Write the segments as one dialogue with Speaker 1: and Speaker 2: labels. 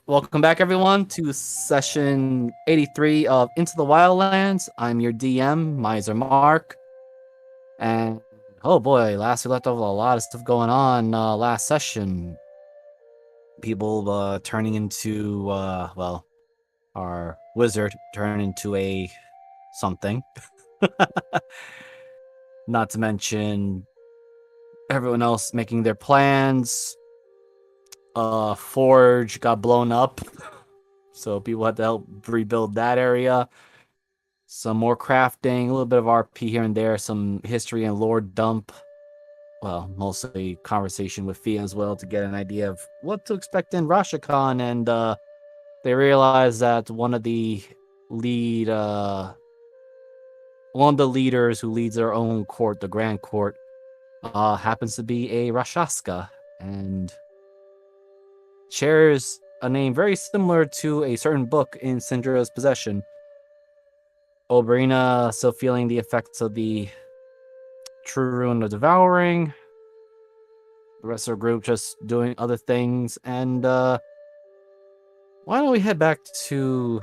Speaker 1: Welcome back, everyone, to session 83 of Into the Wildlands. I'm your DM, Miser Mark. And oh boy, last we left off a lot of stuff going on last session. People turning into, our wizard turned into a something. Not to mention everyone else making their plans. Forge got blown up. So people had to help rebuild that area. Some more crafting, a little bit of RP here and there, some history and lore dump. Well, mostly conversation with Fia as well to get an idea of what to expect in Rashikon. And they realized that lead, one of the leaders who leads their own court, the Grand Court, happens to be a Rashaska and shares a name very similar to a certain book in Syndra's possession. Oberina still feeling the effects of the True Ruin of Devouring. The rest of the group just doing other things. And why don't we head back to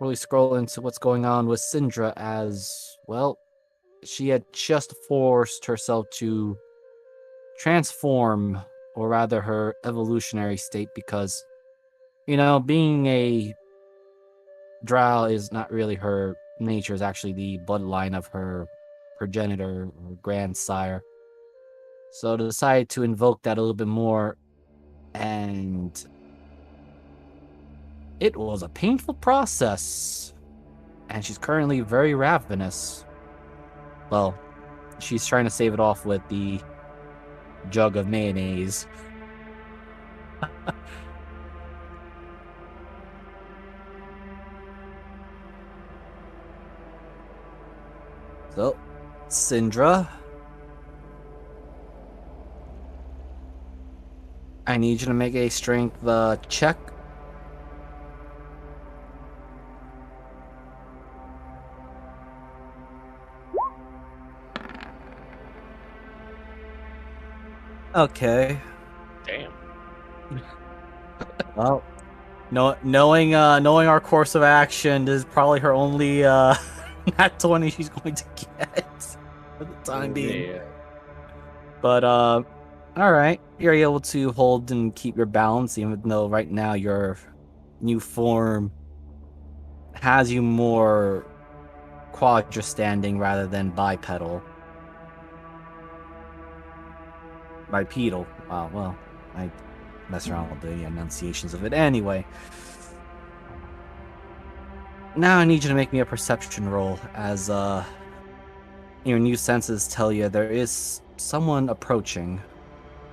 Speaker 1: really scroll into what's going on with Syndra as, well, she had just forced herself to transform, or rather her evolutionary state, because, being a drow is not really her nature, is actually the bloodline of her progenitor or grandsire. So to decide to invoke that a little bit more, and it was a painful process. And she's currently very ravenous. Well, she's trying to save it off with the jug of mayonnaise. So, Syndra, I need you to make a strength check. Okay.
Speaker 2: Damn.
Speaker 1: Well, knowing our course of action, this is probably her only nat 20 she's going to get for the time being.
Speaker 2: Yeah.
Speaker 1: But all right, you're able to hold and keep your balance, even though right now your new form has you more quadra standing rather than bipedal. Bipedal. Wow. Well, I mess around with the enunciations of it anyway. Now I need you to make me a perception roll, as your new senses tell you there is someone approaching.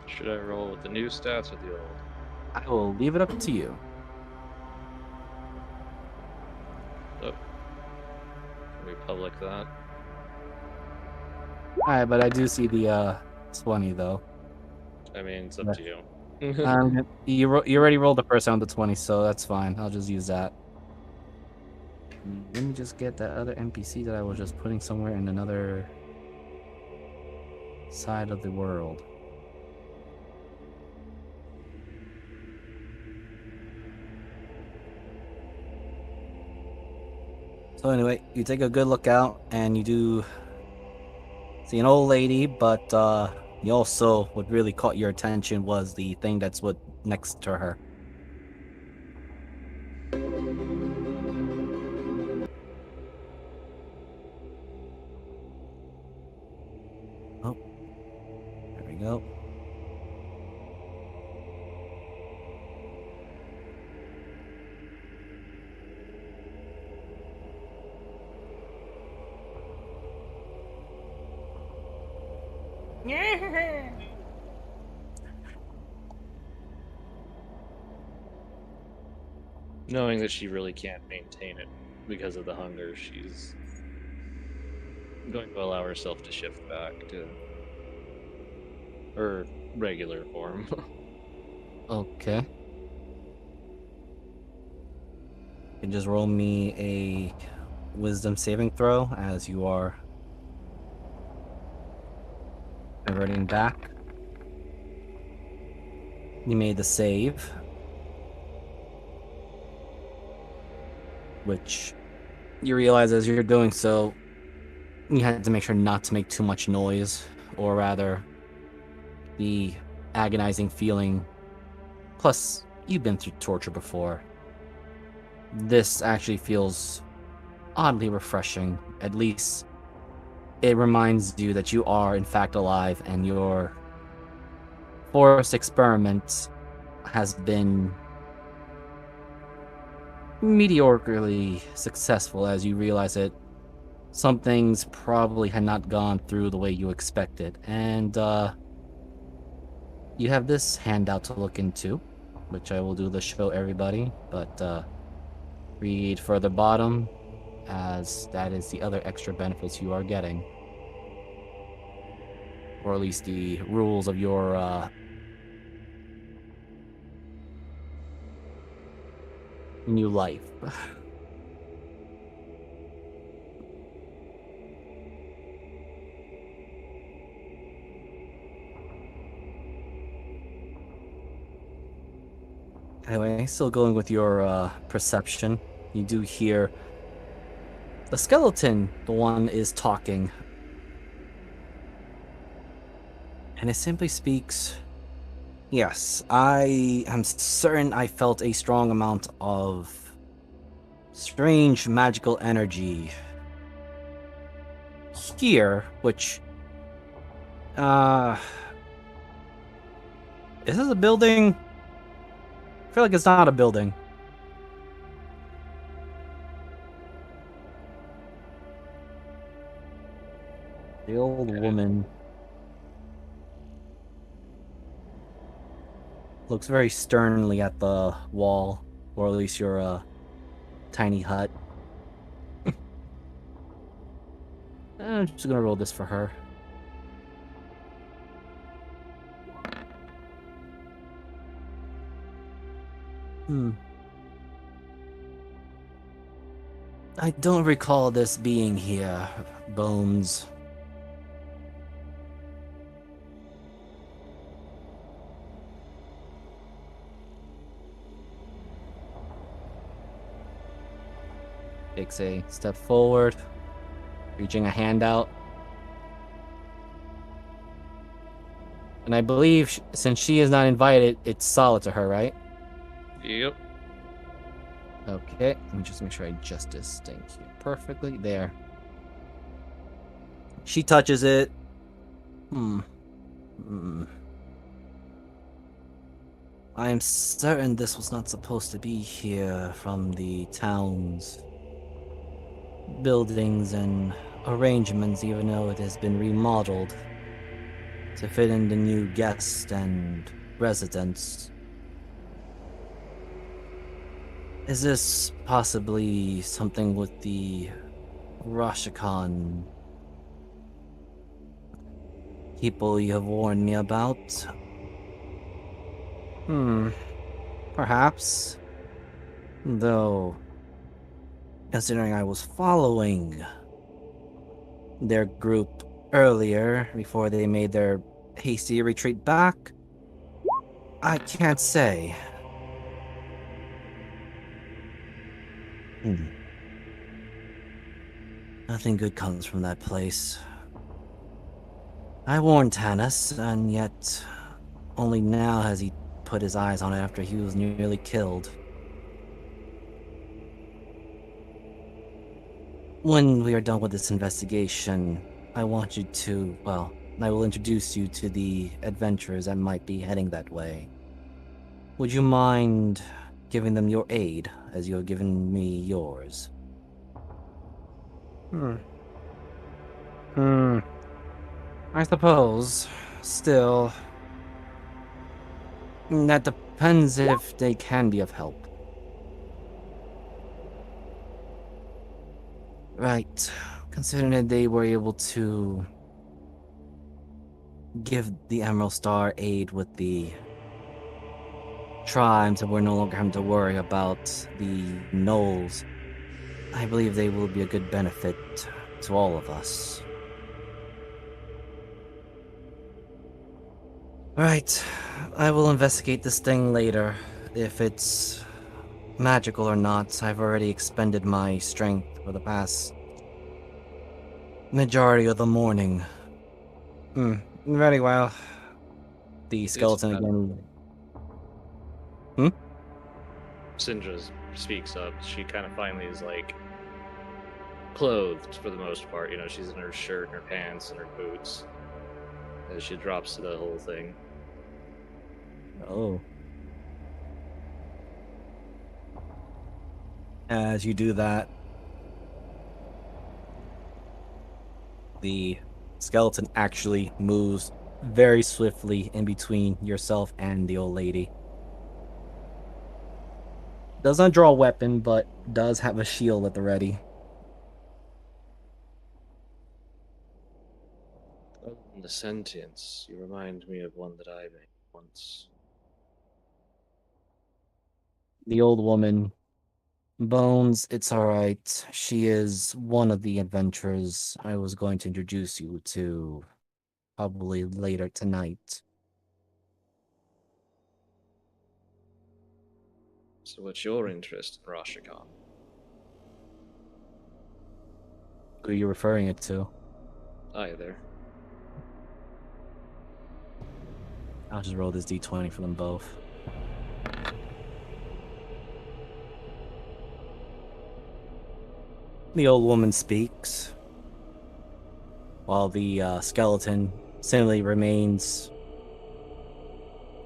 Speaker 2: Should I roll with the new stats or the old?
Speaker 1: I will leave it up to you.
Speaker 2: Oh. Can we public that?
Speaker 1: Alright, but I do see the 20 though.
Speaker 2: I mean, it's up to you.
Speaker 1: You already rolled the first round of 20, so that's fine. I'll just use that. Let me just get that other NPC that I was just putting somewhere in another side of the world. So anyway, you take a good look out, and you do see an old lady, but you also, what really caught your attention was the thing that's next to her. Oh, there we go.
Speaker 2: Knowing that she really can't maintain it because of the hunger, she's going to allow herself to shift back to her regular form.
Speaker 1: Okay. You can just roll me a wisdom saving throw as you are reverting back. You made the save. which you realize as you're doing so, you had to make sure not to make too much noise, or rather, the agonizing feeling. Plus, you've been through torture before. This actually feels oddly refreshing. At least, it reminds you that you are, in fact, alive, and your forced experiment has been mediocrely successful, as you realize that some things probably had not gone through the way you expected. And you have this handout to look into, which I will do to show everybody, but read further bottom, as that is the other extra benefits you are getting. Or at least the rules of your new life. Anyway, still going with your perception, you do hear the skeleton, the one is talking. And it simply speaks, "Yes, I am certain I felt a strong amount of strange magical energy here, which, is this a building? I feel like it's not a building." The old woman looks very sternly at the wall, or at least your tiny hut. I'm just gonna roll this for her. I don't recall this being here, Bones. Takes a step forward, reaching a hand out. And I believe since she is not invited, it's solid to her, right?
Speaker 2: Yep.
Speaker 1: Okay, let me just make sure I adjust this thing here perfectly. There. She touches it. I am certain this was not supposed to be here. From the town's buildings and arrangements, even though it has been remodeled to fit in the new guests and residents. Is this possibly something with the Rashikon people you have warned me about? Perhaps. Though, considering I was following their group earlier before they made their hasty retreat back, I can't say. Nothing good comes from that place. I warned Tanis, and yet only now has he put his eyes on it after he was nearly killed. When we are done with this investigation, I want you to, well, I will introduce you to the adventurers that might be heading that way. Would you mind giving them your aid, as you have given me yours? I suppose. Still, that depends if they can be of help. Right. Considering that they were able to give the Emerald Star aid with the tribes, and we're no longer having to worry about the gnolls, I believe they will be a good benefit to all of us. Right. I will investigate this thing later. If it's Magical or not, I've already expended my strength for the past majority of the morning. Very well. The
Speaker 2: It's
Speaker 1: skeleton again. Hmm?
Speaker 2: Syndra speaks up. She kind of finally is like clothed for the most part. You know, she's in her shirt and her pants and her boots. As she drops to the whole thing.
Speaker 1: Oh. As you do that, the skeleton actually moves very swiftly in between yourself and the old lady. Does not draw a weapon, but does have a shield at the ready.
Speaker 2: Other than the sentience, you remind me of one that I made once.
Speaker 1: The old woman, Bones, it's alright. She is one of the adventurers I was going to introduce you to probably later tonight.
Speaker 2: So what's your interest in Rashikan?
Speaker 1: Who are you referring it to?
Speaker 2: Either.
Speaker 1: I'll just roll this d20 for them both. The old woman speaks, while the skeleton simply remains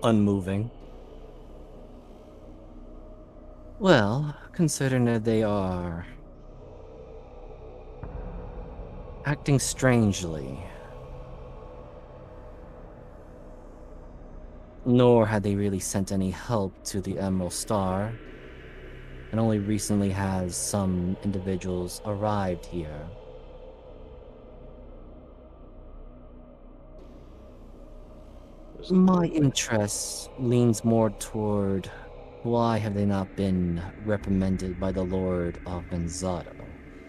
Speaker 1: unmoving. Well, considering that they are acting strangely, nor had they really sent any help to the Emerald Star, and only recently has some individuals arrived here. My interest leans more toward why have they not been reprimanded by the Lord of Benzado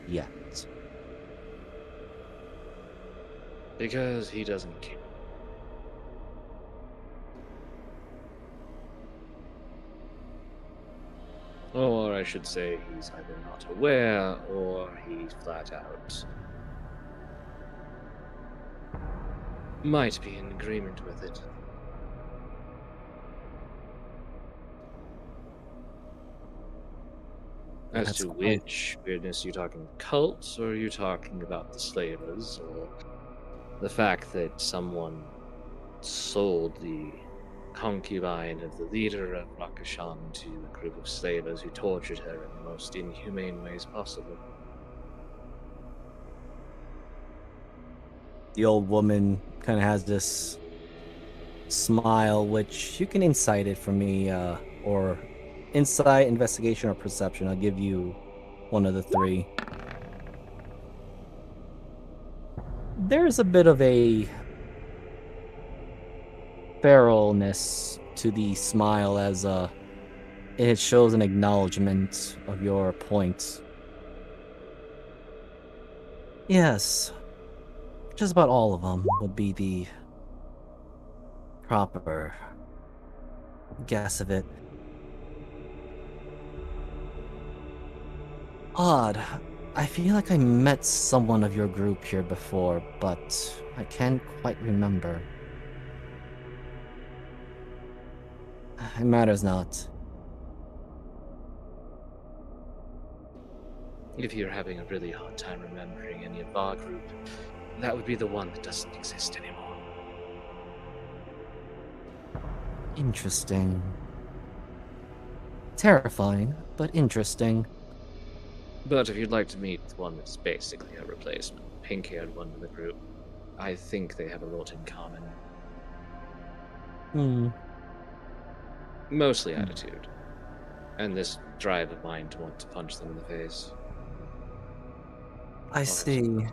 Speaker 1: yet?
Speaker 2: Because he doesn't care. Or I should say, he's either not aware or he flat out might be in agreement with it. As
Speaker 1: That's
Speaker 2: to
Speaker 1: quite
Speaker 2: which weirdness, are you talking cults, or are you talking about the slavers, or the fact that someone sold the concubine of the leader of Rakashan to a group of slavers who tortured her in the most inhumane ways possible?
Speaker 1: the old woman kind of has this smile, which you can insight it for me, or insight, investigation, or perception. I'll give you one of the three. There's a bit of a feralness to the smile as it shows an acknowledgement of your points. Yes, just about all of them would be the proper guess of it. Odd. I feel like I met someone of your group here before, but I can't quite remember. It matters not.
Speaker 2: If you're having a really hard time remembering any of our group, that would be the one that doesn't exist anymore.
Speaker 1: Interesting. Terrifying, but interesting.
Speaker 2: But if you'd like to meet the one that's basically a replacement, pink-haired one in the group, I think they have a lot in common.
Speaker 1: Hmm.
Speaker 2: Mostly attitude. And this drive of mine to want to punch them in the face.
Speaker 1: I see.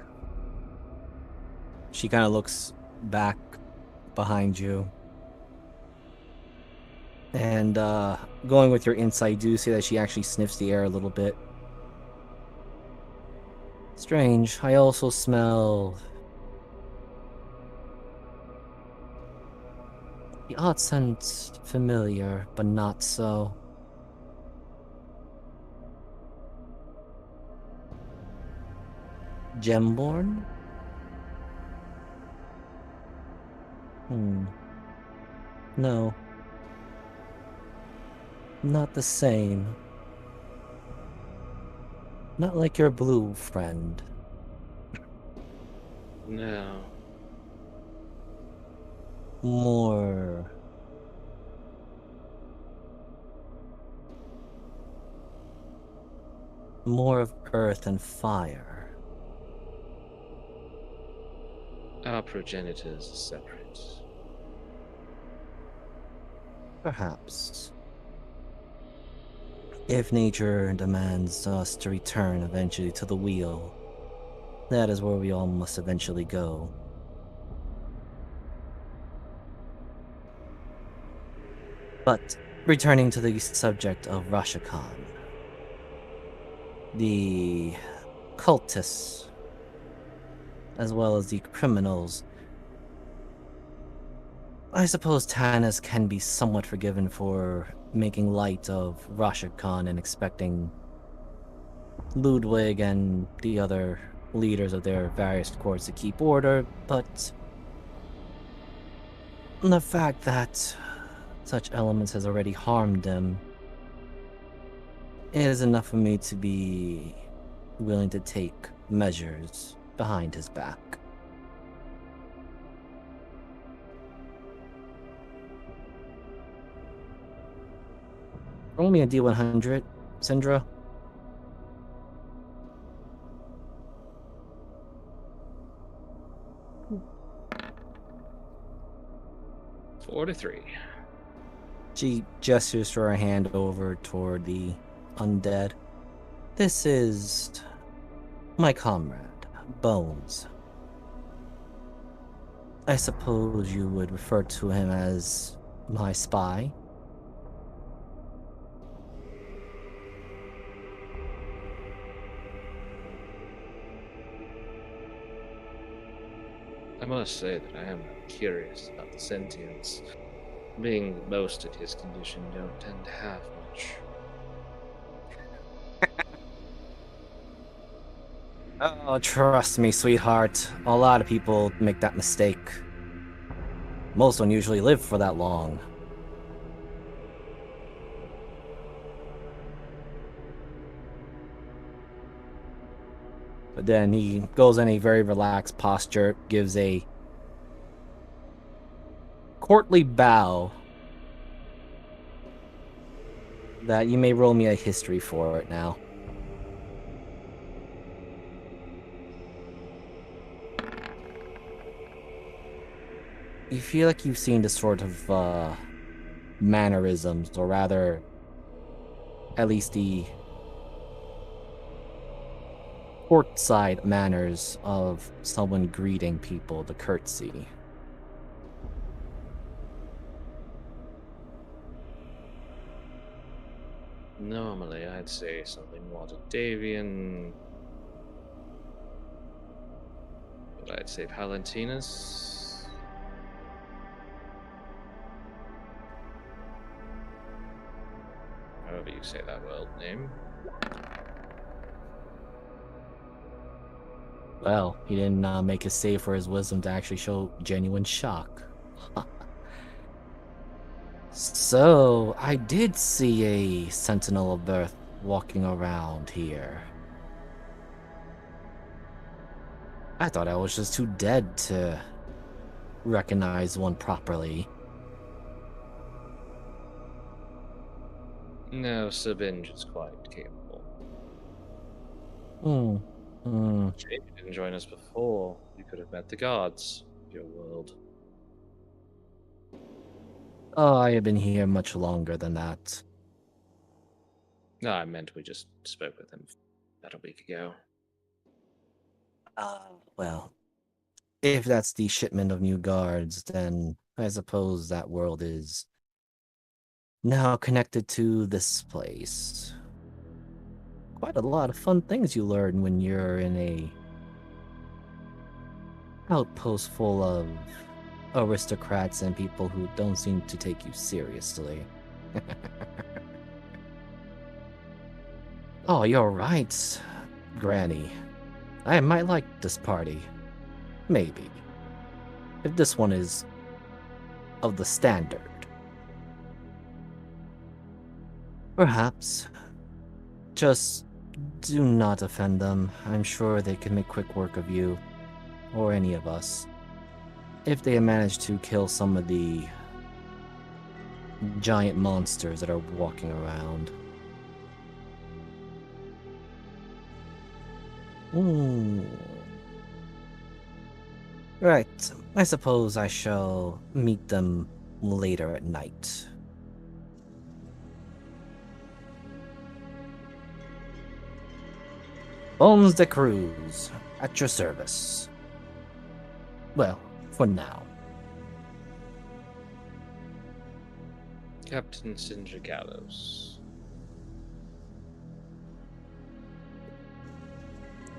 Speaker 1: She kind of looks back behind you. And going with your insight, you do see that she actually sniffs the air a little bit. Strange. I also smell the odd scent familiar, but not so. Gemborn? No. Not the same. Not like your blue friend.
Speaker 2: No.
Speaker 1: More of earth and fire.
Speaker 2: Our progenitors are separate.
Speaker 1: Perhaps. If nature demands us to return eventually to the wheel, that is where we all must eventually go. But returning to the subject of Rashakan, the cultists, as well as the criminals, I suppose Tanis can be somewhat forgiven for making light of Rashakan and expecting Ludwig and the other leaders of their various courts to keep order, but the fact that such elements has already harmed them, it is enough for me to be willing to take measures behind his back. Roll me a D100, Syndra.
Speaker 2: 43.
Speaker 1: She gestures her hand over toward the undead. This is my comrade, Bones. I suppose you would refer to him as my spy?
Speaker 2: I must say that I am curious about the sentience. Being that most at his condition don't tend to have much.
Speaker 1: Oh, trust me, sweetheart. A lot of people make that mistake. Most don't usually live for that long. But then he goes in a very relaxed posture, gives a courtly bow that you may roll me a history for it now. You feel like you've seen this sort of mannerisms, or rather, at least the courtside manners of someone greeting people, the curtsy.
Speaker 2: Normally, I'd say something more to Davian. But I'd say Palantinus. However you say that world name.
Speaker 1: Well, he didn't make a save for his wisdom to actually show genuine shock. So, I did see a Sentinel of Earth walking around here. I thought I was just too dead to recognize one properly.
Speaker 2: No, Sabinge is quite capable. Shame you didn't join us before. You could have met the gods of your world.
Speaker 1: Oh, I have been here much longer than that.
Speaker 2: No, I meant we just spoke with him about a week ago.
Speaker 1: Well, if that's the shipment of new guards, then I suppose that world is now connected to this place. Quite a lot of fun things you learn when you're in a outpost full of aristocrats and people who don't seem to take you seriously. Oh, you're right, Granny. I might like this party. Maybe. If this one is of the standard. Perhaps. Just do not offend them. I'm sure they can make quick work of you, or any of us, if they manage to kill some of the giant monsters that are walking around. Ooh. Right. I suppose I shall meet them later at night. Bones de Cruz, at your service. Well, for now.
Speaker 2: Captain Sindra Gallows.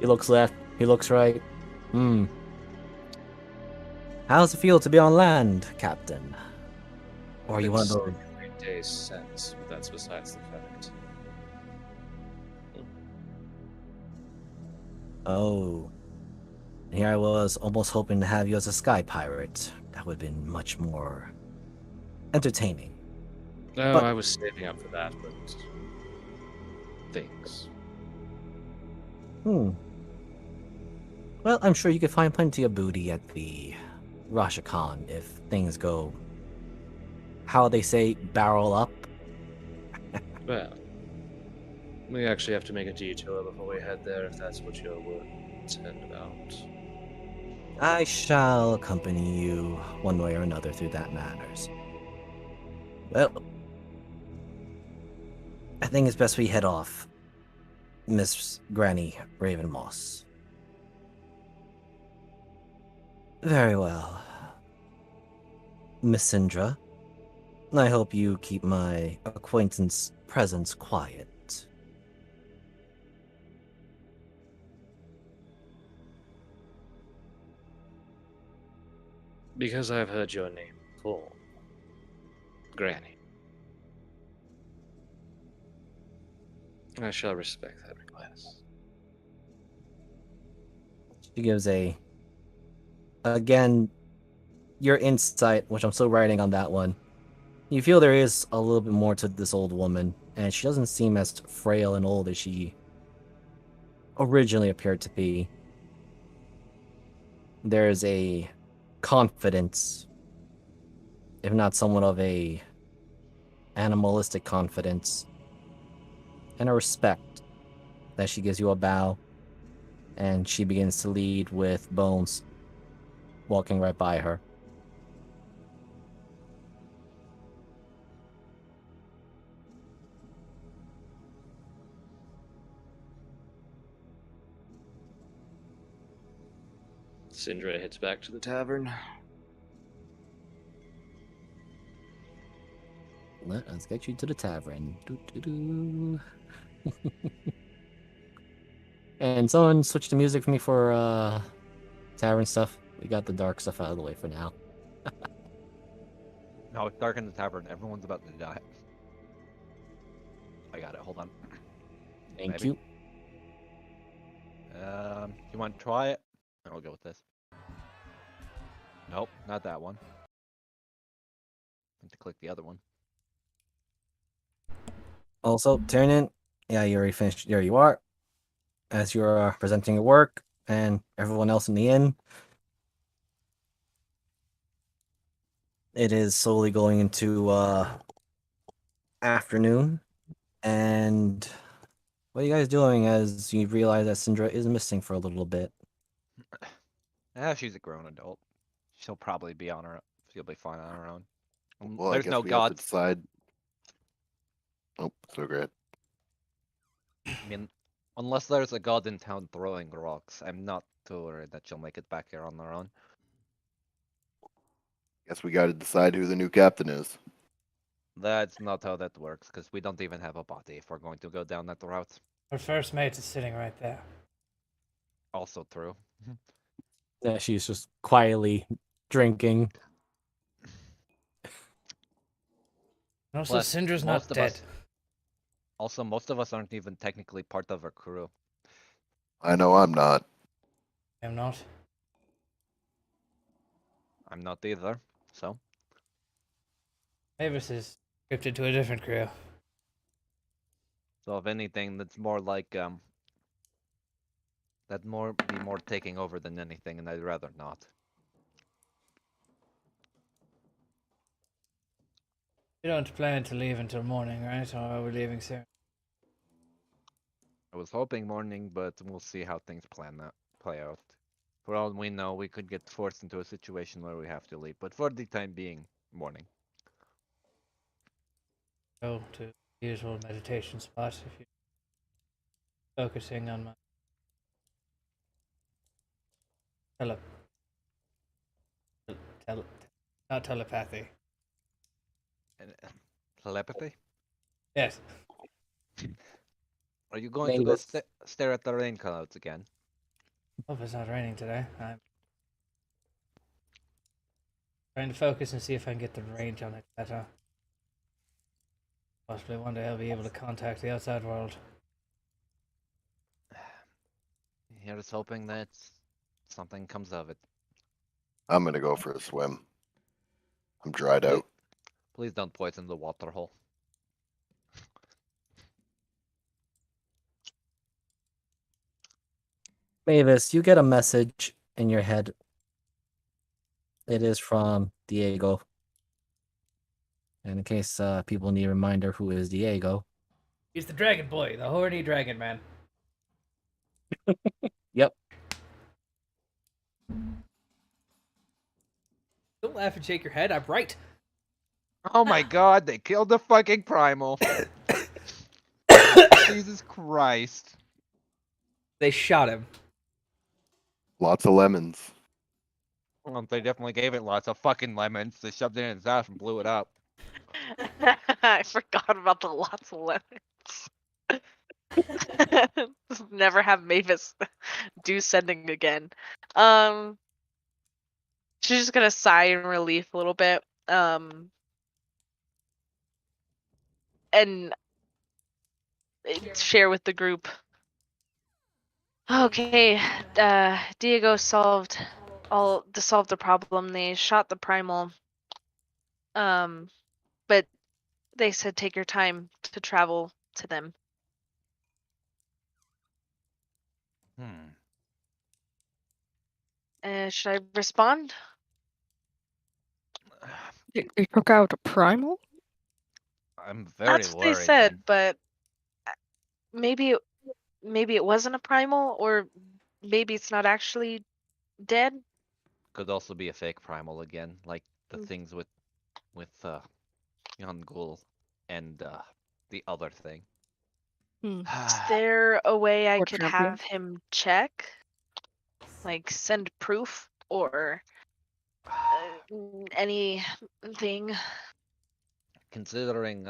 Speaker 1: He looks left, he looks right. How's it feel to be on land, Captain? Or are you one of those?
Speaker 2: 3 days since, but that's besides the fact.
Speaker 1: Oh. Here I was, almost hoping to have you as a sky pirate. That would have been much more entertaining.
Speaker 2: No,
Speaker 1: But-
Speaker 2: I was saving up for that, but things.
Speaker 1: Well, I'm sure you could find plenty of booty at the Rashakan if things go, how they say, barrel up.
Speaker 2: Well, we actually have to make a detour before we head there, if that's what you're concerned about.
Speaker 1: I shall accompany you one way or another through that matters. Well, I think it's best we head off, Miss Granny Ravenmoss. Very well. Miss Sindra, I hope you keep my acquaintance presence quiet.
Speaker 2: Because I've heard your name before. Granny. I shall respect that request.
Speaker 1: She gives again, your insight, which I'm still writing on that one. You feel there is a little bit more to this old woman, and she doesn't seem as frail and old as she originally appeared to be. There's a confidence, if not somewhat of a animalistic confidence, and a respect that she gives you a bow, and she begins to lead with Bones walking right by her.
Speaker 2: Sindra heads back to the tavern.
Speaker 1: Let us get you to the tavern. Doo-doo-doo. And someone switched the music for me for tavern stuff. We got the dark stuff out of the way for now.
Speaker 3: No, it's dark in the tavern. Everyone's about to die. I got it. Hold on.
Speaker 1: Thank
Speaker 3: Maybe.
Speaker 1: you.
Speaker 3: You want to try it? I'll go with this. Nope, not that one. I have to click the other one.
Speaker 1: Also, Tyrion, yeah, you already finished. There you are. As you're presenting your work, and everyone else in the inn, it is slowly going into afternoon. And what are you guys doing as you realize that Syndra is missing for a little bit?
Speaker 3: She's a grown adult. She'll probably be on her. She'll be fine on her own.
Speaker 4: Well, I
Speaker 3: There's
Speaker 4: guess
Speaker 3: no
Speaker 4: we have to
Speaker 3: gods.
Speaker 4: decide. Oh, so great.
Speaker 3: I mean, unless there's a god in town throwing rocks, I'm not too worried that she'll make it back here on her own.
Speaker 4: Guess we got to decide who the new captain is.
Speaker 3: That's not how that works, because we don't even have a body if we're going to go down that route.
Speaker 5: Our first mate is sitting right there.
Speaker 3: Also true.
Speaker 1: Yeah, she's just quietly drinking.
Speaker 5: And also,
Speaker 3: Plus,
Speaker 5: Syndra's not
Speaker 3: most of
Speaker 5: dead.
Speaker 3: us- Also, most of us aren't even technically part of her crew.
Speaker 4: I know I'm not.
Speaker 5: I'm not.
Speaker 3: I'm not either. So
Speaker 5: Mavis is scripted to a different crew.
Speaker 3: if anything, that's more like that be more taking over than anything, and I'd rather not.
Speaker 5: You don't plan to leave until morning, right? Or are we leaving soon?
Speaker 3: I was hoping morning, but we'll see how things play out. For all we know, we could get forced into a situation where we have to leave, but for the time being, morning.
Speaker 5: Go to the usual meditation spot if you're focusing on my tele, tele, not telepathy.
Speaker 3: And, telepathy?
Speaker 5: Yes.
Speaker 3: Are you going to go
Speaker 1: Mavis.
Speaker 3: stare at the rain clouds again?
Speaker 5: Hope it's not raining today. I'm trying to focus and see if I can get the range on it better. Possibly one day I'll be able to contact the outside world.
Speaker 3: Here's hoping that something comes of it.
Speaker 4: I'm gonna go for a swim. I'm dried out.
Speaker 3: Please don't poison the water hole.
Speaker 1: Mavis, you get a message in your head. It is from Diego. And in case people need a reminder who is Diego.
Speaker 5: He's the dragon boy, the horny dragon man.
Speaker 1: Yep.
Speaker 5: Don't laugh and shake your head. I'm right.
Speaker 3: Oh my god, they killed the fucking primal. Jesus Christ.
Speaker 5: They shot him.
Speaker 4: Lots of lemons.
Speaker 3: Well, they definitely gave it lots of fucking lemons. They shoved it in his ass and blew it up.
Speaker 6: I forgot about the lots of lemons. Never have Mavis do sending again. She's just gonna sigh in relief a little bit. And share with the group. Okay, Diego solved the problem. They shot the primal. But they said take your time to travel to them. Should I respond?
Speaker 7: They took out a primal?
Speaker 3: I'm very
Speaker 6: That's what
Speaker 3: worried.
Speaker 6: they said,
Speaker 3: then.
Speaker 6: but maybe it wasn't a primal, or maybe it's not actually dead.
Speaker 3: Could also be a fake primal again, like the things with Yangul and the other thing.
Speaker 7: Hmm.
Speaker 6: Is there a way I
Speaker 7: Or
Speaker 6: could
Speaker 7: champion?
Speaker 6: have him check? Like send proof or anything?
Speaker 3: Considering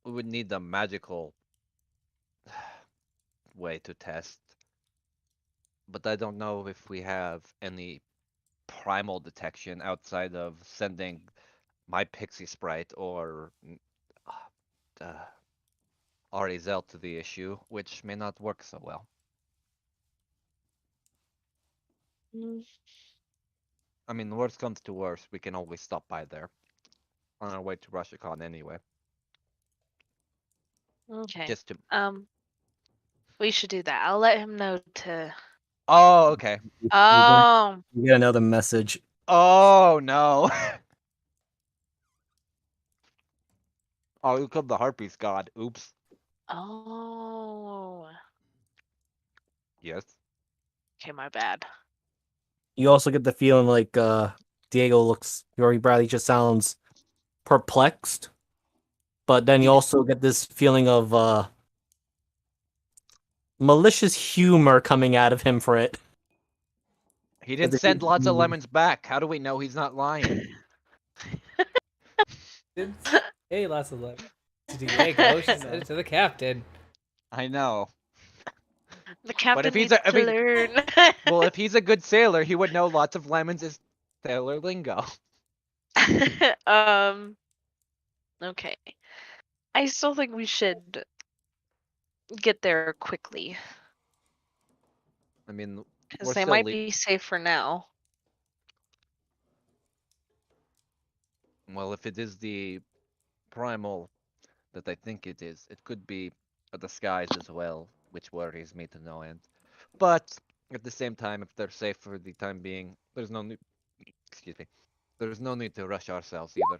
Speaker 3: we would need a magical way to test, but I don't know if we have any primal detection outside of sending my pixie sprite or Arizel to the issue, which may not work so well. I mean, worst comes to worst, we can always stop by there on our way to RussiaCon anyway.
Speaker 6: Okay.
Speaker 3: Just to.
Speaker 6: We should do that. I'll let him know to.
Speaker 3: Oh, okay.
Speaker 6: Oh.
Speaker 1: You get another message.
Speaker 3: Oh no. Oh, you killed the harpies god. Oops.
Speaker 6: Oh.
Speaker 3: Yes.
Speaker 6: Okay, my bad.
Speaker 1: You also get the feeling like Diego looks, Yori Bradley just sounds perplexed. But then you also get this feeling of malicious humor coming out of him for it.
Speaker 3: He didn't send lots of lemons back. How do we know he's not lying?
Speaker 5: Hey, lots of love. To Diego, she said it to the captain.
Speaker 3: I know.
Speaker 6: The captain
Speaker 3: he's
Speaker 6: needs to learn.
Speaker 3: Well, if he's a good sailor, he would know lots of lemons is sailor lingo.
Speaker 6: Okay. I still think we should get there quickly.
Speaker 3: I mean,
Speaker 6: Because
Speaker 3: We're
Speaker 6: they
Speaker 3: still
Speaker 6: might
Speaker 3: le-
Speaker 6: be safe for now.
Speaker 3: Well, if it is the primal that I think it is, it could be a disguise as well, which worries me to no end. But at the same time, if they're safe for the time being, there's no need. Excuse me. There's no need to rush ourselves either.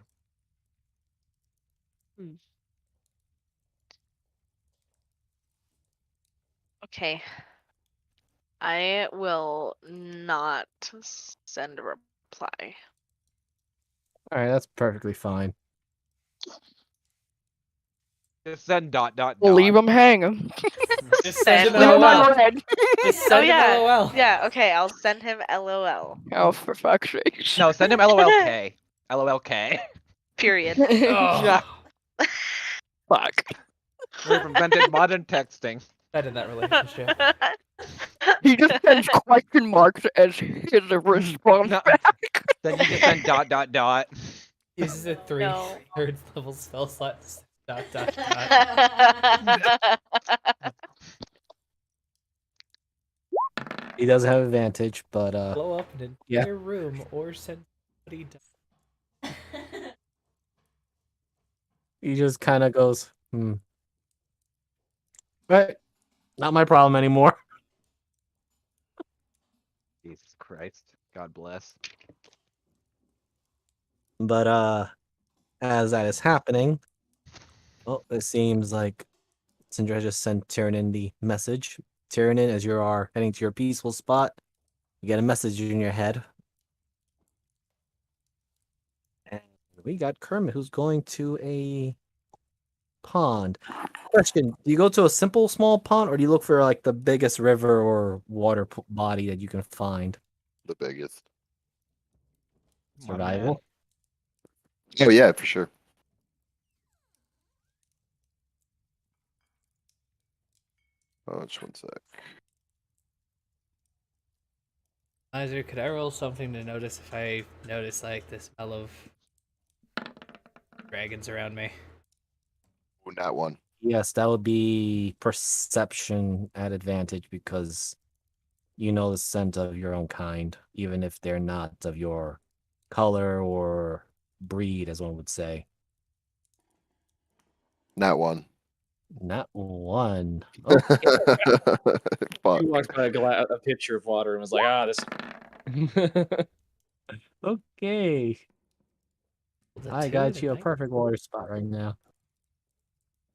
Speaker 6: Okay. I will not send a reply.
Speaker 1: All right, that's perfectly fine.
Speaker 3: Just send ...
Speaker 7: Leave him hanging.
Speaker 5: Just send him
Speaker 6: Send-
Speaker 7: Leave him
Speaker 5: LOL.
Speaker 7: unread.
Speaker 5: Just
Speaker 6: Oh
Speaker 5: send him
Speaker 6: yeah.
Speaker 5: LOL.
Speaker 6: Yeah, okay, I'll send him LOL.
Speaker 7: Oh, for fuck's sake.
Speaker 3: No, send him LOLK. LOLK.
Speaker 6: Period.
Speaker 3: Yeah.
Speaker 7: Fuck.
Speaker 3: We've invented modern texting.
Speaker 5: Better that relationship.
Speaker 7: He just sends question marks as his response
Speaker 3: No.
Speaker 7: back.
Speaker 3: Then you just send ...
Speaker 5: Uses a
Speaker 6: No.
Speaker 5: 3/3 level spell slot. To say ...
Speaker 1: He does have advantage, but
Speaker 5: Blow up an
Speaker 1: Yeah.
Speaker 5: entire room or send somebody down.
Speaker 1: he just kind of goes, Right, not my problem anymore.
Speaker 3: Jesus Christ. God bless.
Speaker 1: But as that is happening, well, it seems like Syndra just sent Tyrannin the message. Tyrannin, as you are heading to your peaceful spot, you get a message in your head. And we got Kermit, who's going to a pond. Question: do you go to a simple small pond, or do you look for like the biggest river or water body that you can find?
Speaker 4: The biggest.
Speaker 3: My
Speaker 1: Survival.
Speaker 4: Oh yeah, for sure. Oh, just one sec.
Speaker 5: Isaac, could I roll something to notice if I notice like the smell of dragons around me?
Speaker 4: Oh, not one.
Speaker 1: Yes, that would be perception at advantage because you know the scent of your own kind, even if they're not of your color or breed, as one would say.
Speaker 4: Not one.
Speaker 1: Not one. Okay.
Speaker 4: Fuck.
Speaker 2: He walks by a pitcher of water and was like, this.
Speaker 1: Okay.
Speaker 5: The
Speaker 1: I
Speaker 5: two
Speaker 1: got
Speaker 5: and
Speaker 1: you a
Speaker 5: night-
Speaker 1: perfect water spot right now.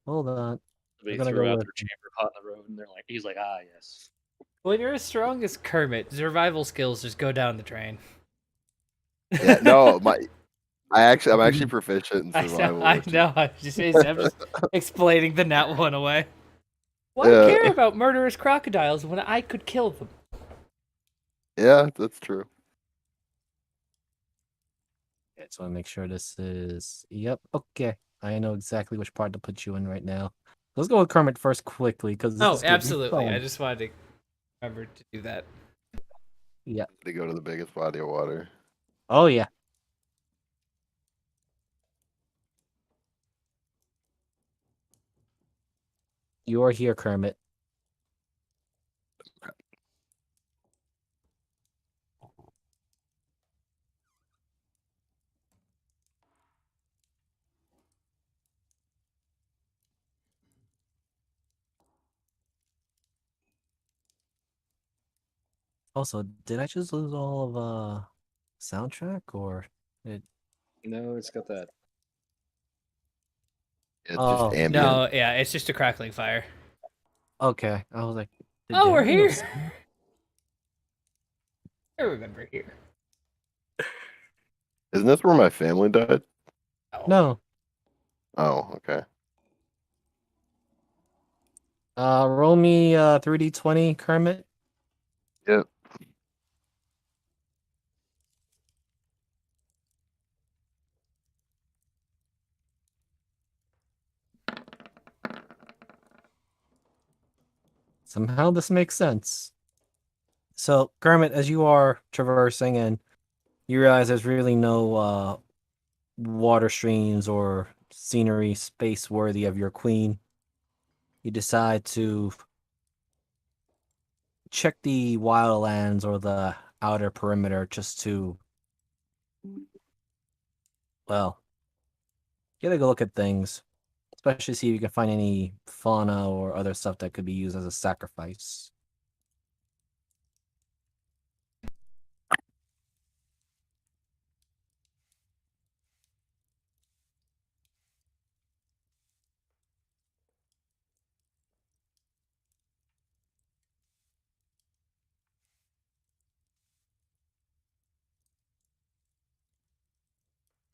Speaker 1: Hold on.
Speaker 2: They
Speaker 1: We're gonna
Speaker 2: threw
Speaker 1: go
Speaker 2: out
Speaker 1: with-
Speaker 2: their chamber pot in the road, and he's like, yes.
Speaker 5: When you're as strong as Kermit, survival skills just go down the drain.
Speaker 4: Yeah, no, I'm actually proficient in
Speaker 5: I
Speaker 4: survival.
Speaker 5: know.
Speaker 4: which is-
Speaker 5: I'm just explaining the nat one away. Why
Speaker 4: Yeah.
Speaker 5: care about murderous crocodiles when I could kill them?
Speaker 4: Yeah, that's true.
Speaker 1: Okay, so I make sure this is. Yep. Okay. I know exactly which part to put you in right now. Let's go with Kermit first, quickly, because
Speaker 5: Oh, absolutely. I just wanted to remember to do that.
Speaker 1: Yeah.
Speaker 4: To go to the biggest body of water.
Speaker 1: Oh yeah. You are here, Kermit. Also, did I just lose all of soundtrack or it?
Speaker 2: No, it's got that.
Speaker 4: It's
Speaker 1: Oh,
Speaker 4: just ambient.
Speaker 5: No, yeah, it's just a crackling fire.
Speaker 1: Okay. I was like,
Speaker 5: Oh, we're
Speaker 1: there have no
Speaker 5: here.
Speaker 1: sound?
Speaker 5: I remember here.
Speaker 4: Isn't this where my family died?
Speaker 1: No.
Speaker 4: Oh, okay.
Speaker 1: Roll me 3d20, Kermit.
Speaker 4: Yep.
Speaker 1: Somehow this makes sense. So, Kermit, as you are traversing and you realize there's really no water streams or scenery space worthy of your queen, you decide to check the wildlands or the outer perimeter just to, well, get a good look at things. Especially see if you can find any fauna or other stuff that could be used as a sacrifice.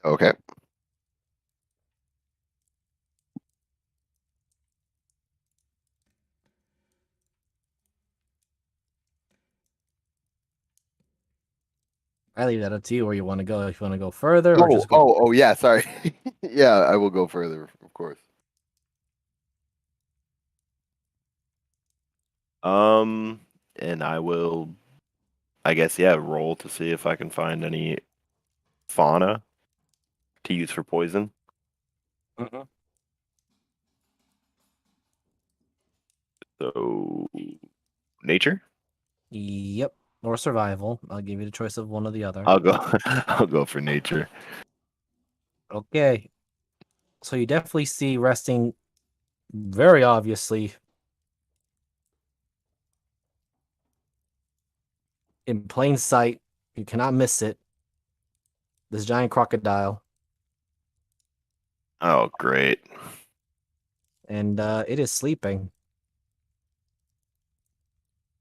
Speaker 4: Okay.
Speaker 1: I leave that up to you where you want to go. If you want to go further or just go.
Speaker 4: Oh, yeah. Sorry. Yeah, I will go further, of course.
Speaker 8: And I will, I guess, yeah, roll to see if I can find any fauna to use for poison. So, nature.
Speaker 1: Yep. Or survival. I'll give you the choice of one or the other.
Speaker 8: I'll go. I'll go for nature.
Speaker 1: Okay. So you definitely see resting very obviously in plain sight. You cannot miss it. This giant crocodile.
Speaker 8: Oh, great.
Speaker 1: And it is sleeping.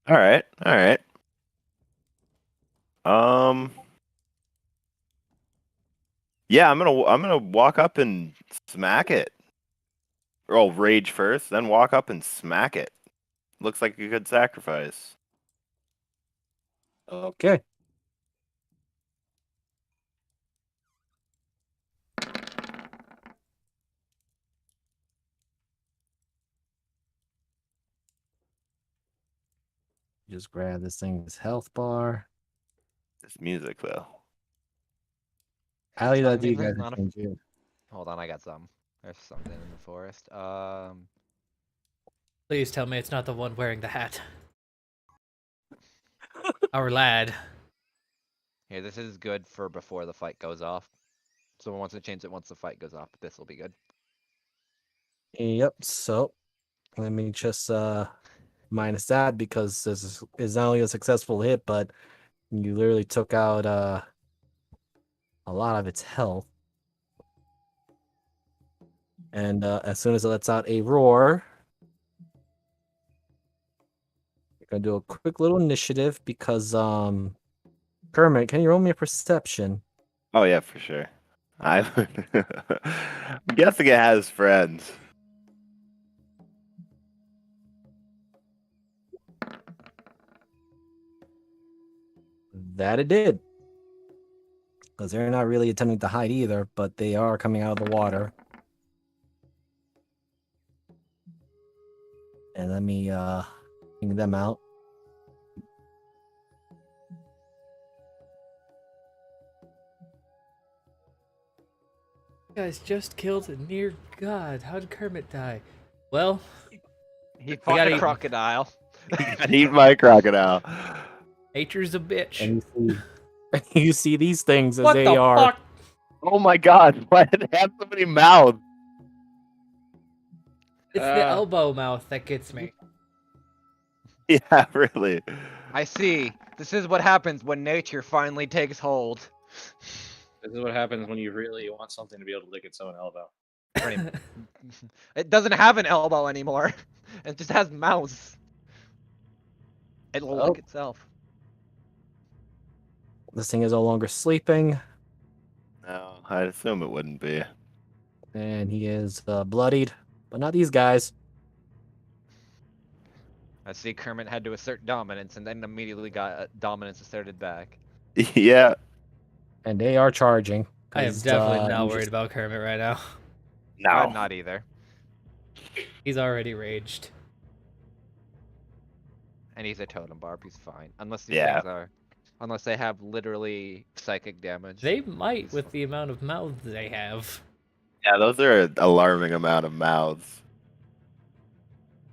Speaker 8: All right. All right. Yeah, I'm gonna walk up and smack it. Oh, rage first, then walk up and smack it. Looks like a good sacrifice.
Speaker 1: Okay. Just grab this thing's health bar.
Speaker 8: This music, though.
Speaker 1: I'll leave that
Speaker 3: I
Speaker 1: to
Speaker 3: mean,
Speaker 1: you
Speaker 3: there's
Speaker 1: guys.
Speaker 3: not a-
Speaker 1: to change it.
Speaker 3: Hold on, I got some. There's something in the forest.
Speaker 5: Please tell me it's not the one wearing the hat. Our lad.
Speaker 3: Here, this is good for before the fight goes off. Someone wants to change it once the fight goes off. This will be good.
Speaker 1: Yep. So let me just minus that because this is not only a successful hit, but you literally took out a lot of its health. And as soon as it lets out a roar, you're gonna do a quick little initiative because Kermit, can you roll me a perception?
Speaker 8: Oh yeah, for sure. I'm guessing it has friends.
Speaker 1: That it did. Because they're not really attempting to hide either, but they are coming out of the water. And let me bring them out.
Speaker 5: You guys just killed a near god. How did Kermit die? Well,
Speaker 3: He
Speaker 5: fought
Speaker 3: fought
Speaker 5: a
Speaker 3: a crocodile.
Speaker 8: Got eaten by a crocodile.
Speaker 5: nature's a bitch.
Speaker 1: And you see these things as
Speaker 5: What
Speaker 1: they
Speaker 5: the
Speaker 1: are.
Speaker 5: fuck?
Speaker 8: Oh my god, why did it have so many mouths?
Speaker 5: It's the elbow mouth that gets me.
Speaker 8: Yeah, really.
Speaker 3: I see. This is what happens when nature finally takes hold.
Speaker 2: This is what happens when you really want something to be able to lick its own elbow.
Speaker 3: It doesn't have an elbow anymore. It just has mouths. It'll lick itself.
Speaker 1: This thing is no longer sleeping,
Speaker 8: No, I'd assume it wouldn't be.
Speaker 1: and he is bloodied, but not these guys.
Speaker 3: I see Kermit had to assert dominance and then immediately got dominance asserted back.
Speaker 8: Yeah.
Speaker 1: And they are charging.
Speaker 5: I am
Speaker 1: 'cause,
Speaker 5: definitely not
Speaker 1: you
Speaker 5: worried
Speaker 1: just-
Speaker 5: about Kermit right now.
Speaker 8: No.
Speaker 3: I'm not either.
Speaker 5: He's already raged.
Speaker 3: And he's a totem barb, he's fine. Unless these
Speaker 8: Yeah.
Speaker 3: things are... Unless they have literally psychic damage.
Speaker 5: They might
Speaker 3: He's
Speaker 5: with
Speaker 3: fine.
Speaker 5: the amount of mouths they have.
Speaker 8: Yeah, those are an alarming amount of mouths.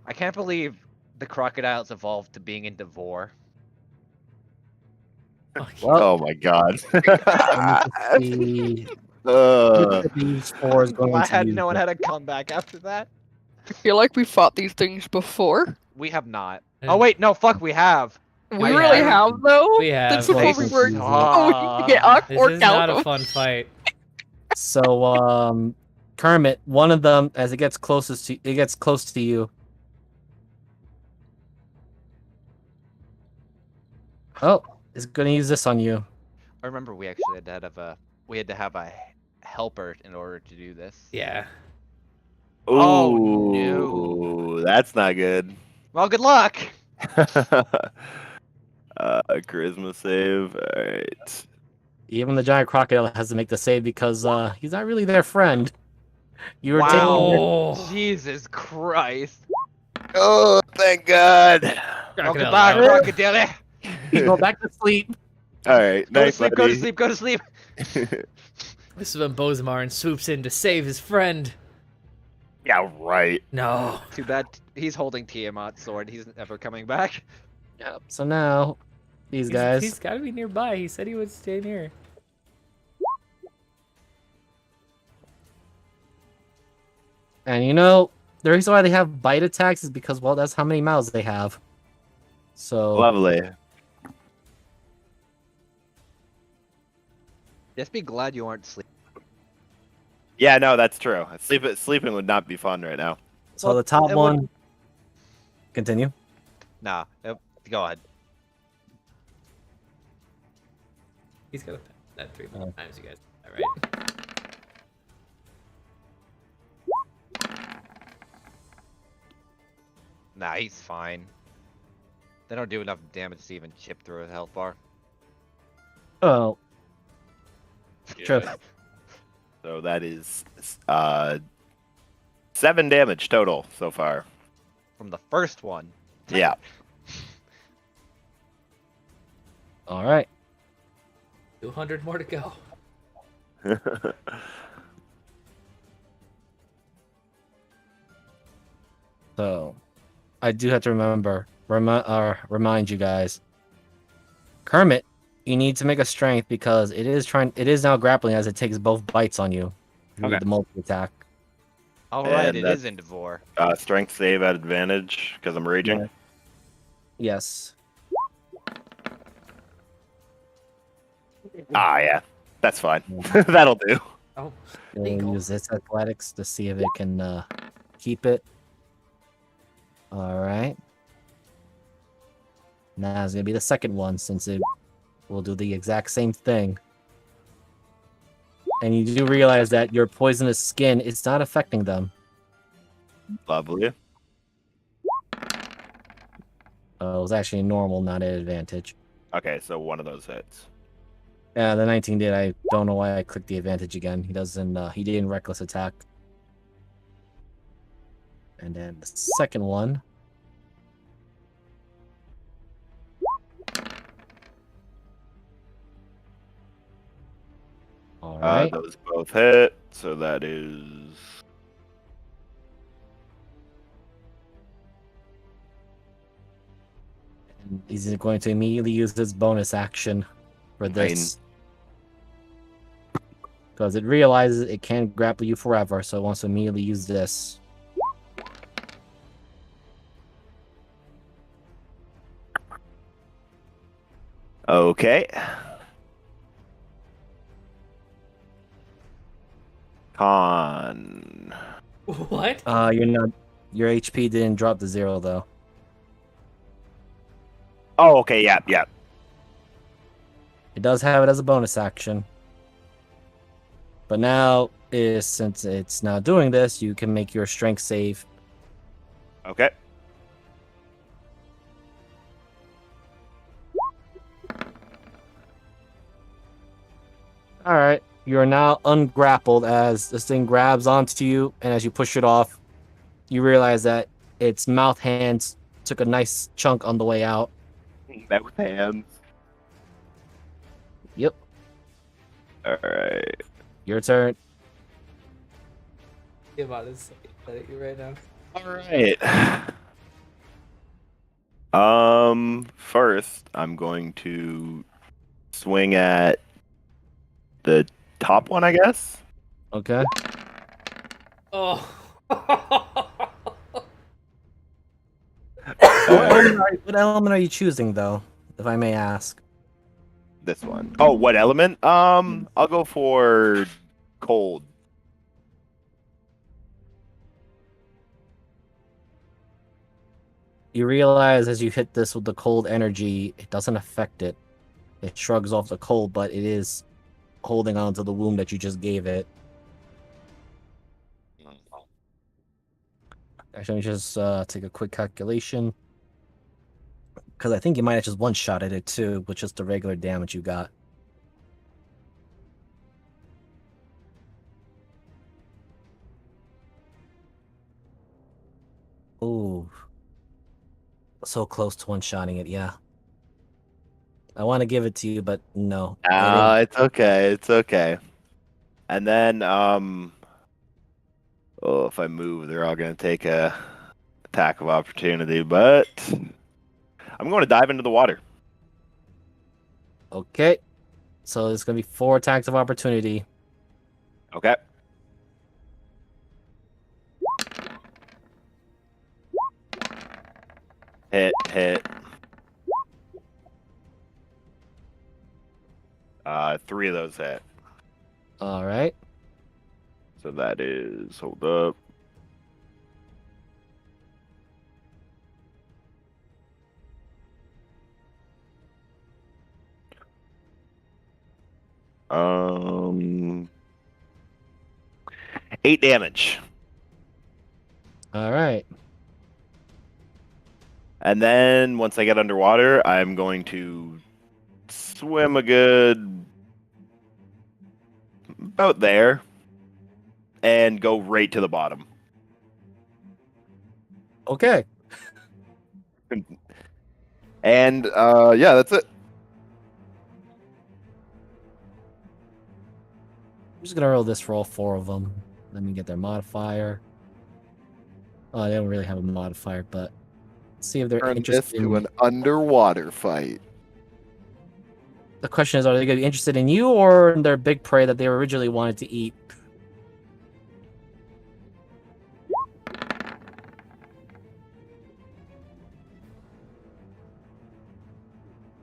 Speaker 3: I can't believe the crocodiles evolved to being in Devore.
Speaker 1: Well,
Speaker 8: Oh my god.
Speaker 1: let me see.
Speaker 8: Uh,
Speaker 1: These four is going
Speaker 3: Glad
Speaker 1: to
Speaker 3: no one
Speaker 1: use
Speaker 3: had a comeback after that.
Speaker 7: I feel like we fought these things before.
Speaker 3: We have not.
Speaker 5: Yeah.
Speaker 3: Oh wait, no, fuck, we have.
Speaker 7: We
Speaker 5: We
Speaker 7: really
Speaker 5: have.
Speaker 7: have though.
Speaker 5: We
Speaker 7: That's
Speaker 5: have.
Speaker 7: before
Speaker 1: They
Speaker 7: we were
Speaker 1: suck.
Speaker 7: going to get
Speaker 5: This
Speaker 7: orc
Speaker 5: is not
Speaker 7: out
Speaker 5: a
Speaker 7: of.
Speaker 5: fun fight.
Speaker 1: So, Kermit, one of them, as it gets closest to, it gets close to you. Oh, it's gonna use this on you.
Speaker 3: I remember we actually had to have a helper in order to do this.
Speaker 5: Yeah.
Speaker 3: Oh,
Speaker 8: ooh, that's not good.
Speaker 3: Well, good luck.
Speaker 8: Charisma save. All right.
Speaker 1: Even the giant crocodile has to make the save because he's not really their friend. You were taking
Speaker 5: Oh.
Speaker 3: Jesus Christ.
Speaker 8: Oh, thank God.
Speaker 3: Welcome
Speaker 5: Crocodile
Speaker 3: back,
Speaker 5: out.
Speaker 3: crocodile.
Speaker 1: go back to sleep.
Speaker 8: All right.
Speaker 3: Go to
Speaker 8: Night,
Speaker 3: sleep, go to sleep, go to sleep.
Speaker 5: This is when Bozemarin swoops in to save his friend.
Speaker 8: Yeah, right.
Speaker 5: No.
Speaker 3: Too bad he's holding Tiamat's sword. He's never coming back.
Speaker 1: Yep. So now, these guys.
Speaker 5: He's got to be nearby. He said he would stay near.
Speaker 1: And you know, the reason why they have bite attacks is because, well, that's how many mouths they have. So,
Speaker 8: Lovely.
Speaker 3: Just be glad you aren't sleeping.
Speaker 8: Yeah, no, that's true. Sleeping would not be fun right now.
Speaker 1: so
Speaker 3: Well,
Speaker 1: the top
Speaker 3: it would-
Speaker 1: one. Continue.
Speaker 3: Nah, go ahead.
Speaker 5: He's got to pass that 3
Speaker 1: Oh.
Speaker 5: times, you guys. All right.
Speaker 3: Nah, he's fine. They don't do enough damage to even chip through his health bar.
Speaker 1: Oh, true.
Speaker 8: So that is 7 damage total so far.
Speaker 3: From the first one.
Speaker 8: Yeah.
Speaker 1: All right.
Speaker 5: 200 more to go.
Speaker 1: So, I do have to remind you guys. Kermit, you need to make a strength because it is now grappling as it takes both bites on you.
Speaker 8: Okay.
Speaker 1: The multi attack.
Speaker 3: Alright,
Speaker 8: And
Speaker 3: it
Speaker 8: that's-
Speaker 3: is in Devore.
Speaker 8: Strength save at advantage because I'm raging.
Speaker 1: Yeah. Yes.
Speaker 8: Ah, yeah. That's fine.
Speaker 1: Yeah.
Speaker 8: That'll do.
Speaker 5: Oh,
Speaker 1: We'll
Speaker 5: Eagle.
Speaker 1: use its athletics to see if it can keep it. All right. Now it's gonna be the second one since it will do the exact same thing. And you do realize that your poisonous skin is not affecting them.
Speaker 8: Lovely.
Speaker 1: It was actually normal, not an advantage.
Speaker 8: Okay, so one of those hits.
Speaker 1: Yeah, the 19 did. I don't know why I clicked the advantage again. He doesn't. He didn't reckless attack. And then the second one. All right.
Speaker 8: Those both hit, so that is
Speaker 1: And he's going to immediately use his bonus action for this. Because it realizes it can't grapple you forever, so it wants to immediately use this.
Speaker 8: okay. Con.
Speaker 5: what?
Speaker 1: You're not. Your HP didn't drop to 0 though.
Speaker 8: Oh, okay. Yeah, yeah.
Speaker 1: It does have it as a bonus action. But now, since it's now doing this, you can make your strength save.
Speaker 8: Okay.
Speaker 1: All right. You are now ungrappled as this thing grabs onto you, and as you push it off, you realize that its mouth hands took a nice chunk on the way out.
Speaker 8: Mouth hands.
Speaker 1: Yep.
Speaker 8: All right.
Speaker 1: Your turn.
Speaker 5: Tiamat is at you right now.
Speaker 8: All right. First, I'm going to swing at the top one, I guess.
Speaker 1: Okay.
Speaker 5: Oh.
Speaker 1: What element are you choosing, though, if I may ask?
Speaker 8: This one. Oh, what element? I'll go for cold.
Speaker 1: You realize as you hit this with the cold energy, it doesn't affect it. It shrugs off the cold, but it is holding on to the wound that you just gave it. Actually, let me just take a quick calculation. Because I think you might have just one-shotted it, too, with just the regular damage you got. Ooh. So close to one-shotting it, yeah. I want to give it to you, but no.
Speaker 8: It's okay. It's okay. And then, if I move, they're all going to take a attack of opportunity, but I'm going to dive into the water.
Speaker 1: Okay. So it's going to be 4 attacks of opportunity.
Speaker 8: Okay. Hit. 3 of those hit.
Speaker 1: All right.
Speaker 8: So that is, hold up. Um, 8 damage.
Speaker 1: All right.
Speaker 8: And then once I get underwater, I'm going to swim a good about there and go right to the bottom.
Speaker 1: Okay.
Speaker 8: And yeah, that's it.
Speaker 1: I'm just going to roll this for all 4 of them. Let me get their modifier. Oh, they don't really have a modifier, but let's see if they're
Speaker 4: Turn this
Speaker 1: interested
Speaker 4: to
Speaker 1: in...
Speaker 4: an underwater fight.
Speaker 1: The question is, are they going to be interested in you or in their big prey that they originally wanted to eat?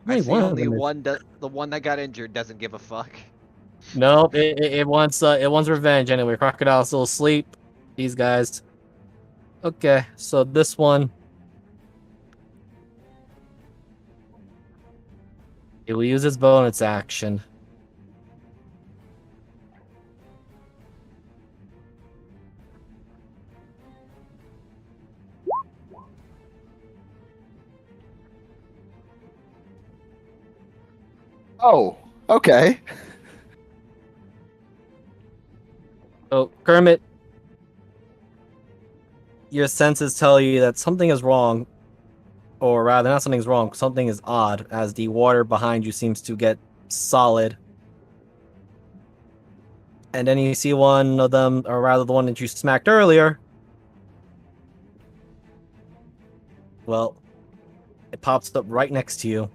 Speaker 3: I
Speaker 1: Only
Speaker 3: see
Speaker 1: one of
Speaker 3: only
Speaker 1: them is...
Speaker 3: one. The one that got injured doesn't give a fuck.
Speaker 1: Nope, it wants revenge anyway. Crocodile's still asleep. These guys. Okay, so this one, it will use its bonus action.
Speaker 4: Oh, okay.
Speaker 1: So Kermit, your senses tell you that something is wrong, or rather, not something's wrong. Something is odd as the water behind you seems to get solid. And then you see one of them, or rather the one that you smacked earlier. Well, it pops up right next to you.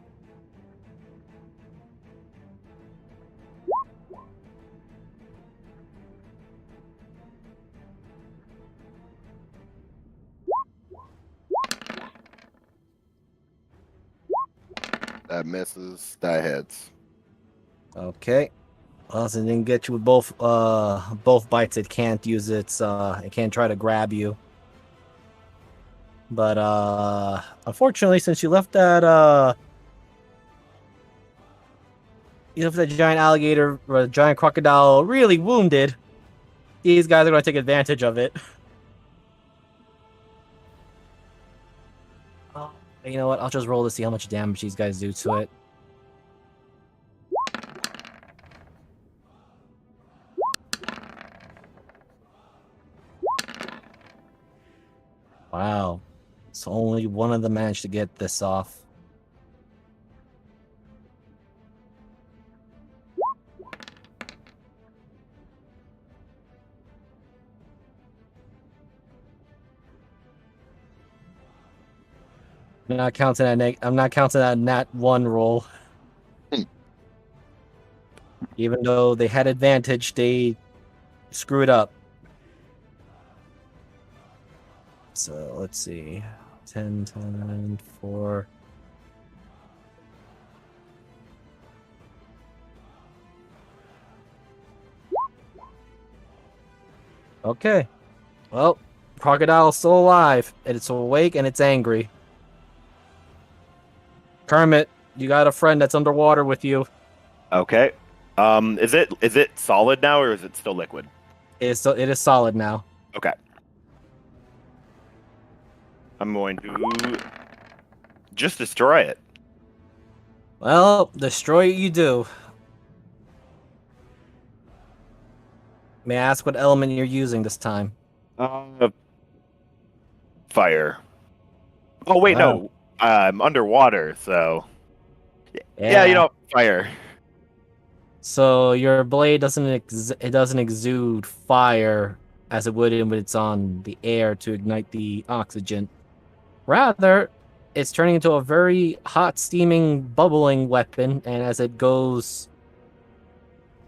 Speaker 4: That misses. That hits.
Speaker 1: Okay. Well, since it didn't get you with both bites, it can't use its it can't try to grab you. But unfortunately, since you left that giant alligator or giant crocodile really wounded, these guys are gonna take advantage of it. Oh, you know what? I'll just roll to see how much damage these guys do to it. Wow. So only one of them managed to get this off. I'm not counting that. I'm not counting that nat 1 roll. Even though they had advantage, they screwed up. So let's see. 10, 10, 4. Okay. Well, crocodile's still alive, and it's awake and it's angry. Kermit, you got a friend that's underwater with you.
Speaker 8: Okay. Is it solid now or is it still liquid?
Speaker 1: It is solid now.
Speaker 8: Okay. I'm going to just destroy it.
Speaker 1: Well, destroy it you do. May I ask what element you're using this time?
Speaker 8: Fire. Oh wait,
Speaker 1: Wow.
Speaker 8: no. I'm underwater, so yeah, fire.
Speaker 1: So your blade doesn't exude fire as it would when it's on the air to ignite the oxygen. Rather, it's turning into a very hot, steaming, bubbling weapon, and as it goes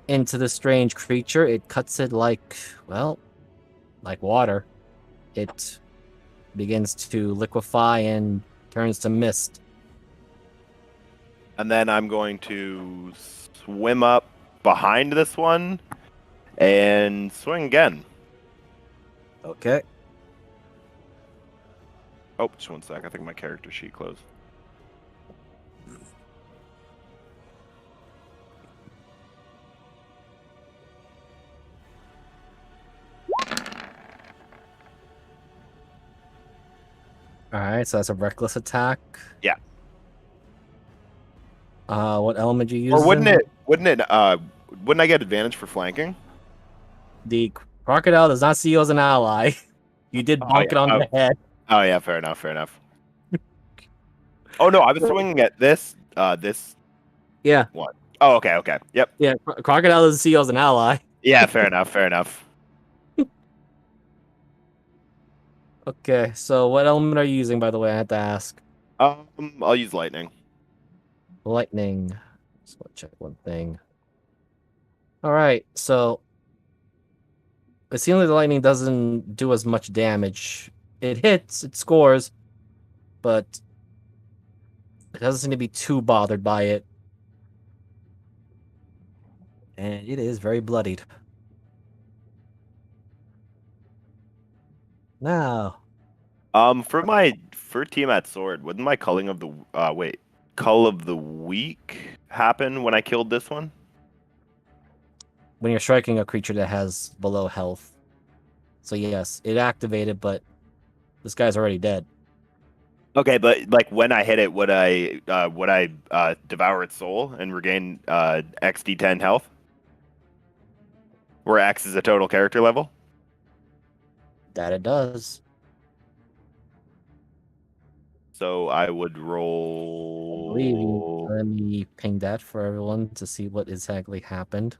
Speaker 1: into the strange creature, it cuts it like water. It begins to liquefy and turns to mist.
Speaker 8: And then I'm going to swim up behind this one and swing again.
Speaker 1: Okay.
Speaker 8: Oh, just one sec. I think my character sheet closed.
Speaker 1: Alright, so that's a reckless attack.
Speaker 8: Yeah.
Speaker 1: What element you use?
Speaker 8: Or wouldn't I get advantage for flanking?
Speaker 1: The crocodile does not see you as an ally. You did bonk it on the head.
Speaker 8: Oh yeah, fair enough. Oh no, I was swinging at this
Speaker 1: Yeah.
Speaker 8: one. Oh, okay. Yep.
Speaker 1: Yeah, crocodile doesn't see you as an ally.
Speaker 8: Yeah, fair enough.
Speaker 1: Okay, so what element are you using, by the way? I had to ask.
Speaker 8: I'll use lightning.
Speaker 1: Lightning. So let's check one thing. Alright, so it seems like the lightning doesn't do as much damage. It hits, it scores, but it doesn't seem to be too bothered by it. And it is very bloodied. Now,
Speaker 8: For team at sword, wouldn't my culling of the cull of the week happen when I killed this one?
Speaker 1: when you're striking a creature that has below health. So yes, it activated, but this guy's already dead.
Speaker 8: Okay, but like when I hit it, would I devour its soul and regain XD10 health? Where X is a total character level?
Speaker 1: That it does.
Speaker 8: So I would
Speaker 1: I believe
Speaker 8: roll.
Speaker 1: let me ping that for everyone to see what exactly happened.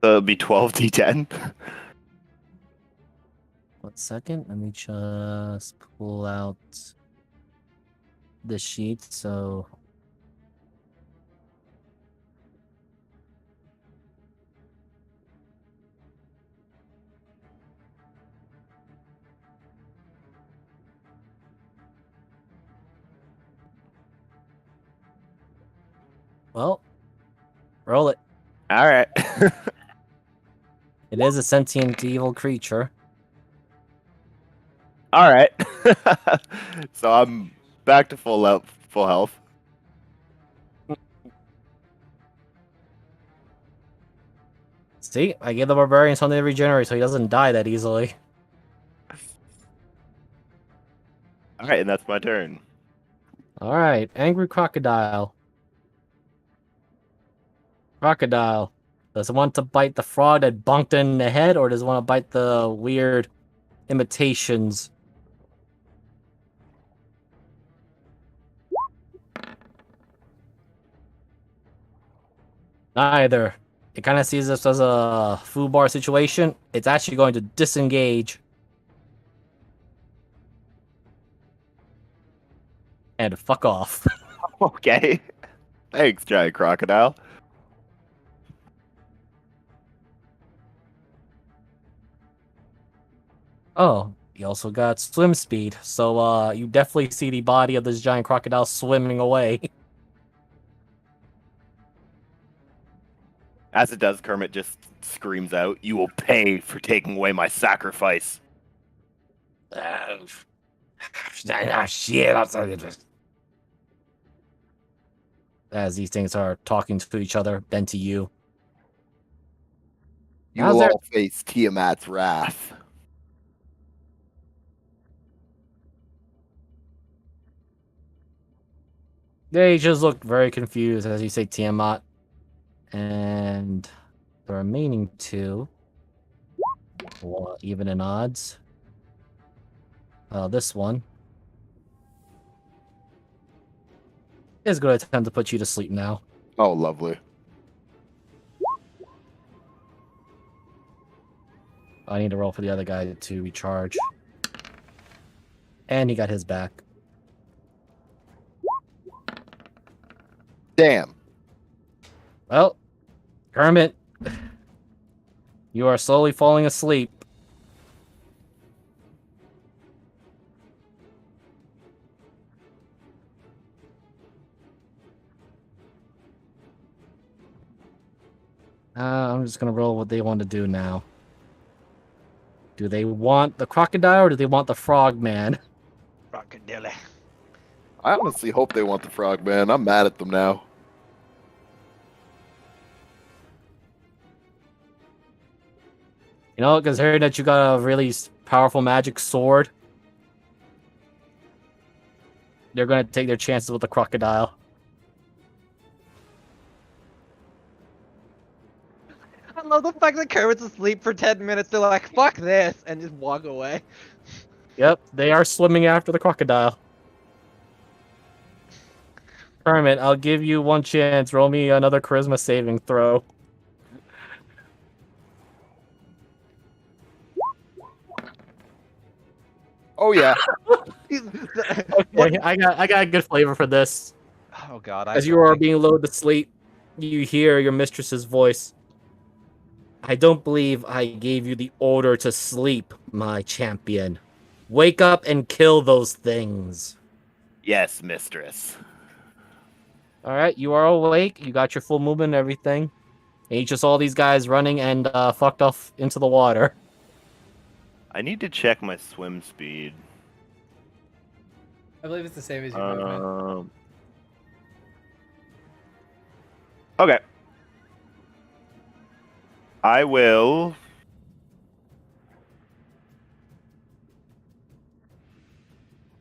Speaker 8: So it'd be 12d10.
Speaker 1: 1 second, let me just pull out the sheet. So well, roll it.
Speaker 8: All right.
Speaker 1: It is a sentient evil creature.
Speaker 8: All right. So I'm back to full health.
Speaker 1: See, I gave the barbarian something to regenerate so he doesn't die that easily.
Speaker 8: All right, and that's my turn.
Speaker 1: Alright, angry crocodile. Crocodile. Does it want to bite the frog that bonked it in the head, or does it want to bite the weird imitations? Neither. It kind of sees this as a food bar situation. It's actually going to disengage and fuck off.
Speaker 8: Okay. Thanks, giant crocodile.
Speaker 1: Oh, you also got swim speed, so you definitely see the body of this giant crocodile swimming away.
Speaker 8: As it does, Kermit just screams out, "You will pay for taking away my sacrifice."
Speaker 1: Shit. As these things are talking to each other, then to you.
Speaker 4: You
Speaker 1: How's
Speaker 4: will
Speaker 1: there-
Speaker 4: all face Tiamat's wrath.
Speaker 1: They just look very confused as you say Tiamat. And the remaining two, well, even in odds. This one is going to attempt to put you to sleep now.
Speaker 4: Oh, lovely.
Speaker 1: I need to roll for the other guy to recharge. And he got his back.
Speaker 4: Damn.
Speaker 1: Well, Kermit, you are slowly falling asleep. I'm just going to roll what they want to do now. Do they want the crocodile or do they want the frog man?
Speaker 3: Crocodile.
Speaker 4: I honestly hope they want the frog, man. I'm mad at them now.
Speaker 1: You know, considering that you got a really powerful magic sword, they're going to take their chances with the crocodile.
Speaker 3: I love the fact that Kermit's asleep for 10 minutes. They're like, fuck this, and just walk away.
Speaker 1: Yep, they are swimming after the crocodile. Kermit, I'll give you one chance. Roll me another charisma saving throw.
Speaker 4: Oh, yeah.
Speaker 1: Okay, I got a good flavor for this.
Speaker 3: Oh god,
Speaker 1: As you are being lulled to sleep, you hear your mistress's voice. I don't believe I gave you the order to sleep, my champion. Wake up and kill those things.
Speaker 8: Yes, mistress.
Speaker 1: Alright, you are awake. You got your full movement and everything. And you just saw these guys running and fucked off into the water.
Speaker 8: I need to check my swim speed.
Speaker 5: I believe it's the same as your movement.
Speaker 8: Okay. I will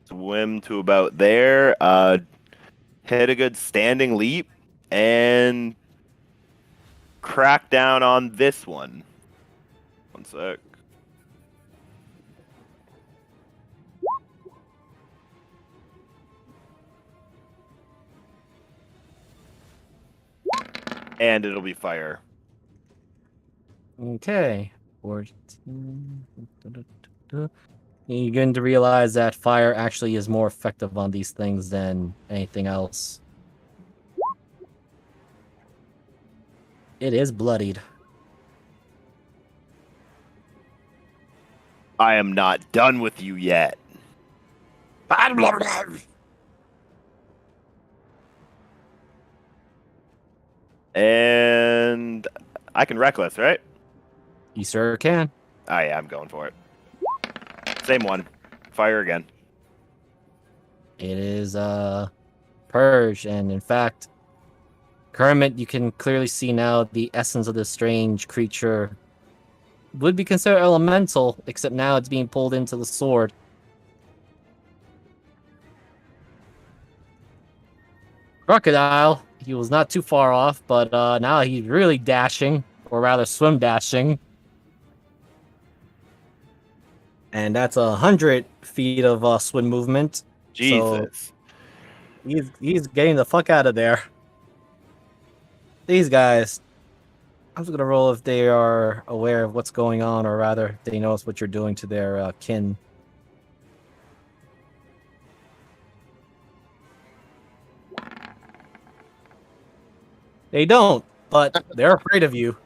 Speaker 8: swim to about there, hit a good standing leap, and crack down on this one. One sec. And it'll be fire.
Speaker 1: Okay. 14. You begin to realize that fire actually is more effective on these things than anything else. It is bloodied.
Speaker 8: I am not done with you yet. And I can reckless, right?
Speaker 1: You sure can.
Speaker 8: Oh yeah, I'm going for it. Same one. Fire again.
Speaker 1: It is purged, and in fact, Kermit, you can clearly see now the essence of this strange creature would be considered elemental, except now it's being pulled into the sword. Crocodile, he was not too far off, but now he's really dashing, or rather swim dashing. And that's 100 feet of swim movement.
Speaker 8: Jesus.
Speaker 1: So he's getting the fuck out of there. These guys, I was gonna roll if they are aware of what's going on, or rather, they notice what you're doing to their kin. They don't, but they're afraid of you.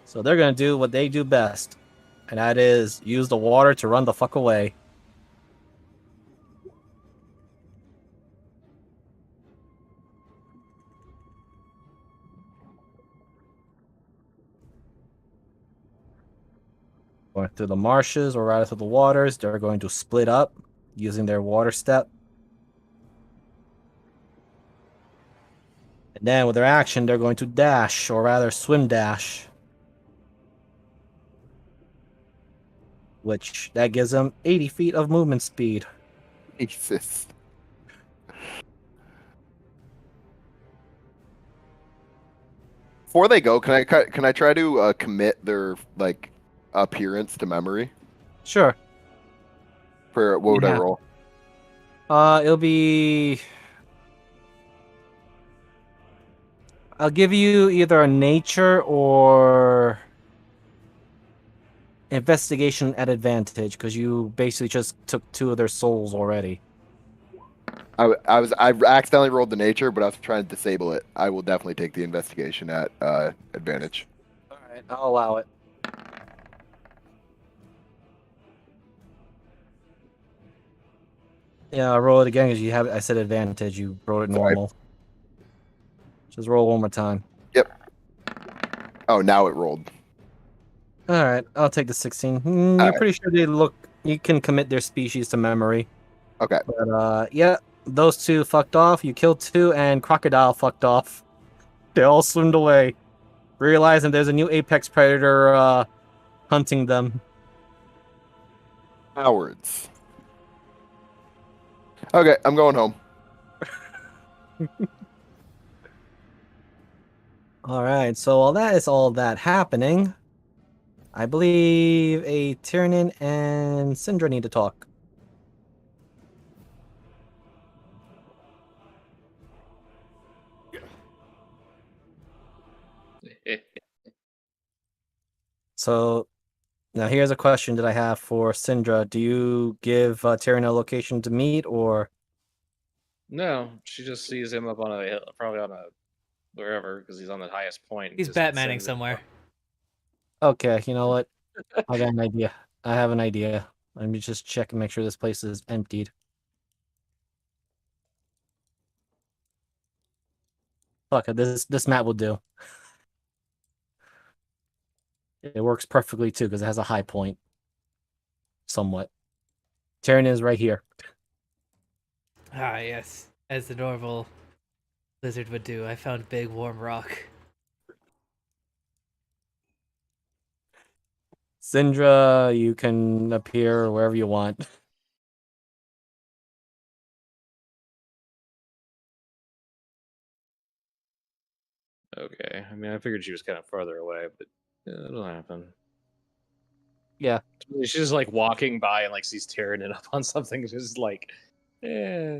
Speaker 1: So they're gonna do what they do best, and that is use the water to run the fuck away. Going through the marshes or rather through the waters, they're going to split up using their water step. And then with their action, they're going to dash, or rather swim dash. Which that gives them 80 feet of movement speed.
Speaker 4: Jesus. Before they go, can I try to commit their like appearance to memory?
Speaker 1: Sure.
Speaker 4: For what would I
Speaker 1: Yeah.
Speaker 4: roll?
Speaker 1: It'll be. I'll give you either a nature or investigation at advantage because you basically just took 2 of their souls already.
Speaker 4: I accidentally rolled the nature, but I was trying to disable it. I will definitely take the investigation at advantage.
Speaker 1: All right, I'll allow it. Yeah, I'll roll it again because you have. I said advantage. You rolled it
Speaker 4: Sorry.
Speaker 1: normal. Just roll one more time.
Speaker 4: Yep. Oh, now it rolled.
Speaker 1: All right, I'll take the 16. You're
Speaker 4: Alright.
Speaker 1: pretty sure they look. You can commit their species to memory.
Speaker 4: Okay.
Speaker 1: But yeah, those 2 fucked off. You killed 2, and Crocodile fucked off. They all swimmed away, realizing there's a new apex predator hunting them.
Speaker 4: Cowards. Okay, I'm going home.
Speaker 1: All right, so while that is all that happening, I believe a Tyrannin and Syndra need to talk. So now here's a question that I have for Syndra. Do you give Tyrannin a location to meet, or
Speaker 2: No, she just sees him up on a hill, probably on a wherever, because he's on the highest point. and
Speaker 5: He's
Speaker 2: just
Speaker 5: Batmaning
Speaker 2: sends it
Speaker 5: somewhere.
Speaker 1: okay? You know what? I got an idea. I have an idea. Let me just check and make sure this place is emptied. Fuck it, this map will do. It works perfectly too because it has a high point. Somewhat. Tyrannin is right here.
Speaker 5: Ah, yes. As the normal lizard would do, I found big warm rock.
Speaker 1: Syndra, you can appear wherever you want.
Speaker 2: Okay, I mean, I figured she was kind of farther away, but yeah, it'll happen.
Speaker 1: Yeah.
Speaker 2: She's just like walking by and like sees Tyrannin up on something, just like, eh.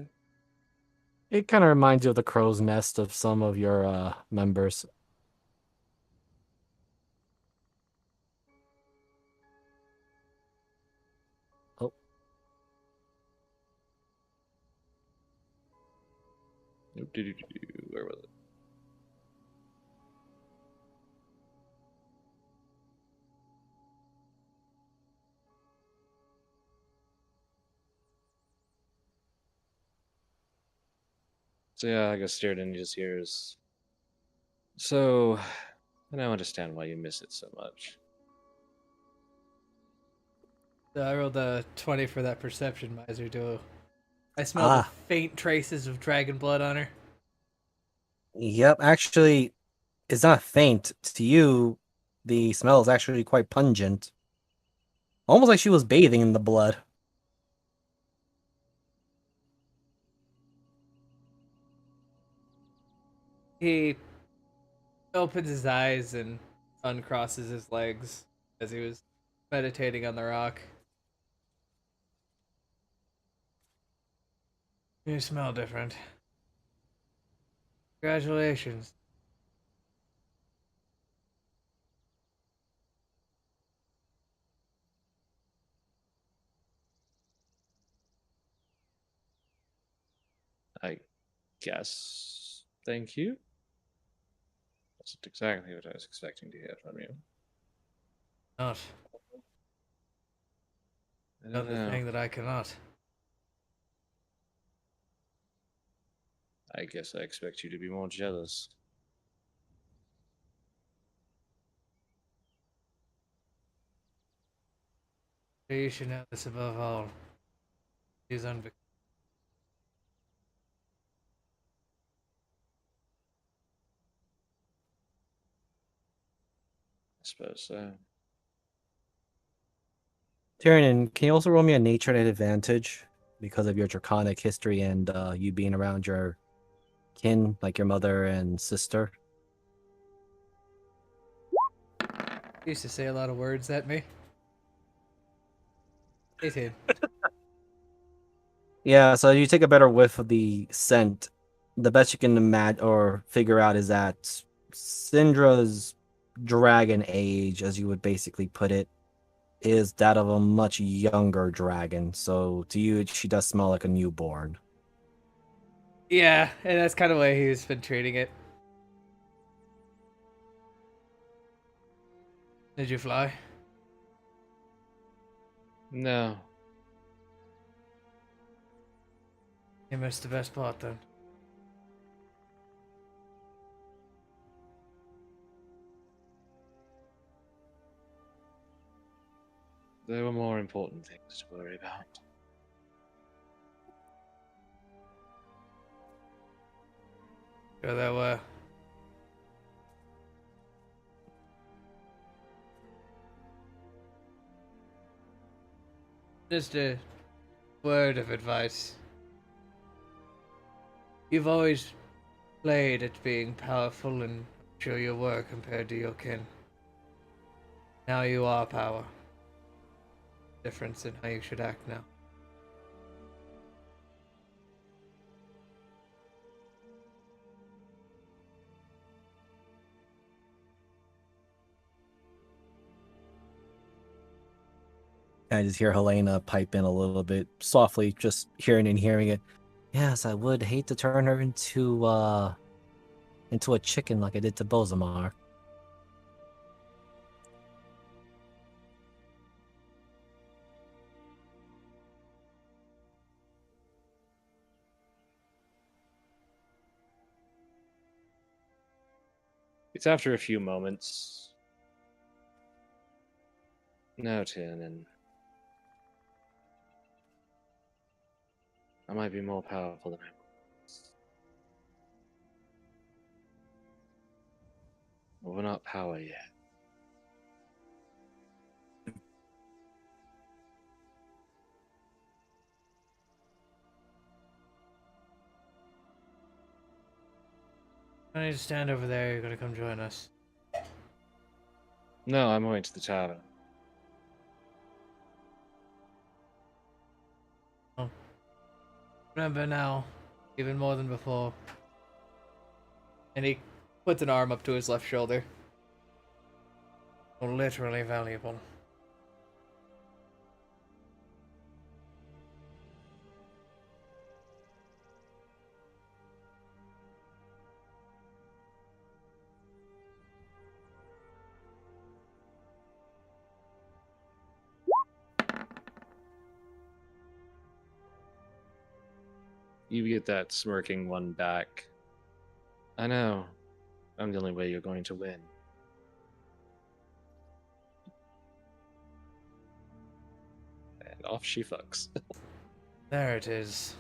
Speaker 1: It kind of reminds you of the crow's nest of some of your members. Oh.
Speaker 2: Where was it? So yeah, I guess Tyrannin just hears. So, I now understand why you miss it so much.
Speaker 5: So I rolled a 20 for that perception miser duo. I smell the faint traces of dragon blood on her.
Speaker 1: Yep, actually, it's not faint. To you, the smell is actually quite pungent. Almost like she was bathing in the blood.
Speaker 5: He opens his eyes and uncrosses his legs as he was meditating on the rock. You smell different. Congratulations.
Speaker 2: I guess. Thank you. That's not exactly what I was expecting to hear from you.
Speaker 5: Not.
Speaker 2: I
Speaker 5: Done
Speaker 2: don't
Speaker 5: the
Speaker 2: know.
Speaker 5: thing that I cannot.
Speaker 2: I guess I expect you to be more jealous.
Speaker 5: You should know this above all. He's unvictorious.
Speaker 2: I suppose so.
Speaker 1: Tyrion, can you also roll me a nature at advantage because of your draconic history and you being around your kin, like your mother and sister?
Speaker 5: He used to say a lot of words at me. 18.
Speaker 1: Yeah, so you take a better whiff of the scent. The best you can imagine or figure out is that Syndra's dragon age, as you would basically put it, is that of a much younger dragon. So to you, she does smell like a newborn.
Speaker 5: Yeah, and that's kind of the way he's been treating it. Did you fly?
Speaker 2: No.
Speaker 5: You missed the best part then.
Speaker 2: There were more important things to worry about.
Speaker 5: Sure there were. Just a word of advice. You've always played at being powerful and show your were compared to your kin. Now you are power. Difference in how you should act now.
Speaker 1: I just hear Helena pipe in a little bit softly, just hearing and hearing it. Yes, I would hate to turn her into a chicken like I did to Bozamar.
Speaker 2: It's after a few moments. No, Tiernan. I might be more powerful than I was. But we're not power yet.
Speaker 5: I need to stand over there. You're gonna come join us.
Speaker 2: No, I'm going to the tavern.
Speaker 5: Remember now, even more than before. And he puts an arm up to his left shoulder. You're literally valuable.
Speaker 2: You get that smirking one back. I know. I'm the only way you're going to win. And off she fucks.
Speaker 5: There it is.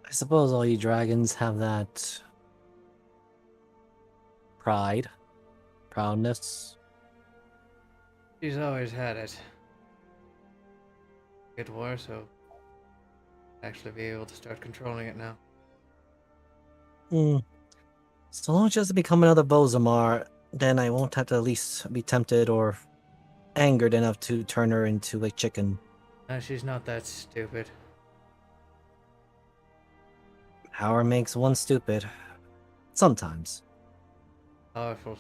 Speaker 1: I suppose all you dragons have that proudness.
Speaker 5: She's always had it. It war, so actually be able to start controlling it now.
Speaker 1: So long as she doesn't become another Bozamar, then I won't have to at least be tempted or angered enough to turn her into a chicken.
Speaker 5: No, she's not that stupid.
Speaker 1: Power makes one stupid. Sometimes.
Speaker 5: Powerful.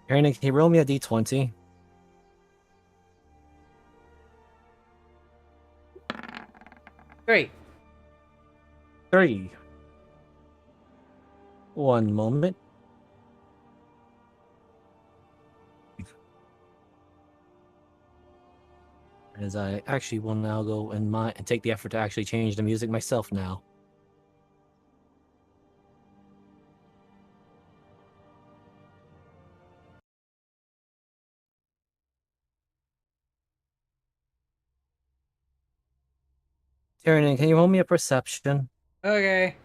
Speaker 1: Aaron, can you roll me a d20?
Speaker 5: 3.
Speaker 1: 3. One moment. As I actually will now go and take the effort to actually change the music myself now. Tyrion, can you roll me a perception?
Speaker 5: Okay.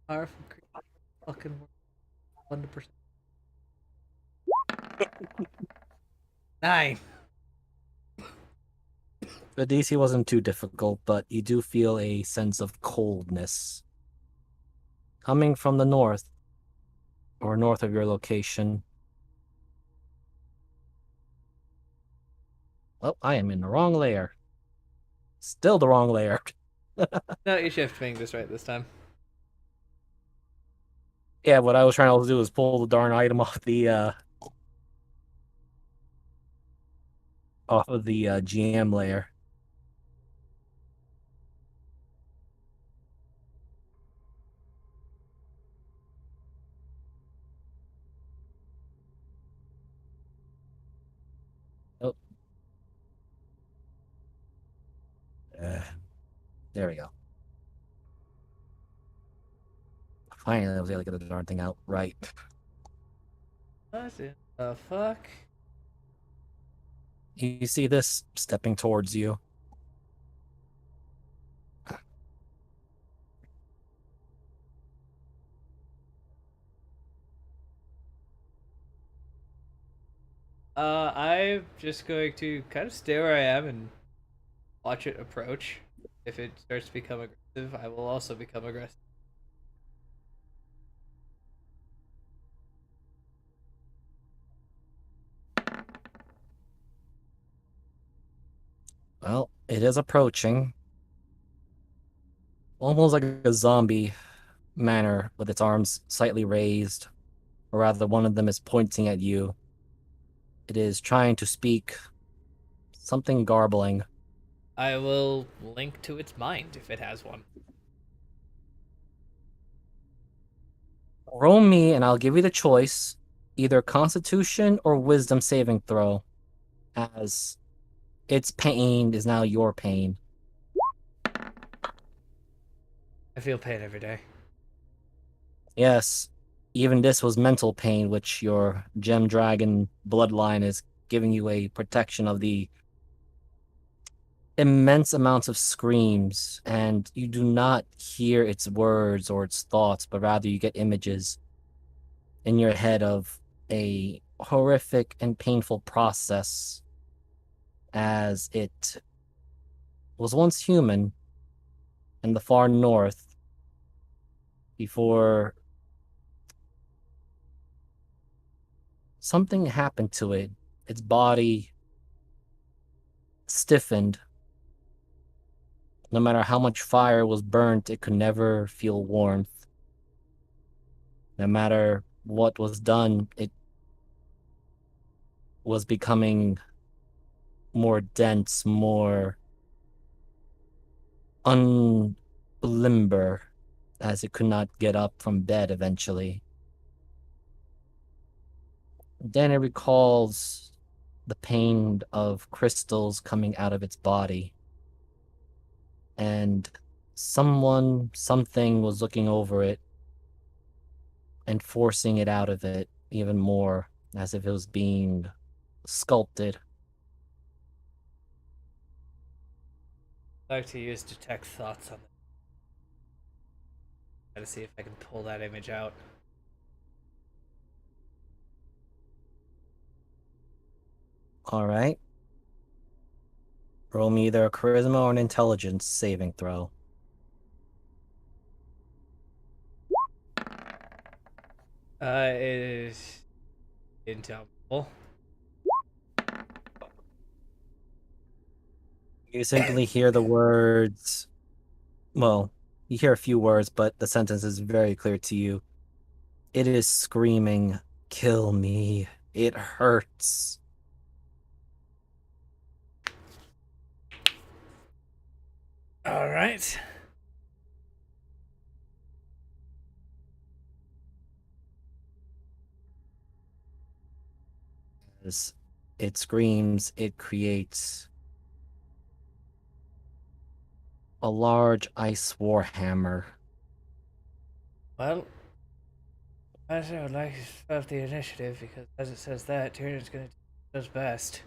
Speaker 5: Powerful creature. Fucking 100%. 9.
Speaker 1: The DC wasn't too difficult, but you do feel a sense of coldness coming from the north or north of your location. Oh, I am in the wrong layer. Still the wrong layer.
Speaker 5: No, you shift fingers right this time.
Speaker 1: Yeah, what I was trying to do is pull the darn item off the GM layer. Oh. There we go. Finally, I was able to get the darn thing out right.
Speaker 5: What in the fuck?
Speaker 1: You see this stepping towards you.
Speaker 5: I'm just going to kind of stay where I am and watch it approach. If it starts to become aggressive, I will also become aggressive.
Speaker 1: Well, it is approaching. Almost like a zombie manner, with its arms slightly raised. Or rather, one of them is pointing at you. It is trying to speak something garbling.
Speaker 5: I will link to its mind if it has one.
Speaker 1: Roll me, and I'll give you the choice, either Constitution or Wisdom saving throw, as its pain is now your pain.
Speaker 5: I feel pain every day.
Speaker 1: Yes, even this was mental pain, which your Gem Dragon bloodline is giving you a protection of the immense amounts of screams, and you do not hear its words or its thoughts, but rather you get images in your head of a horrific and painful process as it was once human in the far north before something happened to it. Its body stiffened. No matter how much fire was burnt, it could never feel warmth. No matter what was done, it was becoming more dense, more unlimber, as it could not get up from bed eventually. Then it recalls the pain of crystals coming out of its body. And something was looking over it and forcing it out of it even more, as if it was being sculpted.
Speaker 5: I like to use detect thoughts on it. Try to see if I can pull that image out.
Speaker 1: All right. Roll me either a charisma or an intelligence saving throw.
Speaker 5: It is intelligible.
Speaker 1: You simply hear the words. Well, you hear a few words, but the sentence is very clear to you. It is screaming, "Kill me. It hurts."
Speaker 5: All right.
Speaker 1: As it screams, it creates a large ice warhammer.
Speaker 5: Well, I would like to start the initiative because, as it says that, Tyrion's going to do his best.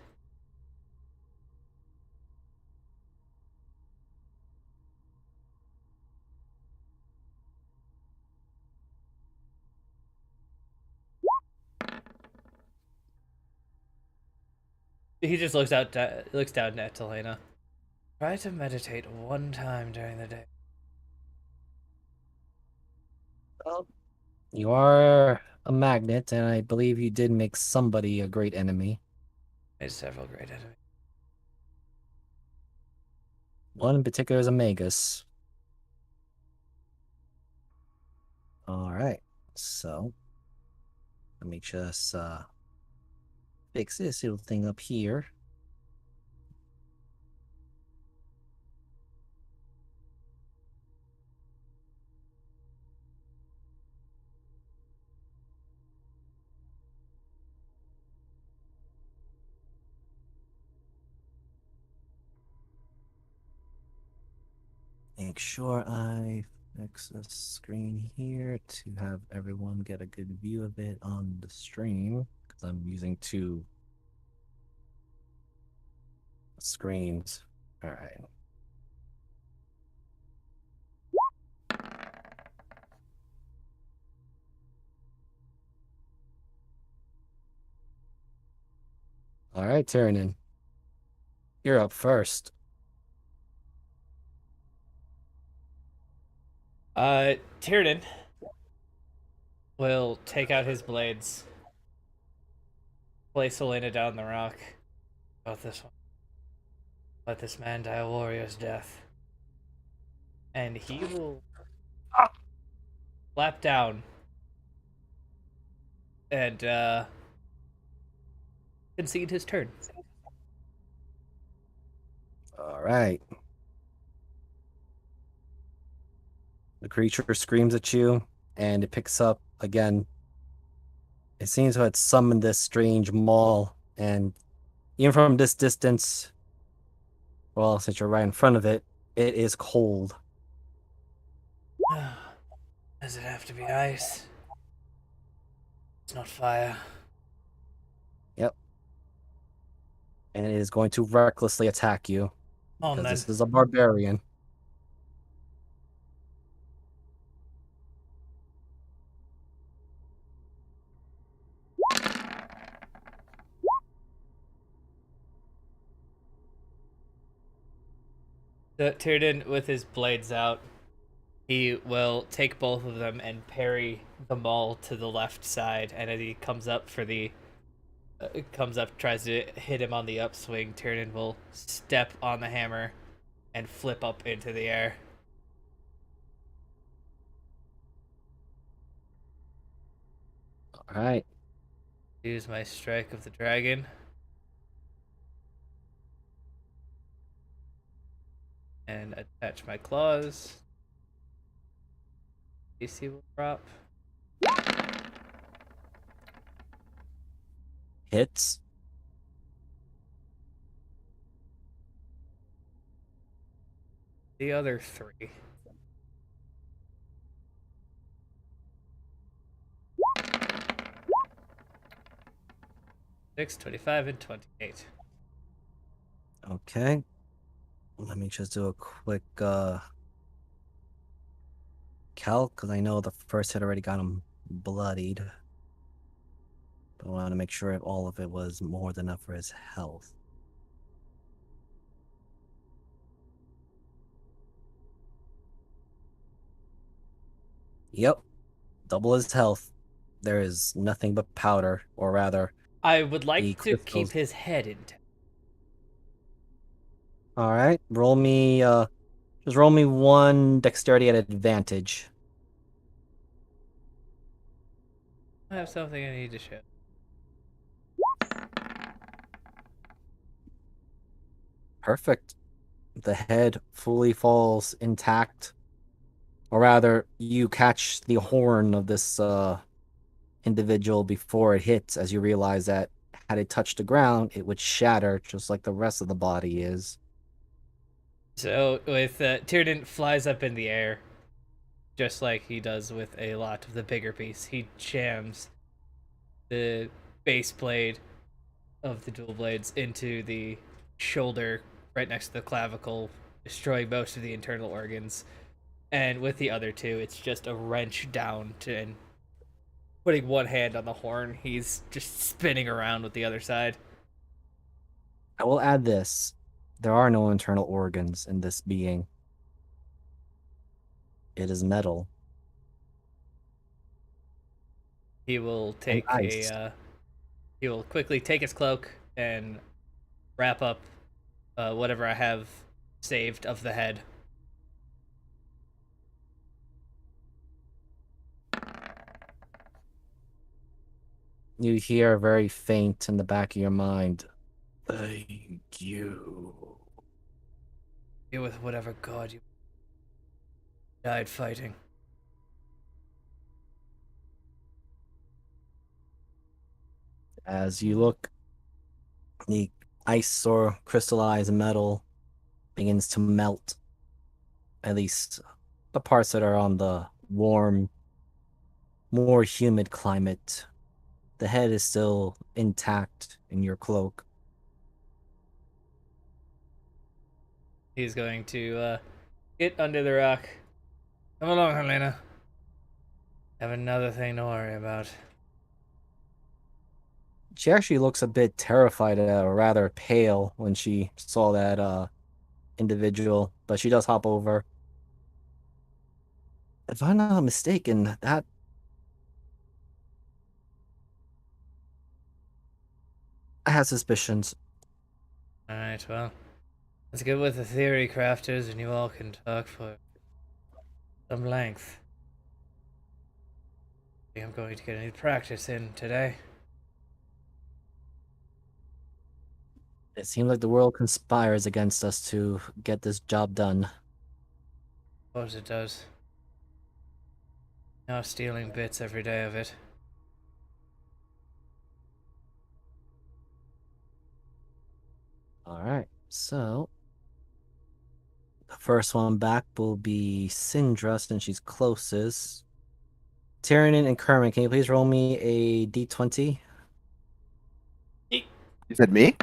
Speaker 5: He just looks down at Helena. Try to meditate one time during the day.
Speaker 1: Well, you are a magnet, and I believe you did make somebody a great enemy.
Speaker 5: Made several great enemies.
Speaker 1: One in particular is a magus. All right, so let me just fix this little thing up here. Make sure I fix the screen here to have everyone get a good view of it on the stream, because I'm using two screens. All right. All right, Tyrion. You're up first.
Speaker 5: Tiernan will take out his blades, place Helena down the rock. About this one. Let this man die a warrior's death. And he will flap down and concede his turn.
Speaker 1: All right. The creature screams at you, and it picks up again. It seems to have summoned this strange maul, and even from this distance, well, since you're right in front of it, it is cold.
Speaker 5: Does it have to be ice? It's not fire.
Speaker 1: Yep. And it is going to recklessly attack you.
Speaker 5: On
Speaker 1: Because
Speaker 5: then.
Speaker 1: this is a barbarian.
Speaker 5: Tiernan, with his blades out, he will take both of them and parry the maul to the left side. And as he comes up for the tries to hit him on the upswing, Tiernan will step on the hammer and flip up into the air.
Speaker 1: All right.
Speaker 5: Use my strike of the dragon. And attach my claws. AC will drop.
Speaker 1: Hits.
Speaker 5: The other three. Six, 25, and 28.
Speaker 1: Okay. Let me just do a quick calc, because I know the first hit already got him bloodied. But I want to make sure if all of it was more than enough for his health. Yep. Double his health. There is nothing but powder, or rather,
Speaker 5: I would
Speaker 1: the
Speaker 5: like to keep
Speaker 1: crystals.
Speaker 5: his head intact.
Speaker 1: All right. Roll me just roll me one dexterity at advantage.
Speaker 5: I have something I need to show.
Speaker 1: Perfect. The head fully falls intact. Or rather, you catch the horn of this individual before it hits, as you realize that had it touched the ground, it would shatter just like the rest of the body is.
Speaker 5: So, with Tiernan flies up in the air, just like he does with a lot of the bigger piece. He jams the base blade of the dual blades into the shoulder right next to the clavicle, destroying most of the internal organs. And with the other two, it's just a wrench down to and putting one hand on the horn. He's just spinning around with the other side.
Speaker 1: I will add this. There are no internal organs in this being. It is metal.
Speaker 5: He will take
Speaker 1: ice.
Speaker 5: he will quickly take his cloak and wrap up whatever I have saved of the head.
Speaker 1: You hear very faint in the back of your mind. Thank you.
Speaker 5: Deal with whatever god you died fighting.
Speaker 1: As you look, the ice or crystallized metal begins to melt. At least the parts that are on the warm, more humid climate. The head is still intact in your cloak.
Speaker 5: He's going to get under the rock. Come along, Helena. Have another thing to worry about.
Speaker 1: She actually looks a bit terrified, or rather pale, when she saw that individual, but she does hop over. If I'm not mistaken, that I have suspicions.
Speaker 5: Alright, well. Let's get with the theory, crafters, and you all can talk for some length. I think I'm going to get any practice in today.
Speaker 1: It seems like the world conspires against us to get this job done.
Speaker 5: Of course it does. Now stealing bits every day of it.
Speaker 1: Alright, so the first one back will be Syndra, since she's closest. Tyrion and Kermit, can you please roll me a d20?
Speaker 4: You said me?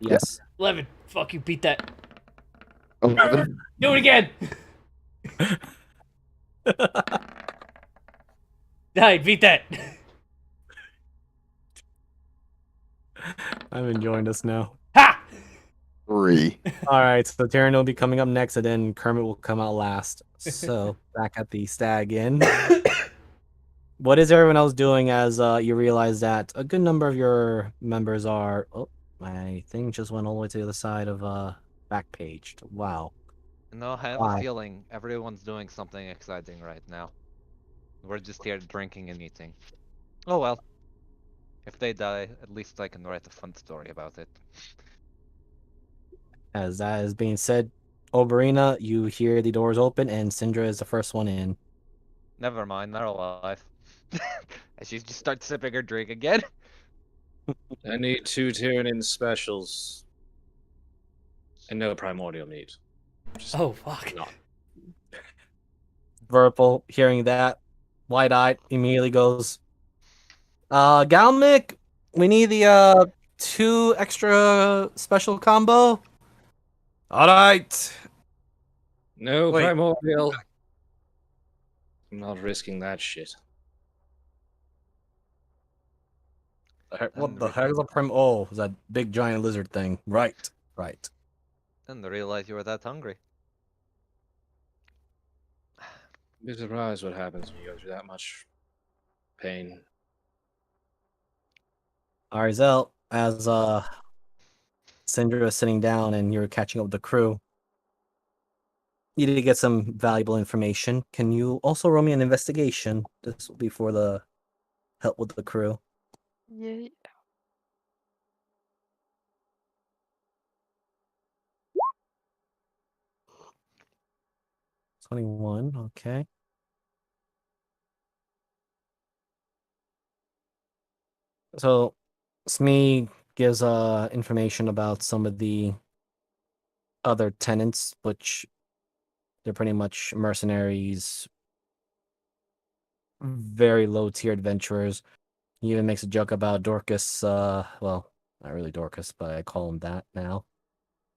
Speaker 1: Yes.
Speaker 5: 11. Fuck you, beat that.
Speaker 4: 11.
Speaker 5: Do it again! 9, beat that!
Speaker 1: I'm enjoying this now.
Speaker 5: Ha!
Speaker 4: 3.
Speaker 1: Alright, so Tyrion will be coming up next, and then Kermit will come out last. So, back at the stag inn. What is everyone else doing as you realize that a good number of your members are... Oh, my thing just went all the way to the other side of back paged. Wow.
Speaker 3: No, I have
Speaker 1: Why?
Speaker 3: a feeling everyone's doing something exciting right now. We're just here drinking and eating. Oh well. If they die, at least I can write a fun story about it.
Speaker 1: As that is being said, Oberina, you hear the doors open, and Syndra is the first one in.
Speaker 3: Never mind, they're alive. And she just starts sipping her drink again.
Speaker 2: I need 2 Tyrannin specials. And no primordial meat. Just
Speaker 5: Oh, fuck.
Speaker 2: not.
Speaker 1: Verpal, hearing that, wide-eyed, immediately goes, Galmic, we need the 2 extra special combo. Alright.
Speaker 2: No
Speaker 1: Wait.
Speaker 2: primordial. I'm not risking that shit.
Speaker 1: What the heck is a prim? Oh, is that big giant lizard thing? Right.
Speaker 3: Didn't realize you were that hungry.
Speaker 2: Be surprised what happens when you go through that much pain.
Speaker 1: Arzel, as Syndra is sitting down and you're catching up with the crew, you need to get some valuable information. Can you also roll me an investigation? This will be for the help with the crew.
Speaker 6: Yeah.
Speaker 1: 21, okay. So Smee gives information about some of the other tenants, which they're pretty much mercenaries, very low tier adventurers. He even makes a joke about Dorcas, well, not really Dorcas, but I call him that now.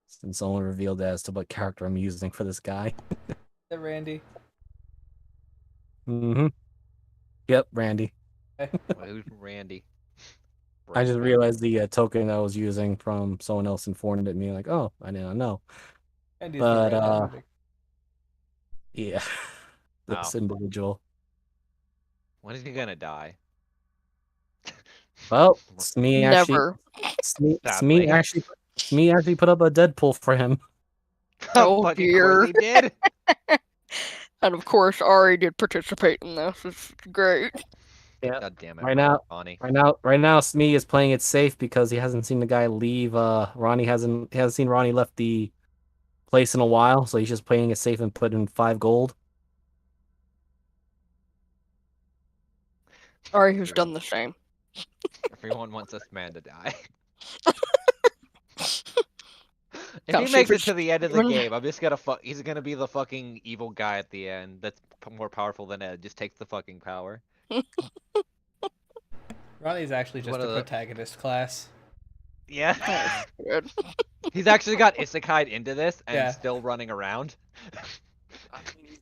Speaker 1: Since someone revealed as to what character I'm using for this guy.
Speaker 5: Hey, Randy.
Speaker 1: Mm-hmm. Yep, Randy.
Speaker 5: Okay.
Speaker 3: Well, who's Randy?
Speaker 1: I just
Speaker 3: Brandon.
Speaker 1: realized the token I was using from someone else informed it me, like, oh, I didn't know.
Speaker 5: Randy's the
Speaker 1: But,
Speaker 5: red hermetic.
Speaker 1: yeah, this individual.
Speaker 3: When is he gonna die?
Speaker 1: Well, Smee actually,
Speaker 7: Never.
Speaker 3: Sadly.
Speaker 1: Smee actually put up a Deadpool for him.
Speaker 7: Oh,
Speaker 3: Fucking
Speaker 7: dear.
Speaker 3: course he did.
Speaker 7: And of course, Ari did participate in this. It's great.
Speaker 1: Yeah.
Speaker 3: God damn it,
Speaker 1: Right now,
Speaker 3: Ronnie.
Speaker 1: right now, Smee is playing it safe because he hasn't seen the guy leave. Ronnie hasn't seen Ronnie left the place in a while, so he's just playing it safe and put in 5 gold.
Speaker 7: Ari has done the same.
Speaker 3: Everyone wants this man to die. If
Speaker 7: Now
Speaker 3: he
Speaker 7: see
Speaker 3: makes
Speaker 7: if
Speaker 3: it to
Speaker 7: it's
Speaker 3: the end of the
Speaker 7: even-
Speaker 3: game, I'm just gonna he's gonna be the fucking evil guy at the end that's more powerful than Ed. Just takes the fucking power.
Speaker 5: Ronnie's actually just
Speaker 3: One
Speaker 5: the
Speaker 3: of the-
Speaker 5: protagonist class.
Speaker 3: Yeah.
Speaker 7: Oh, good.
Speaker 3: He's actually got isekai'd into this and
Speaker 5: Yeah.
Speaker 3: still running around.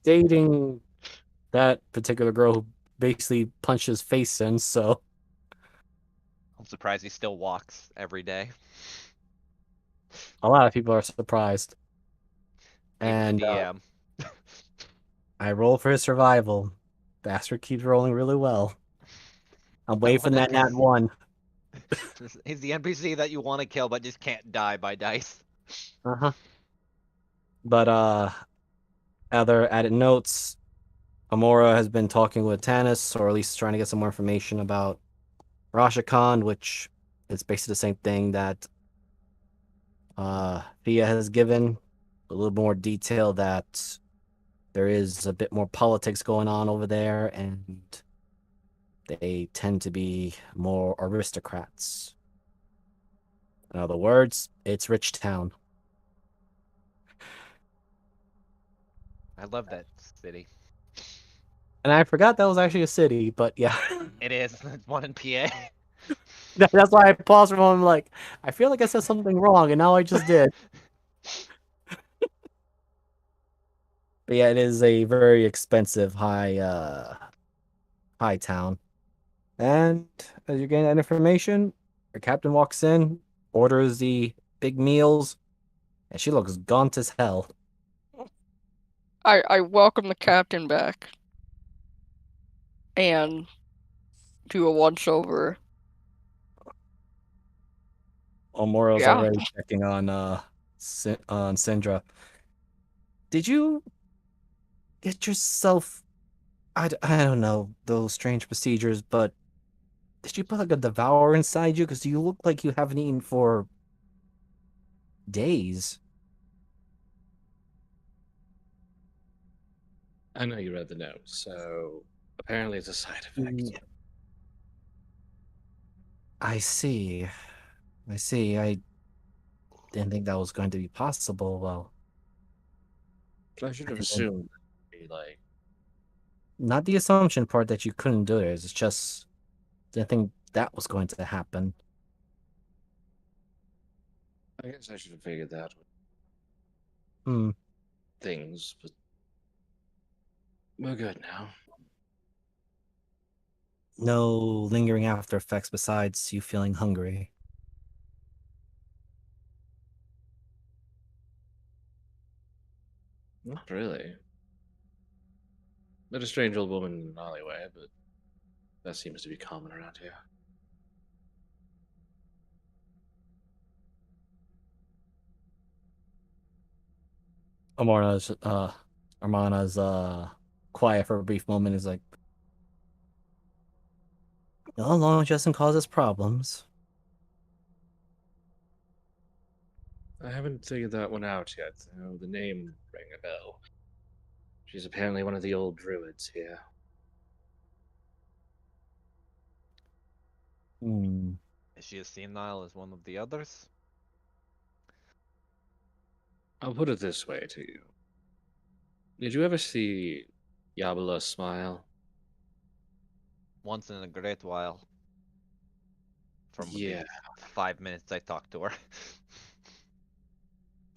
Speaker 1: Dating that particular girl who basically punched his face in, so
Speaker 3: I'm surprised he still walks every day.
Speaker 1: a lot of people are surprised.
Speaker 3: Even
Speaker 1: And
Speaker 3: the DM.
Speaker 1: I roll for his survival. Bastard keeps rolling really well. I'm waiting for that nat 1.
Speaker 3: He's the NPC that you want to kill but just can't die by dice.
Speaker 1: Uh-huh. But other added notes, Amora has been talking with Tanis, or at least trying to get some more information about Rashakan, which is basically the same thing that Thea has given. A little more detail that there is a bit more politics going on over there, and they tend to be more aristocrats. In other words, it's Rich Town.
Speaker 3: I love that city.
Speaker 1: And I forgot that was actually a city, but yeah.
Speaker 3: It is. It's one in PA.
Speaker 1: That's why I paused for a moment. I'm like, I feel like I said something wrong, and now I just did. But yeah, it is a very expensive high town. And as you're getting that information, your captain walks in, orders the big meals, and she looks gaunt as hell.
Speaker 7: I welcome the captain back. And do a once over.
Speaker 1: Omoro's
Speaker 7: Yeah.
Speaker 1: already checking on on Syndra. Did you get yourself? I don't know those strange procedures, but did you put like a devourer inside you? Because you look like you haven't eaten for days.
Speaker 2: I know you read the note, so apparently it's a side effect.
Speaker 1: Mm. I see. I didn't think that was going to be possible. Well,
Speaker 2: I should have
Speaker 1: I didn't-
Speaker 2: assumed it'd be like
Speaker 1: not the assumption part that you couldn't do it. It's just didn't think that was going to happen.
Speaker 2: I guess I should have figured that with
Speaker 1: Hmm.
Speaker 2: things, but we're good now.
Speaker 1: No lingering after effects besides you feeling hungry.
Speaker 2: Not really. Met a strange old woman in an alleyway, but that seems to be common around here.
Speaker 1: Armana's quiet for a brief moment, is like, As long as she doesn't cause us problems.
Speaker 2: I haven't figured that one out yet, though the name rang a bell. She's apparently one of the old druids here.
Speaker 1: Hmm.
Speaker 3: Is she as senile as one of the others?
Speaker 2: I'll put it this way to you. Did you ever see Yabala smile?
Speaker 3: Once in a great while. From
Speaker 2: Yeah,
Speaker 3: the 5 minutes I talked to her.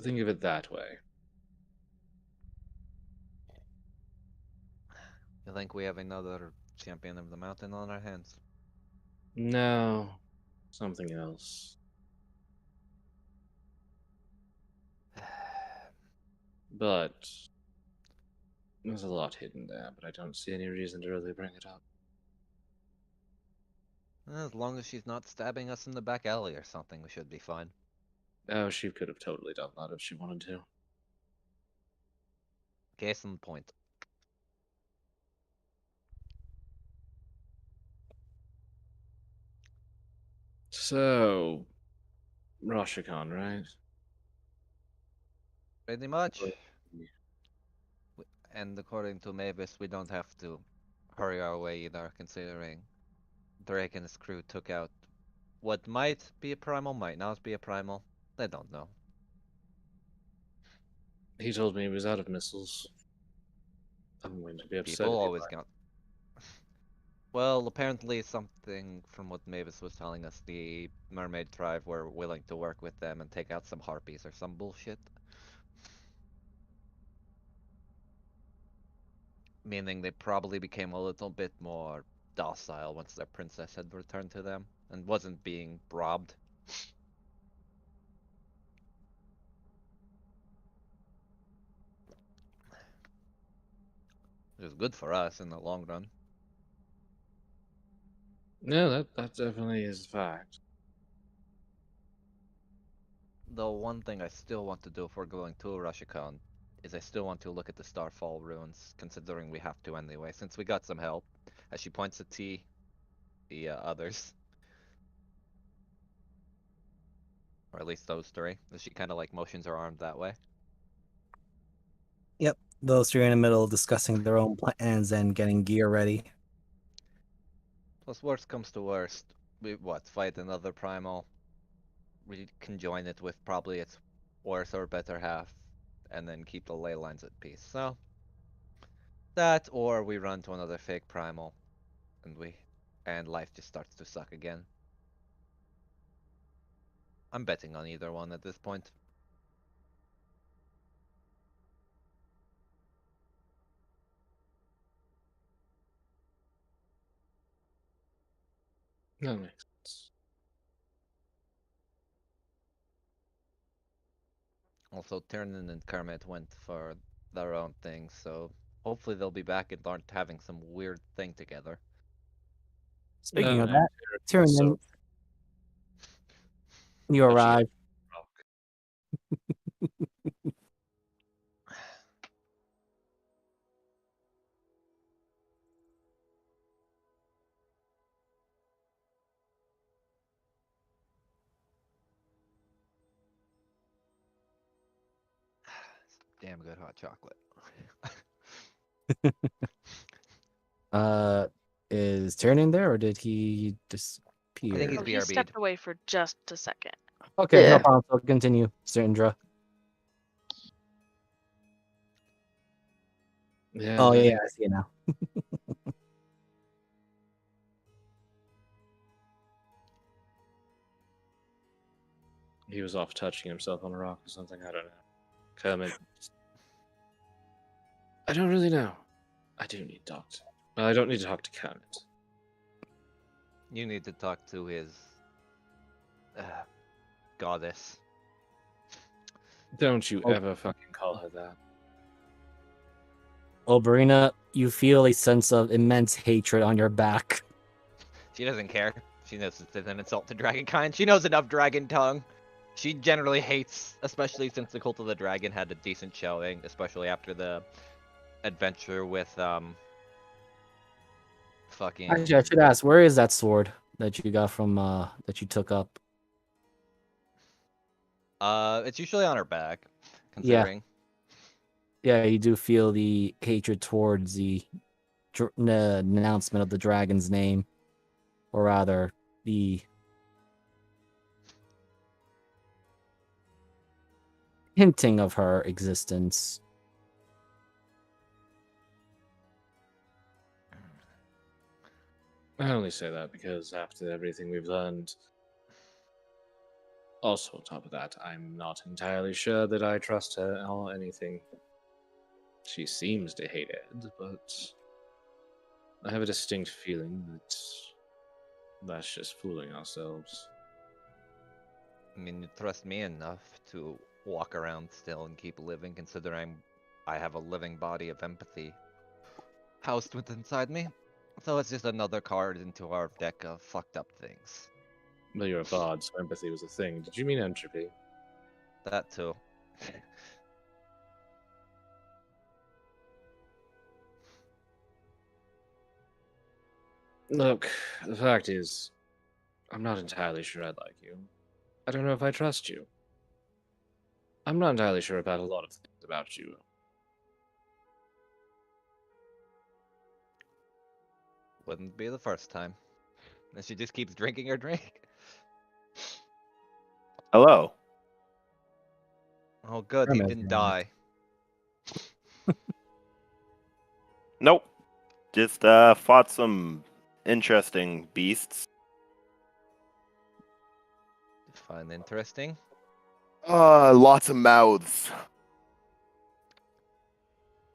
Speaker 2: think of it that way.
Speaker 3: You think we have another champion of the mountain on our hands?
Speaker 2: No, something else. But there's a lot hidden there, but I don't see any reason to really bring it up.
Speaker 3: As long as she's not stabbing us in the back alley or something, we should be fine.
Speaker 2: Oh, she could have totally done that if she wanted to.
Speaker 3: Case in point.
Speaker 2: So, Rashikon, right?
Speaker 3: Pretty much. And according to Mavis, we don't have to hurry our way either, considering Drake and his crew took out what might be a primal, might not be a primal. They don't know.
Speaker 2: He told me he was out of missiles. I'm going to be upset
Speaker 3: People
Speaker 2: if he
Speaker 3: always got. Well, apparently something from what Mavis was telling us, the mermaid tribe were willing to work with them and take out some harpies or some bullshit. Meaning they probably became a little bit more docile once their princess had returned to them and wasn't being robbed. It was good for us in the long run.
Speaker 2: No, that definitely is a fact.
Speaker 3: Though one thing I still want to do if we're going to Rashikon is I still want to look at the Starfall ruins, considering we have to anyway, since we got some help. As she points at T, the others. Or at least those three. As she kind of like motions her arm that way.
Speaker 1: Yep, those three are in the middle discussing their own plans and getting gear ready.
Speaker 3: Plus, worst comes to worst, we fight another primal. We can join it with probably its worse or better half, and then keep the ley lines at peace. So that, or we run to another fake primal, and life just starts to suck again. I'm betting on either one at this point.
Speaker 2: That makes sense.
Speaker 3: Also, Tiernan and Kermit went for their own thing, so hopefully they'll be back and aren't having some weird thing together.
Speaker 1: Speaking
Speaker 2: No,
Speaker 1: of
Speaker 2: and
Speaker 1: that,
Speaker 2: Tyrannus
Speaker 1: Tyrion,
Speaker 2: also
Speaker 1: you
Speaker 2: touchy
Speaker 1: arrive.
Speaker 2: rock.
Speaker 3: Damn good hot chocolate.
Speaker 1: Is Tyrion there or did he disappear?
Speaker 3: I think he's
Speaker 6: Oh, he
Speaker 3: BRB'd.
Speaker 6: stepped away for just a second.
Speaker 1: Okay, no
Speaker 7: Yeah.
Speaker 1: problem. So continue, Sindra.
Speaker 2: Yeah,
Speaker 1: Oh
Speaker 2: I
Speaker 1: yeah,
Speaker 2: think
Speaker 1: I see it now.
Speaker 2: he was off touching himself on a rock or something. I don't know. Kermit. I don't really know. I do need to talk to. Well, I don't need to talk to Kermit.
Speaker 3: You need to talk to his goddess.
Speaker 2: Don't you
Speaker 1: Oh.
Speaker 2: ever fucking call her that.
Speaker 1: Oberina, you feel a sense of immense hatred on your back.
Speaker 3: She doesn't care. She knows it's an insult to dragonkind. She knows enough dragon tongue. She generally hates, especially since the Cult of the Dragon had a decent showing, especially after the adventure with fucking.
Speaker 1: Actually, I should ask, where is that sword that you got from that you took up?
Speaker 3: It's usually on her back,
Speaker 1: Yeah.
Speaker 3: considering.
Speaker 1: Yeah, you do feel the hatred towards the announcement of the dragon's name, or rather, the hinting of her existence.
Speaker 2: I only say that because after everything we've learned. Also, on top of that, I'm not entirely sure that I trust her or anything. She seems to hate Ed, but I have a distinct feeling that that's just fooling ourselves.
Speaker 3: I mean, you trust me enough to walk around still and keep living, considering I have a living body of empathy housed within inside me. So it's just another card into our deck of fucked up things.
Speaker 2: But you're a bard, so empathy was a thing. Did you mean entropy?
Speaker 3: That too.
Speaker 2: Look, the fact is, I'm not entirely sure I'd like you. I don't know if I trust you. I'm not entirely sure about a lot of things about you.
Speaker 3: Wouldn't be the first time. And she just keeps drinking her drink.
Speaker 8: Hello.
Speaker 3: Oh, good, he
Speaker 1: Hermit,
Speaker 3: didn't
Speaker 1: yeah.
Speaker 3: die.
Speaker 8: Nope. Just fought some interesting beasts.
Speaker 3: Fun, interesting.
Speaker 4: Lots of mouths.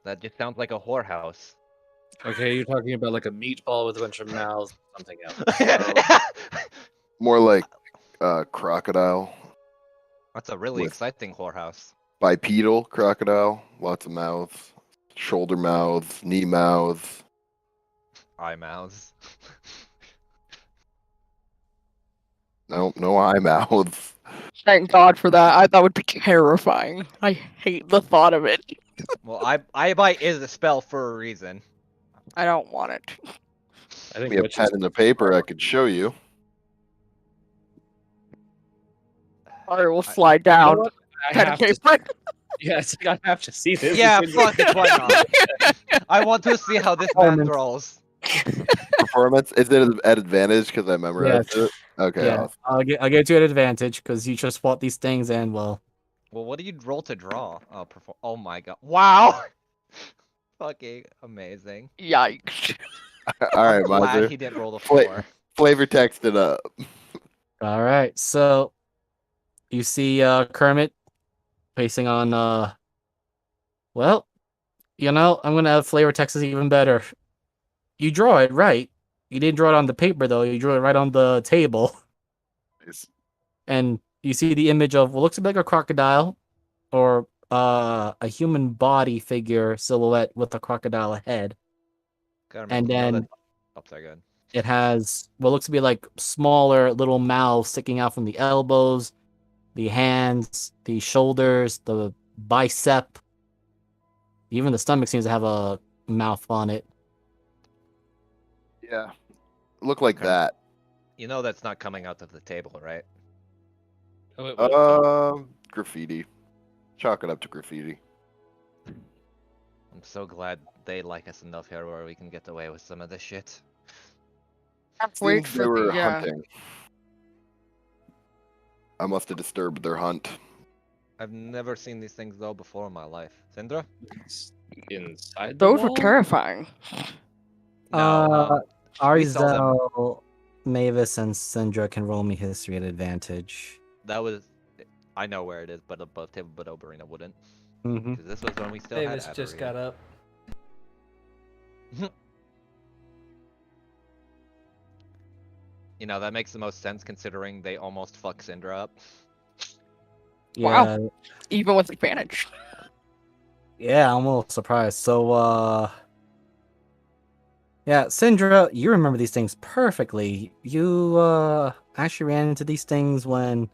Speaker 3: That just sounds like a whorehouse.
Speaker 2: Okay, you're talking about like a meatball with a bunch of mouths, something else.
Speaker 4: More like crocodile.
Speaker 3: That's a really
Speaker 4: With-
Speaker 3: exciting whorehouse.
Speaker 4: Bipedal crocodile. Lots of mouths. Shoulder mouths. Knee mouths.
Speaker 3: Eye mouths.
Speaker 4: Nope, no eye mouths.
Speaker 7: Thank God for that. I thought would be terrifying. I hate the thought of it.
Speaker 3: Well, eye bite is a spell for a reason.
Speaker 7: I don't want it.
Speaker 2: I think
Speaker 4: We have
Speaker 2: witches-
Speaker 4: pen and the paper I could show you.
Speaker 7: I will slide down.
Speaker 2: what? I
Speaker 7: Pen
Speaker 2: have
Speaker 7: and
Speaker 2: to.
Speaker 7: paper.
Speaker 2: Yes, I have to see this.
Speaker 3: Yeah,
Speaker 2: It's gonna-
Speaker 3: fuck it, why not? I want to see how this man
Speaker 1: Performance.
Speaker 3: rolls.
Speaker 4: Performance. Is it at advantage because I memorized
Speaker 1: Yes.
Speaker 4: it? Okay.
Speaker 1: Yeah,
Speaker 4: Awesome.
Speaker 1: I'll get you an advantage because you just fought these things, and well,
Speaker 3: Well, what do you roll to draw? Oh, oh my god. Wow! Fucking amazing.
Speaker 7: Yikes.
Speaker 4: All
Speaker 3: I'm
Speaker 4: right,
Speaker 3: glad
Speaker 4: Miser.
Speaker 3: he didn't roll the
Speaker 4: Wait.
Speaker 3: 4.
Speaker 4: Flavor text it up.
Speaker 1: all right. So you see Kermit facing on well, you know, I'm gonna have flavor text is even better. You draw it right. You didn't draw it on the paper though. You drew it right on the table, and you see the image of what looks like a crocodile, or a human body figure silhouette with a crocodile head.
Speaker 3: Carmen,
Speaker 1: And
Speaker 3: you know
Speaker 1: then
Speaker 3: that... Oh, sorry, go ahead.
Speaker 1: it has what looks to be like smaller little mouths sticking out from the elbows, the hands, the shoulders, the bicep. Even the stomach seems to have a mouth on it.
Speaker 4: Yeah. Look like
Speaker 3: Okay.
Speaker 4: that.
Speaker 3: You know that's not coming out of the table, right?
Speaker 2: Oh, it will.
Speaker 4: Graffiti. Chalk it up to graffiti.
Speaker 3: I'm so glad they like us enough here where we can get away with some of this shit.
Speaker 7: Wait
Speaker 4: Seems
Speaker 7: for
Speaker 4: they were
Speaker 7: the
Speaker 4: hunting. I must have disturbed their hunt.
Speaker 3: I've never seen these things though before in my life. Syndra?
Speaker 2: It's inside the
Speaker 7: those were
Speaker 2: wall?
Speaker 7: terrifying.
Speaker 3: No, we saw them.
Speaker 1: Arzel, Mavis, and Syndra can roll me history at advantage.
Speaker 3: That was... I know where it is, but above table, but Oberina wouldn't.
Speaker 1: Mm-hmm.
Speaker 3: 'Cause this was when we still
Speaker 5: Davis
Speaker 3: had
Speaker 5: just
Speaker 3: Aberina.
Speaker 5: got up.
Speaker 3: You know, that makes the most sense considering they almost fuck Syndra up.
Speaker 1: Yeah,
Speaker 7: Wow. Even with advantage.
Speaker 1: yeah, I'm a little surprised. So, yeah, Syndra, you remember these things perfectly. You, actually ran into these things when,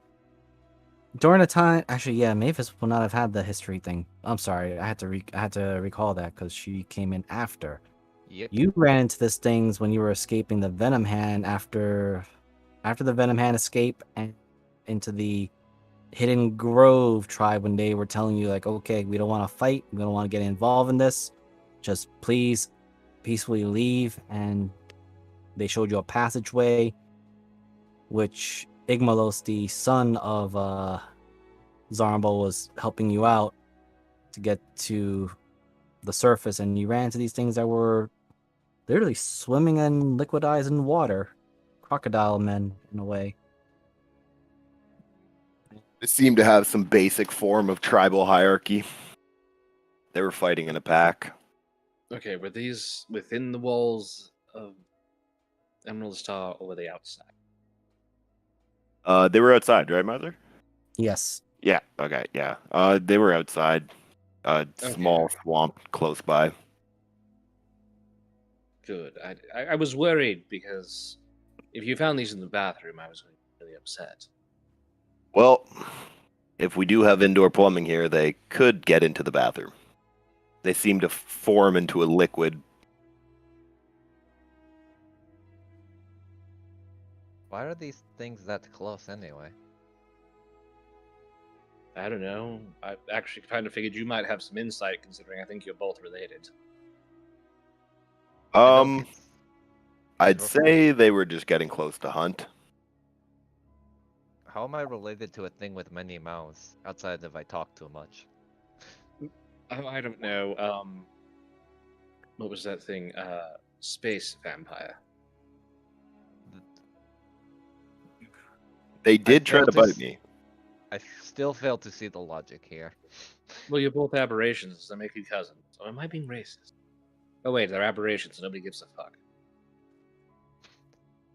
Speaker 1: during a time, actually, yeah, Mavis will not have had the history thing. I'm sorry, I had to recall that because she came in after.
Speaker 3: Yep.
Speaker 1: You ran into these things when you were escaping the Venom Hand after the Venom Hand escape and into the Hidden Grove tribe when they were telling you like, okay, we don't want to fight, we don't want to get involved in this, just please peacefully leave. And they showed you a passageway, which Igmalos, the son of Zarmbal, was helping you out to get to the surface, and you ran into these things that were literally swimming in liquidized in water, crocodile men in a way.
Speaker 4: They seem to have some basic form of tribal hierarchy.
Speaker 8: They were fighting in a pack.
Speaker 2: Okay, were these within the walls of Emerald Star or were they outside?
Speaker 8: They were outside, right, Mother?
Speaker 1: Yes.
Speaker 8: Yeah. Okay. Yeah. They were outside. Small swamp close by.
Speaker 2: Good. I was worried because if you found these in the bathroom, I was really upset.
Speaker 8: Well, if we do have indoor plumbing here, they could get into the bathroom. They seem to form into a liquid.
Speaker 3: Why are these things that close anyway?
Speaker 2: I don't know. I actually kind of figured you might have some insight, considering I think you're both related.
Speaker 3: I don't get-
Speaker 8: I'd
Speaker 3: Sure.
Speaker 8: say they were just getting close to hunt.
Speaker 3: How am I related to a thing with many mouths outside if I talk too much?
Speaker 2: I don't know. What was that thing? Space vampire.
Speaker 8: They did try
Speaker 3: fail
Speaker 8: to
Speaker 3: to
Speaker 8: bite
Speaker 3: s-
Speaker 8: me.
Speaker 3: I still fail to see the logic here.
Speaker 2: Well, you're both aberrations that make you cousins. Or am I being racist? Oh wait, they're aberrations. So nobody gives a fuck.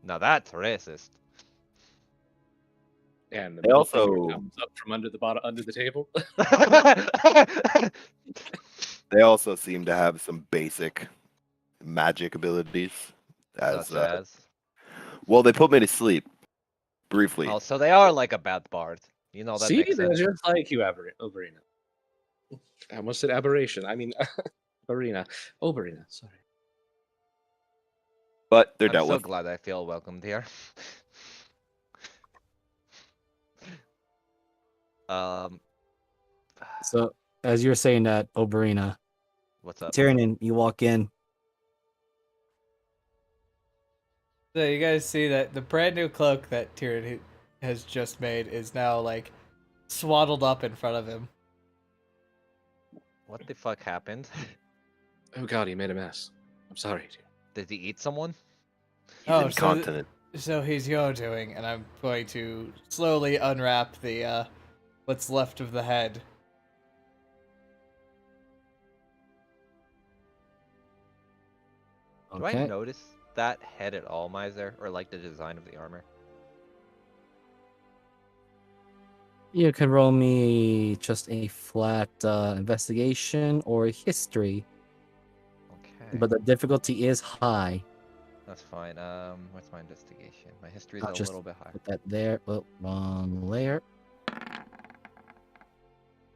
Speaker 3: Now that's racist.
Speaker 2: And the
Speaker 8: They
Speaker 2: middle
Speaker 8: also-
Speaker 2: finger comes up from under the table.
Speaker 8: They also seem to have some basic magic abilities.
Speaker 3: Such as.
Speaker 8: Well, they put me to sleep briefly.
Speaker 3: Oh, so they are like a bad bard. You know, that
Speaker 2: See,
Speaker 3: makes
Speaker 2: they're
Speaker 3: sense.
Speaker 2: just like you, Oberina. I almost said aberration. I mean, Oberina. Oberina, sorry.
Speaker 8: But they're
Speaker 3: I'm
Speaker 8: dealt
Speaker 3: so
Speaker 8: with.
Speaker 3: glad I feel welcomed here. um,
Speaker 1: So as you're saying that, Oberina,
Speaker 3: what's up?
Speaker 1: Tyrion, you walk in.
Speaker 5: So you guys see that the brand new cloak that Tyrion has just made is now like swaddled up in front of him.
Speaker 3: What the fuck happened?
Speaker 2: Oh god, he made a mess. I'm sorry, dude.
Speaker 3: Did he eat someone?
Speaker 8: He's
Speaker 5: Oh,
Speaker 8: incontinent.
Speaker 5: So he's your doing, and I'm going to slowly unwrap the what's left of the head.
Speaker 3: Do I
Speaker 1: Okay.
Speaker 3: notice that head at all, Miser? Or like the design of the armor?
Speaker 1: You can roll me just a flat investigation or history,
Speaker 3: Okay.
Speaker 1: but the difficulty is high.
Speaker 3: That's fine. What's my investigation? My history's
Speaker 1: I'll
Speaker 3: a
Speaker 1: just
Speaker 3: little bit higher.
Speaker 1: put that there. Oh, wrong layer.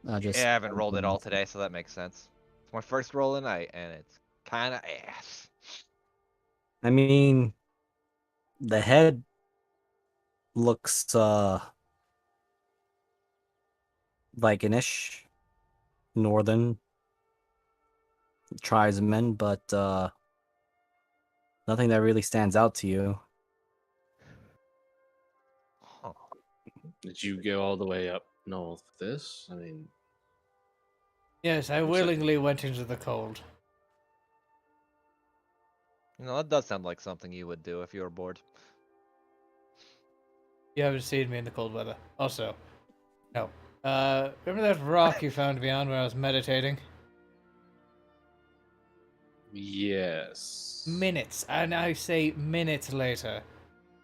Speaker 1: I'll just.
Speaker 3: Yeah, I haven't rolled it all today, so that makes sense. It's my first roll in night, and it's kind of ass.
Speaker 1: I mean, the head looks Vikinish, northern tribesmen, but nothing that really stands out to you.
Speaker 3: Huh.
Speaker 2: Did you go all the way up north with this? I mean,
Speaker 5: Yes, I
Speaker 2: Looks like-
Speaker 5: willingly went into the cold.
Speaker 3: You know, that does sound like something you would do if you were bored.
Speaker 5: You haven't seen me in the cold weather. Also, no. Remember that rock you found me on where I was meditating?
Speaker 2: yes.
Speaker 5: Minutes, and I say minutes later,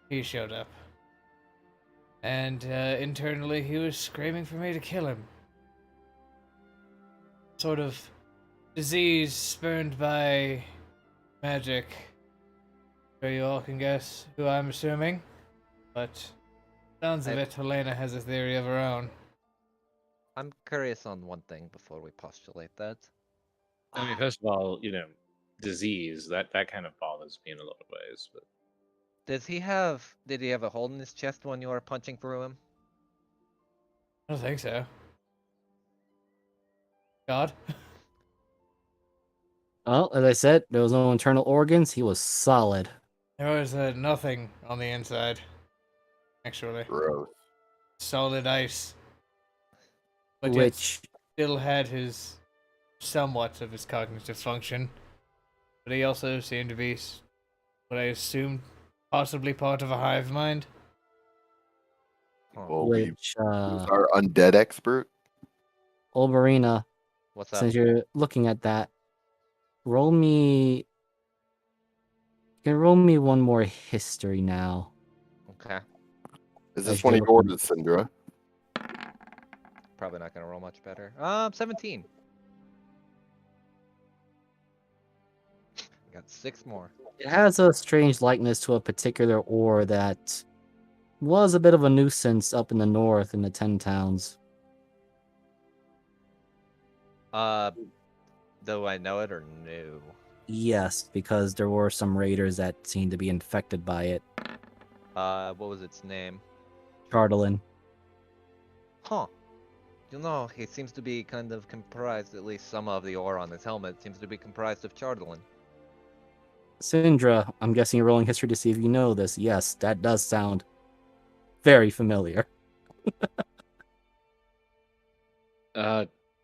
Speaker 5: he showed up. And internally, he was screaming for me to kill him. Sort of disease spurned by magic. Sure you all can guess who I'm assuming. But sounds of it, Helena has a theory of her own.
Speaker 3: I'm curious on one thing before we postulate that.
Speaker 2: I mean, first of all, disease. That kind of bothers me in a lot of ways. But
Speaker 3: Did he have a hole in his chest when you were punching through him?
Speaker 5: I don't think so. God.
Speaker 1: Well, as I said, there was no internal organs. He was solid.
Speaker 5: There was nothing on the inside. Actually.
Speaker 4: Gross.
Speaker 5: Solid ice. But yet
Speaker 1: Which,
Speaker 5: still had somewhat of his cognitive function. But he also seemed to be what I assumed possibly part of a hive mind.
Speaker 4: Well,
Speaker 1: which,
Speaker 4: who's our undead expert?
Speaker 1: Olberina,
Speaker 3: What's up?
Speaker 1: since you're looking at that, roll me. You can roll me one more history now.
Speaker 3: Okay.
Speaker 4: Is
Speaker 1: As
Speaker 4: this one
Speaker 1: you're
Speaker 4: of
Speaker 1: looking-
Speaker 4: yours, Syndra?
Speaker 3: Probably not gonna roll much better. 17. Got 6 more.
Speaker 1: It has a strange likeness to a particular ore that was a bit of a nuisance up in the north in the 10 towns.
Speaker 3: Do I know it or no?
Speaker 1: Yes, because there were some raiders that seemed to be infected by it.
Speaker 3: What was its name?
Speaker 1: Chardolin.
Speaker 3: Huh. You know, he seems to be kind of comprised, at least some of the ore on his helmet seems to be comprised of Chardolin.
Speaker 1: Syndra, I'm guessing you're rolling history to see if you know this. Yes, that does sound very familiar.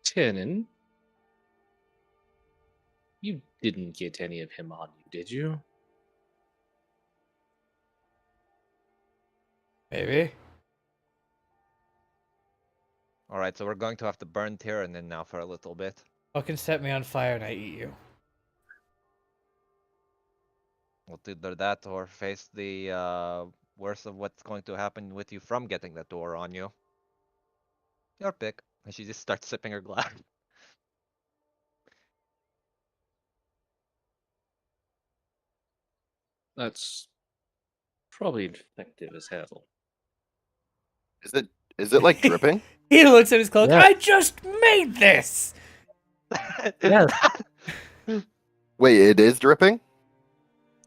Speaker 2: Tiernan, you didn't get any of him on you, did you?
Speaker 5: Maybe.
Speaker 3: Alright, so we're going to have to burn Tyrannin now for a little bit.
Speaker 5: Fucking set me on fire and I eat you.
Speaker 3: We'll do either that or face the worst of what's going to happen with you from getting that door on you. Your pick. And she just starts sipping her glass.
Speaker 2: That's probably effective as hell.
Speaker 4: Is it like dripping?
Speaker 5: He looks at his cloak.
Speaker 1: Yeah.
Speaker 5: I just made this!
Speaker 1: Yeah,
Speaker 4: Wait, it is dripping?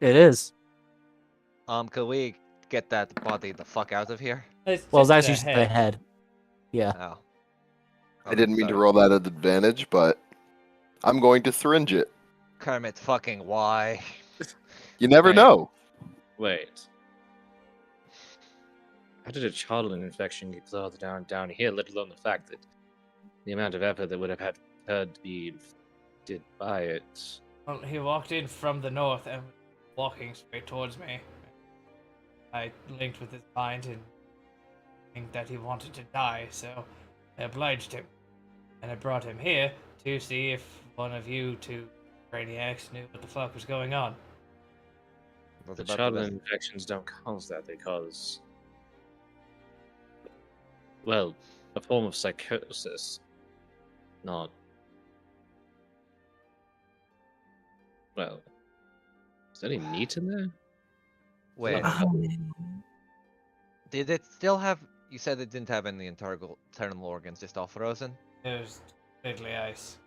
Speaker 1: it is.
Speaker 3: Could we get that body the fuck out of here?
Speaker 1: Well, it's actually just the head. Yeah.
Speaker 3: Oh.
Speaker 4: I didn't mean to
Speaker 3: Sorry.
Speaker 4: roll that at advantage, but I'm going to syringe it.
Speaker 3: Kermit fucking why?
Speaker 4: You never
Speaker 2: Hey.
Speaker 4: know.
Speaker 2: Wait. How did a Chardolin infection get clothed down here, let alone the fact that the amount of effort that would have had to be did by it?
Speaker 5: Well, he walked in from the north and was walking straight towards me. I linked with his mind and think that he wanted to die, so I obliged him. And I brought him here to see if one of you two brainiacs knew what the fuck was going on.
Speaker 3: Was
Speaker 2: The
Speaker 3: about to
Speaker 2: Chardolin infections don't cause that, they cause, well, a form of psychosis. Not, well, is there any meat in there?
Speaker 3: Wait, did it still have? You said it didn't have any internal organs, just all frozen.
Speaker 5: It was completely ice.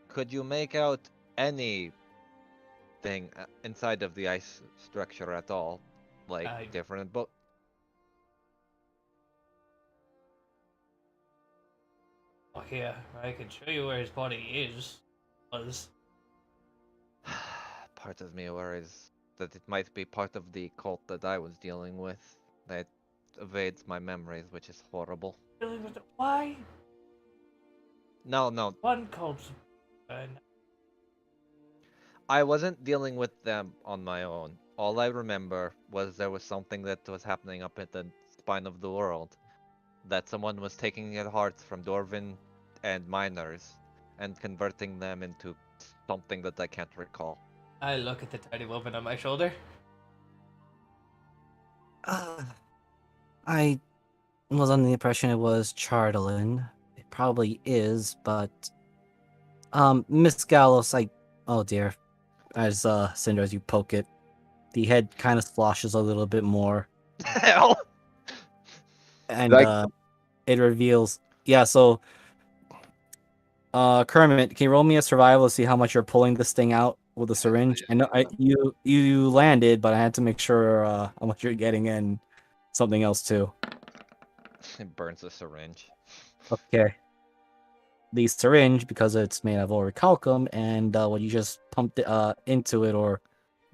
Speaker 3: Could you make out anything inside of the ice structure at all, like
Speaker 5: I-
Speaker 3: different? But
Speaker 5: Oh, here, I can show you where his body was.
Speaker 3: part of me worries that it might be part of the cult that I was dealing with that evades my memories, which is horrible.
Speaker 5: Really, why?
Speaker 3: No,
Speaker 5: One cult.
Speaker 3: I wasn't dealing with them on my own. All I remember was there was something that was happening up at the spine of the world. That someone was taking their hearts from Dwarven and miners and converting them into something that I can't recall.
Speaker 5: I look at the tiny woman on my shoulder.
Speaker 1: I was under the impression it was Chardolin. It probably is, but Miss Gallows, oh dear. As Syndra, as you poke it, the head kind of sloshes a little bit more,
Speaker 3: Hell!
Speaker 1: and
Speaker 4: Like-
Speaker 1: it reveals. Yeah, so Kermit, can you roll me a survival to see how much you're pulling this thing out with a syringe? I know you landed, but I had to make sure how much you're getting in. Something else too.
Speaker 3: It burns the syringe.
Speaker 1: Okay. The syringe, because it's made of orichalcum, and what you just pumped into it or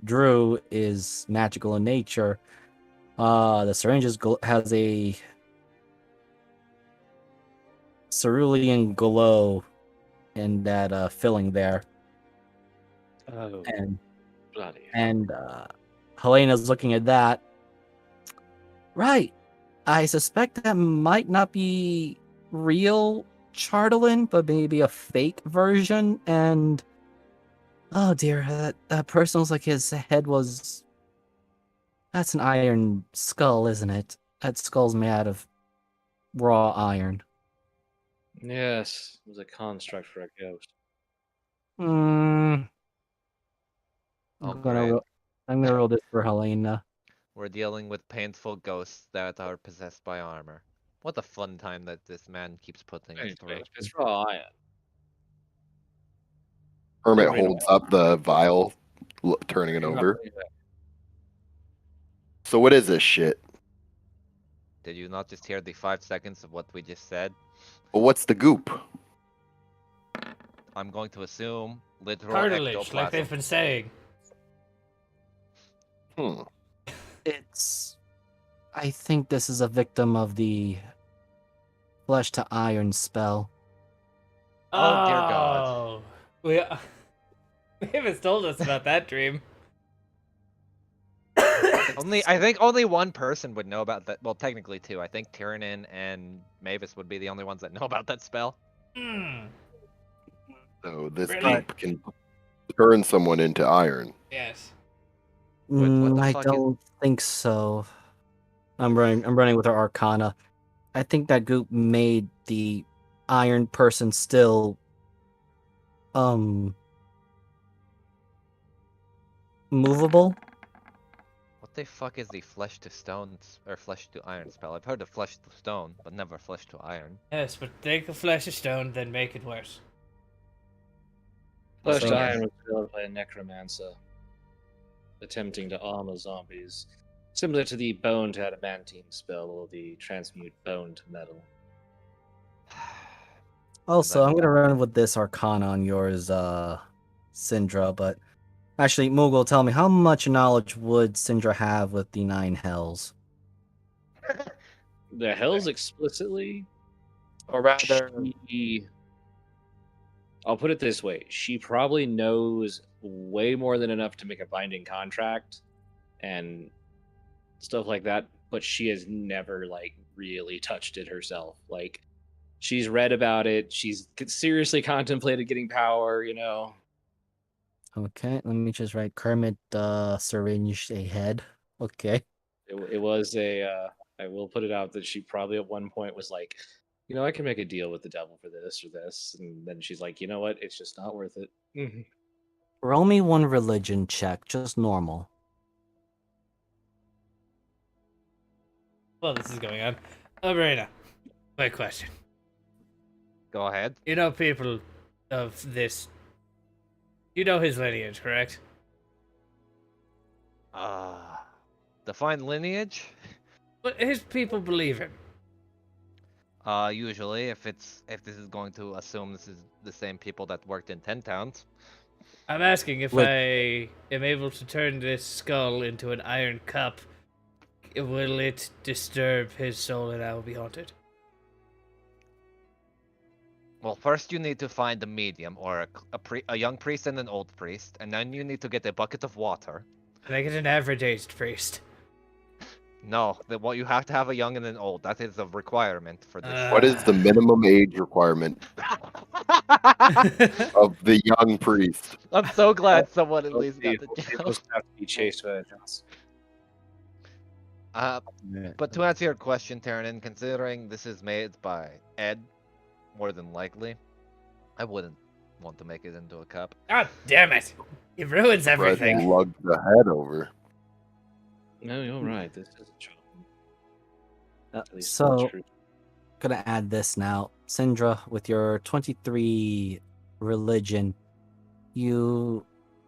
Speaker 1: drew is magical in nature. The syringe has a cerulean glow in that filling there,
Speaker 2: Oh,
Speaker 1: and
Speaker 2: bloody.
Speaker 1: Helena's looking at that. Right. I suspect that might not be real Chartelin, but maybe a fake version. And oh dear, that person looks like his head was. That's an iron skull, isn't it? That skull's made out of raw iron.
Speaker 2: Yes, it was a construct for a ghost.
Speaker 1: Hmm.
Speaker 3: Oh,
Speaker 1: I'm gonna
Speaker 3: great.
Speaker 1: I'm gonna roll this for Helena.
Speaker 3: We're dealing with painful ghosts that are possessed by armor. What a fun time that this man keeps putting us through.
Speaker 2: It's raw iron.
Speaker 4: Hermit
Speaker 2: Delivering
Speaker 4: holds up the vial, turning it over. So what is this shit?
Speaker 3: Did you not just hear the 5 seconds of what we just said?
Speaker 4: Well, what's the goop?
Speaker 3: I'm going to assume literal
Speaker 5: Cartilage, like
Speaker 3: ectoplasm.
Speaker 5: they've been saying.
Speaker 4: Hmm.
Speaker 1: I think this is a victim of the flesh to iron spell.
Speaker 3: Oh, dear God.
Speaker 5: We haven't told us about that dream.
Speaker 3: I think only one person would know about that. Well, technically two. I think Tiernan and Mavis would be the only ones that know about that spell.
Speaker 5: Hmm.
Speaker 4: So this
Speaker 5: Really?
Speaker 4: goop can turn someone into iron.
Speaker 5: Yes.
Speaker 3: What the
Speaker 1: I
Speaker 3: fuck
Speaker 1: don't think so. I'm running with our Arcana. I think that goop made the iron person still movable.
Speaker 3: What the fuck is the flesh to stone or flesh to iron spell? I've heard of flesh to stone, but never flesh to iron.
Speaker 5: Yes, but take a flesh of stone, then make it worse.
Speaker 2: Flesh
Speaker 1: So-
Speaker 2: to iron was developed by a necromancer attempting to armor zombies, similar to the bone to adamantine spell or the transmute bone to metal.
Speaker 1: Also,
Speaker 3: then-
Speaker 1: I'm gonna run with this Arcana on yours, Syndra, but actually, Moogle, tell me, how much knowledge would Syndra have with the 9 hells?
Speaker 2: The hells explicitly,
Speaker 1: Or rather,
Speaker 2: I'll put it this way: she probably knows way more than enough to make a binding contract and stuff like that, but she has never really touched it herself. Like, she's read about it, she's seriously contemplated getting power,
Speaker 1: okay, let me just write Kermit syringe a head. Okay.
Speaker 2: It was I will put it out that she probably at one point was like, I can make a deal with the devil for this or this, and then she's like, you know what, it's just not worth it.
Speaker 1: Roll me one religion check, just normal.
Speaker 5: Well, this is going on. Marina, my question.
Speaker 3: Go ahead.
Speaker 5: You know people of this. You know his lineage, correct?
Speaker 3: Define lineage?
Speaker 5: But his people believe him.
Speaker 3: Usually, if this is going to assume this is the same people that worked in 10 towns.
Speaker 5: I'm asking if
Speaker 1: Wait.
Speaker 5: I am able to turn this skull into an iron cup, will it disturb his soul and I will be haunted?
Speaker 3: Well, first you need to find a medium or a young priest and an old priest, and then you need to get a bucket of water.
Speaker 5: Can I get an average aged priest?
Speaker 3: No, you have to have a young and an old. That is a requirement for this.
Speaker 4: What is the minimum age requirement of the young priest?
Speaker 3: I'm so glad someone at least got the
Speaker 2: It
Speaker 3: joke.
Speaker 2: must have to be chased by a house.
Speaker 3: But to answer your question, Tiernan, considering this is made by Ed, more than likely, I wouldn't want to make it into a cup.
Speaker 5: God damn it! It ruins
Speaker 4: Fred
Speaker 5: everything.
Speaker 4: lugged the head over.
Speaker 2: No, you're right. This is a job. At least
Speaker 1: So-
Speaker 2: that's true.
Speaker 1: gonna add this now. Syndra, with your 23 religion, you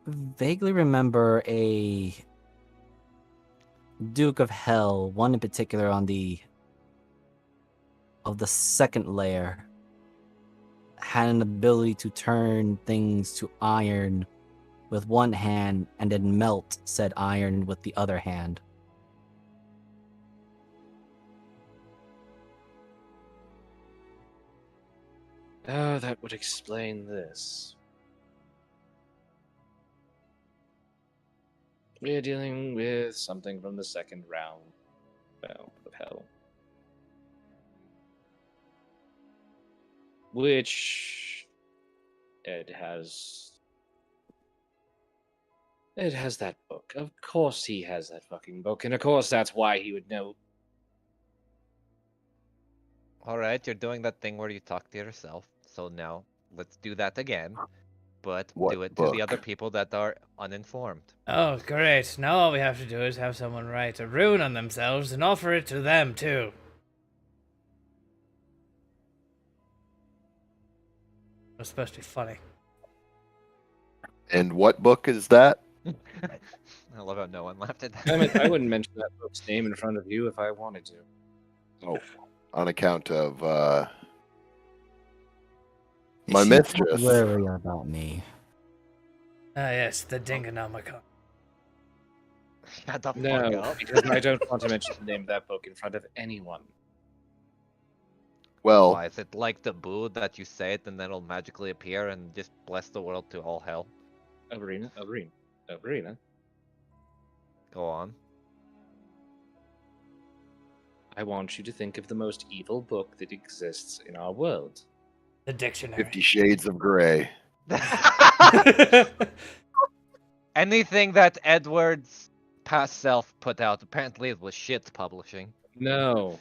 Speaker 1: vaguely remember a Duke of Hell, one in particular of the second layer, had an ability to turn things to iron with one hand and then melt said iron with the other hand.
Speaker 2: Oh, that would explain this. We're dealing with something from the second round. Well, of hell. Which Ed has that book. Of course he has that fucking book, and of course that's why he would know.
Speaker 3: Alright, you're doing that thing where you talk to yourself. So now, let's do that again. But
Speaker 4: What
Speaker 3: do it to the
Speaker 4: book?
Speaker 3: other people that are uninformed.
Speaker 5: Oh, great. Now all we have to do is have someone write a rune on themselves and offer it to them, too. It's supposed to be funny.
Speaker 4: And what book is that?
Speaker 3: I love how no one laughed at
Speaker 2: I mean, I
Speaker 3: that.
Speaker 2: wouldn't mention that book's name in front of you if I wanted to.
Speaker 4: Oh, on account of my
Speaker 1: She's not
Speaker 4: mistress.
Speaker 1: worry about me.
Speaker 5: Ah, yes, the Dingonomicon.
Speaker 3: Shut the fuck
Speaker 2: No,
Speaker 3: up.
Speaker 2: because I don't want to mention the name of that book in front of anyone.
Speaker 4: Well,
Speaker 3: Why, is it like the boo that you say it and then it'll magically appear and just bless the world to all hell?
Speaker 2: Arena.
Speaker 3: Go on.
Speaker 2: I want you to think of the most evil book that exists in our world.
Speaker 5: The dictionary.
Speaker 4: 50 Shades of Grey.
Speaker 3: Anything that Edward's past self put out, apparently it was shit publishing.
Speaker 2: No.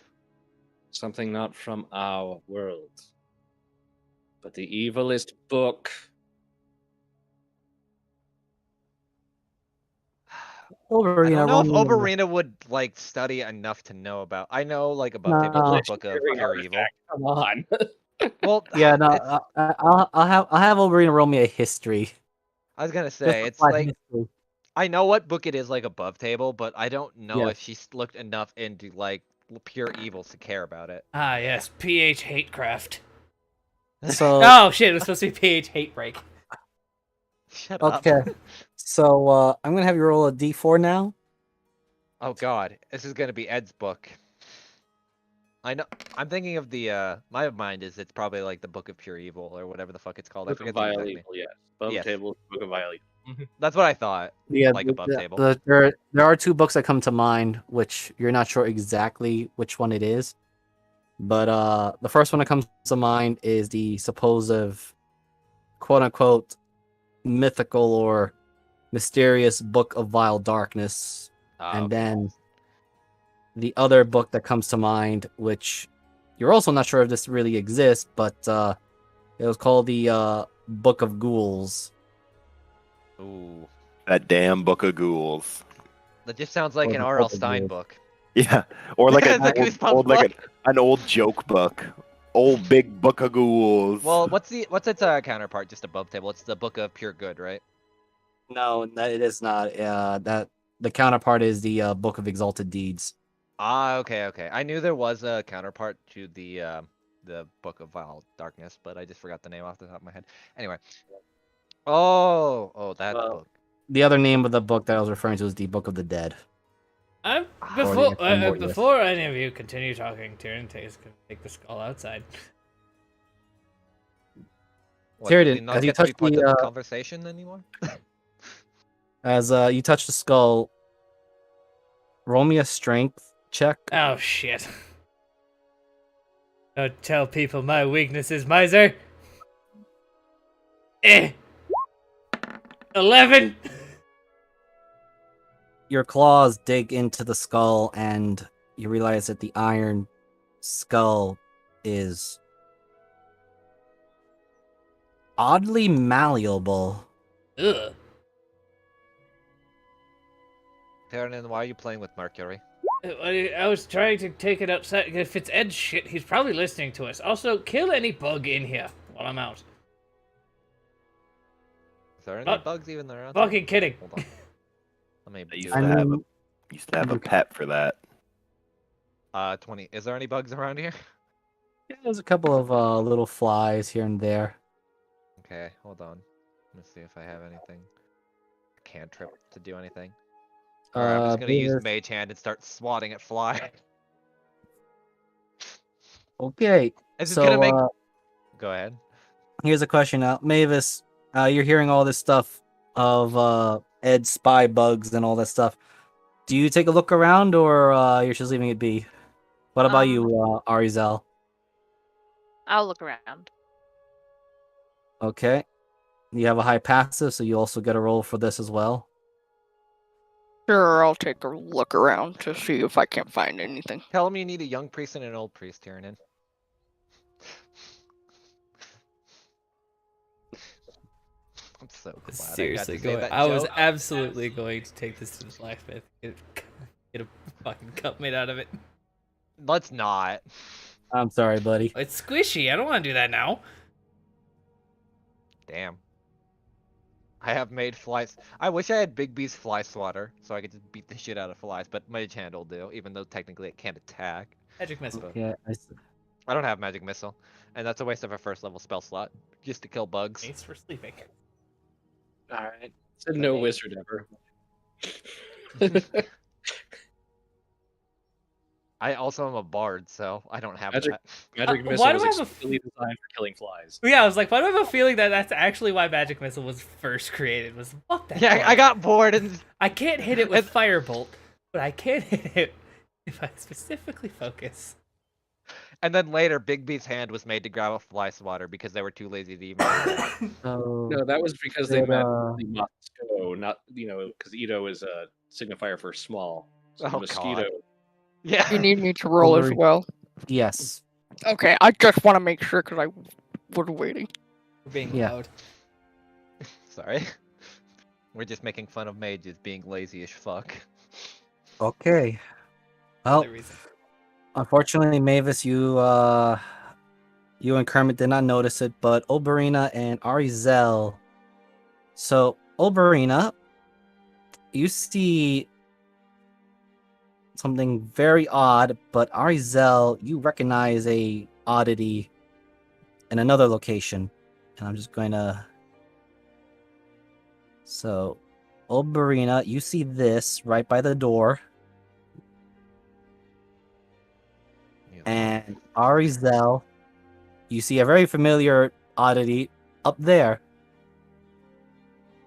Speaker 2: Something not from our world. But the evilest book.
Speaker 3: I
Speaker 1: Oberina,
Speaker 3: don't know if
Speaker 1: roll me a-
Speaker 3: Oberina would like study enough to know about. I know like above
Speaker 1: No.
Speaker 3: table is a book of
Speaker 2: Legendary
Speaker 3: pure evil.
Speaker 2: artifact, come on.
Speaker 3: Well,
Speaker 1: Yeah, no,
Speaker 3: it's,
Speaker 1: I'll have Oberina roll me a history.
Speaker 3: I was gonna
Speaker 1: Just
Speaker 3: say
Speaker 1: a
Speaker 3: it's
Speaker 1: flat
Speaker 3: like
Speaker 1: history.
Speaker 3: I know what book it is like above table, but I don't know
Speaker 1: Yeah.
Speaker 3: if she's looked enough into like pure evils to care about it.
Speaker 5: Ah, yes, PH Hatecraft.
Speaker 1: So
Speaker 5: Oh, shit, it was supposed to be PH Hatebreak.
Speaker 3: Shut up.
Speaker 1: okay, so I'm gonna have you roll a d4 now.
Speaker 3: Oh god, this is gonna be Ed's book. I know. I'm thinking of the. My mind is it's probably like the Book of Pure Evil or whatever the fuck it's called. I
Speaker 2: Book of
Speaker 3: forget the
Speaker 2: Vile
Speaker 3: exact name.
Speaker 2: Evil, yes. Above
Speaker 3: Yes.
Speaker 2: table, Book of Vile Evil.
Speaker 3: That's what I thought.
Speaker 1: Yeah,
Speaker 3: Like above table.
Speaker 1: there are two books that come to mind, which you're not sure exactly which one it is. But the first one that comes to mind is the supposed quote unquote mythical or mysterious Book of Vile Darkness.
Speaker 3: Ah,
Speaker 1: And
Speaker 3: okay.
Speaker 1: then the other book that comes to mind, which you're also not sure if this really exists, but it was called the Book of Ghouls.
Speaker 3: Ooh,
Speaker 8: That damn book of ghouls.
Speaker 3: that just sounds like
Speaker 1: Or
Speaker 3: an
Speaker 1: the
Speaker 3: R.L.
Speaker 1: Book of
Speaker 3: Stein
Speaker 1: Ghouls.
Speaker 3: book.
Speaker 8: Yeah, or like
Speaker 3: The Goosebumps
Speaker 8: an old joke book. Old big book of ghouls.
Speaker 3: Well, what's its counterpart just above table? It's the Book of Pure Good, right?
Speaker 1: No, it is not. That the counterpart is the Book of Exalted Deeds.
Speaker 3: Ah, okay. I knew there was a counterpart to the Book of Vile Darkness, but I just forgot the name off the top of my head. Anyway. Oh, that
Speaker 1: Well,
Speaker 3: book.
Speaker 1: The other name of the book that I was referring to is the Book of the Dead.
Speaker 5: Before any of you continue talking, Tyrion takes take the skull outside.
Speaker 3: What,
Speaker 1: Tyrion,
Speaker 3: does he not
Speaker 1: as you
Speaker 3: get to be
Speaker 1: touch
Speaker 3: part
Speaker 1: the,
Speaker 3: of the conversation anymore?
Speaker 1: As you touch the skull, roll me a strength check.
Speaker 5: Oh shit! Don't tell people my weakness is miser. 11.
Speaker 1: Your claws dig into the skull, and you realize that the iron skull is oddly malleable.
Speaker 5: Ugh.
Speaker 3: Tyrion, why are you playing with Mercury?
Speaker 5: I was trying to take it outside. If it's Ed's shit, he's probably listening to us. Also, kill any bug in here while I'm out.
Speaker 3: Is there any
Speaker 5: Not
Speaker 3: bugs even around?
Speaker 5: Fucking kidding.
Speaker 3: Hold on. Let me
Speaker 8: I used
Speaker 3: do
Speaker 8: to
Speaker 1: I
Speaker 3: that.
Speaker 8: have a
Speaker 1: mean,
Speaker 8: used to have a
Speaker 1: you-
Speaker 8: pet for that.
Speaker 3: 20. Is there any bugs around here?
Speaker 1: yeah, there's a couple of little flies here and there.
Speaker 3: Okay, hold on. Let me see if I have anything. Cantrip to do anything. Alright, I'm just gonna use
Speaker 1: Beavis-
Speaker 3: Mage Hand and start swatting at fly.
Speaker 1: Okay,
Speaker 3: This is
Speaker 1: so
Speaker 3: gonna make. Go ahead.
Speaker 1: here's a question now, Mavis. You're hearing all this stuff of Ed's spy bugs and all that stuff. Do you take a look around, or you're just leaving it be? What about you, Arizel?
Speaker 6: I'll look around.
Speaker 1: Okay, you have a high passive, so you also get a roll for this as well.
Speaker 7: Sure, I'll take a look around to see if I can't find anything.
Speaker 3: Tell him you need a young priest and an old priest, Tyrannin. I'm so glad
Speaker 5: Seriously,
Speaker 3: I got to say that
Speaker 5: I was
Speaker 3: joke.
Speaker 5: absolutely going to take this to the blacksmith. Get a fucking cup made out of it.
Speaker 3: Let's not.
Speaker 1: I'm sorry, buddy.
Speaker 5: It's squishy. I don't want to do that now.
Speaker 3: Damn. I have made flies. I wish I had Big B's fly swatter, so I could just beat the shit out of flies, but Mage Hand will do, even though technically it can't attack.
Speaker 5: Magic missile.
Speaker 3: But
Speaker 1: Yeah,
Speaker 3: I don't have Magic Missile, and that's a waste of a first level spell slot, just to kill bugs.
Speaker 5: Thanks for sleeping.
Speaker 2: Alright. Said no wizard ever.
Speaker 3: I also am a bard, so I don't have
Speaker 2: Magic-
Speaker 3: that.
Speaker 2: Magic
Speaker 5: why
Speaker 2: missile
Speaker 5: do
Speaker 2: was
Speaker 5: I have a
Speaker 2: explicitly designed for killing flies.
Speaker 5: Yeah, I was like, why do I have a feeling that that's actually why Magic Missile was first created? Was fuck that.
Speaker 3: Yeah,
Speaker 5: bug.
Speaker 3: I got bored and
Speaker 5: I can't hit it with Firebolt, but I can hit it if I specifically focus.
Speaker 3: and then later Big B's hand was made to grab a fly swatter because they were too lazy to even.
Speaker 1: so
Speaker 2: No, that was because they
Speaker 1: Did,
Speaker 2: meant
Speaker 1: uh,
Speaker 2: the mosquito, not because Ito is a signifier for small. So
Speaker 3: Oh,
Speaker 2: the mosquito.
Speaker 3: God. Yeah.
Speaker 7: You need me to roll as
Speaker 1: Over-
Speaker 7: well.
Speaker 1: yes,
Speaker 7: Okay, I just want to make sure because I was waiting.
Speaker 5: For being
Speaker 1: Yeah.
Speaker 5: loud.
Speaker 3: Sorry. We're just making fun of mages being lazy as fuck.
Speaker 1: okay. Well,
Speaker 5: Other reason.
Speaker 1: unfortunately, Mavis, you and Kermit did not notice it, but Oberina and Arizel. So, Oberina, you see something very odd, but Arizel, you recognize a oddity in another location. And I'm just going to... So, Oberina, you see this right by the door. And Arizel, you see a very familiar oddity up there.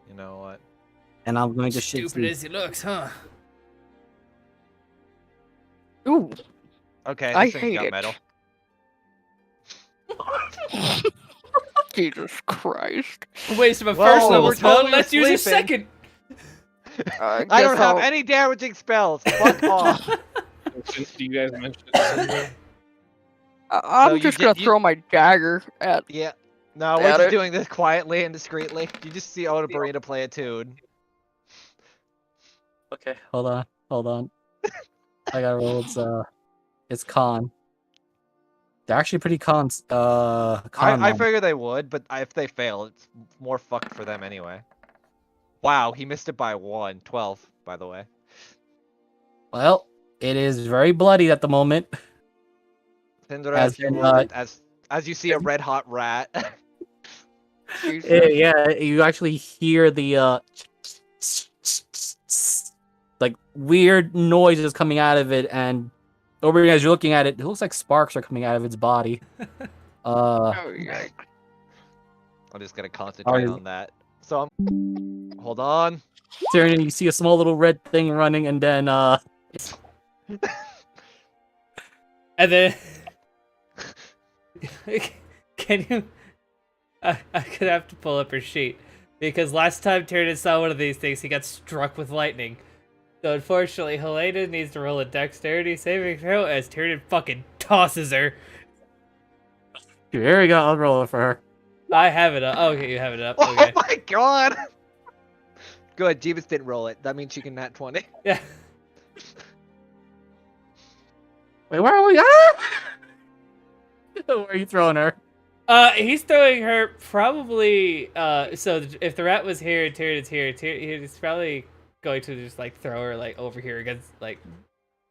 Speaker 3: You know what?
Speaker 1: And I'm going to shit
Speaker 5: Stupid as he looks, huh?
Speaker 7: Ooh,
Speaker 3: Okay,
Speaker 7: I
Speaker 3: this thing's
Speaker 7: hate
Speaker 3: got
Speaker 7: it.
Speaker 3: metal.
Speaker 7: Jesus Christ.
Speaker 5: Waste of a
Speaker 3: Well,
Speaker 5: first level
Speaker 3: we're
Speaker 5: spell.
Speaker 3: totally
Speaker 5: Let's use a
Speaker 3: sleeping.
Speaker 5: second.
Speaker 3: I
Speaker 7: guess
Speaker 3: don't have
Speaker 7: I'll-
Speaker 3: any damaging spells. Fuck off.
Speaker 2: Since you guys mentioned it,
Speaker 7: I'm
Speaker 3: So you
Speaker 7: just
Speaker 3: did-
Speaker 7: gonna
Speaker 3: you-
Speaker 7: throw my dagger at.
Speaker 3: Yeah. No, we're
Speaker 7: Got
Speaker 3: just
Speaker 7: it.
Speaker 3: doing this quietly and discreetly. You just see Oda Burrito play a tune.
Speaker 1: Okay, hold on. I got roll. It's con. They're actually pretty con.
Speaker 3: I
Speaker 1: on.
Speaker 3: figure they would, but if they fail, it's more fucked for them anyway. Wow, he missed it by 1. 12, by the way.
Speaker 1: Well, it is very bloody at the moment.
Speaker 3: Cinder,
Speaker 1: As
Speaker 3: as you
Speaker 1: in,
Speaker 3: would, as you see a red hot rat.
Speaker 7: Jesus.
Speaker 1: Yeah, you actually hear the like weird noises coming out of it, and over as you're looking at it, it looks like sparks are coming out of its body.
Speaker 7: Oh, yeah.
Speaker 3: I'm just gonna concentrate on that. So hold on.
Speaker 1: Tyrion, you see a small little red thing running, and then
Speaker 5: And then, can you? I could have to pull up her sheet because last time Tyrion saw one of these things, he got struck with lightning. So unfortunately, Helena needs to roll a dexterity saving throw as Tyrion fucking tosses her.
Speaker 1: here we go. I'll roll it for her.
Speaker 5: I have it up. Oh, okay, you have it up.
Speaker 3: Oh
Speaker 5: Okay.
Speaker 3: my god! Good, Jeebus didn't roll it. That means she can nat 20.
Speaker 5: Yeah.
Speaker 1: Wait, where are we? Ah! Where are you throwing her?
Speaker 5: He's throwing her probably. So if the rat was here and Tyrion's here, he's probably going to just like throw her like over here against like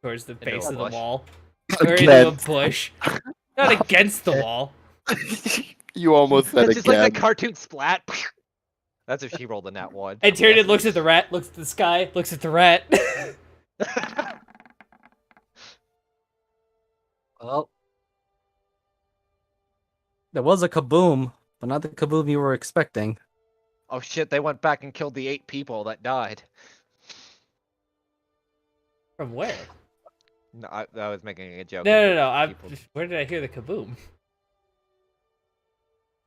Speaker 5: towards the
Speaker 3: Into
Speaker 5: base
Speaker 3: a
Speaker 5: of the
Speaker 3: bush?
Speaker 5: wall or into a
Speaker 4: Again.
Speaker 5: bush, not against the wall.
Speaker 4: You almost said
Speaker 3: It's just like that
Speaker 4: again.
Speaker 3: cartoon splat. That's if she rolled a nat one.
Speaker 5: And
Speaker 3: I'm
Speaker 5: Tyrion
Speaker 3: guessing.
Speaker 5: looks at the rat, looks at the sky, looks at the rat.
Speaker 1: Well, there was a kaboom, but not the kaboom you were expecting.
Speaker 3: Oh shit! They went back and killed the 8 people that died.
Speaker 5: From where?
Speaker 3: No, I was making a joke.
Speaker 5: No.
Speaker 3: People-
Speaker 5: Where did I hear the kaboom?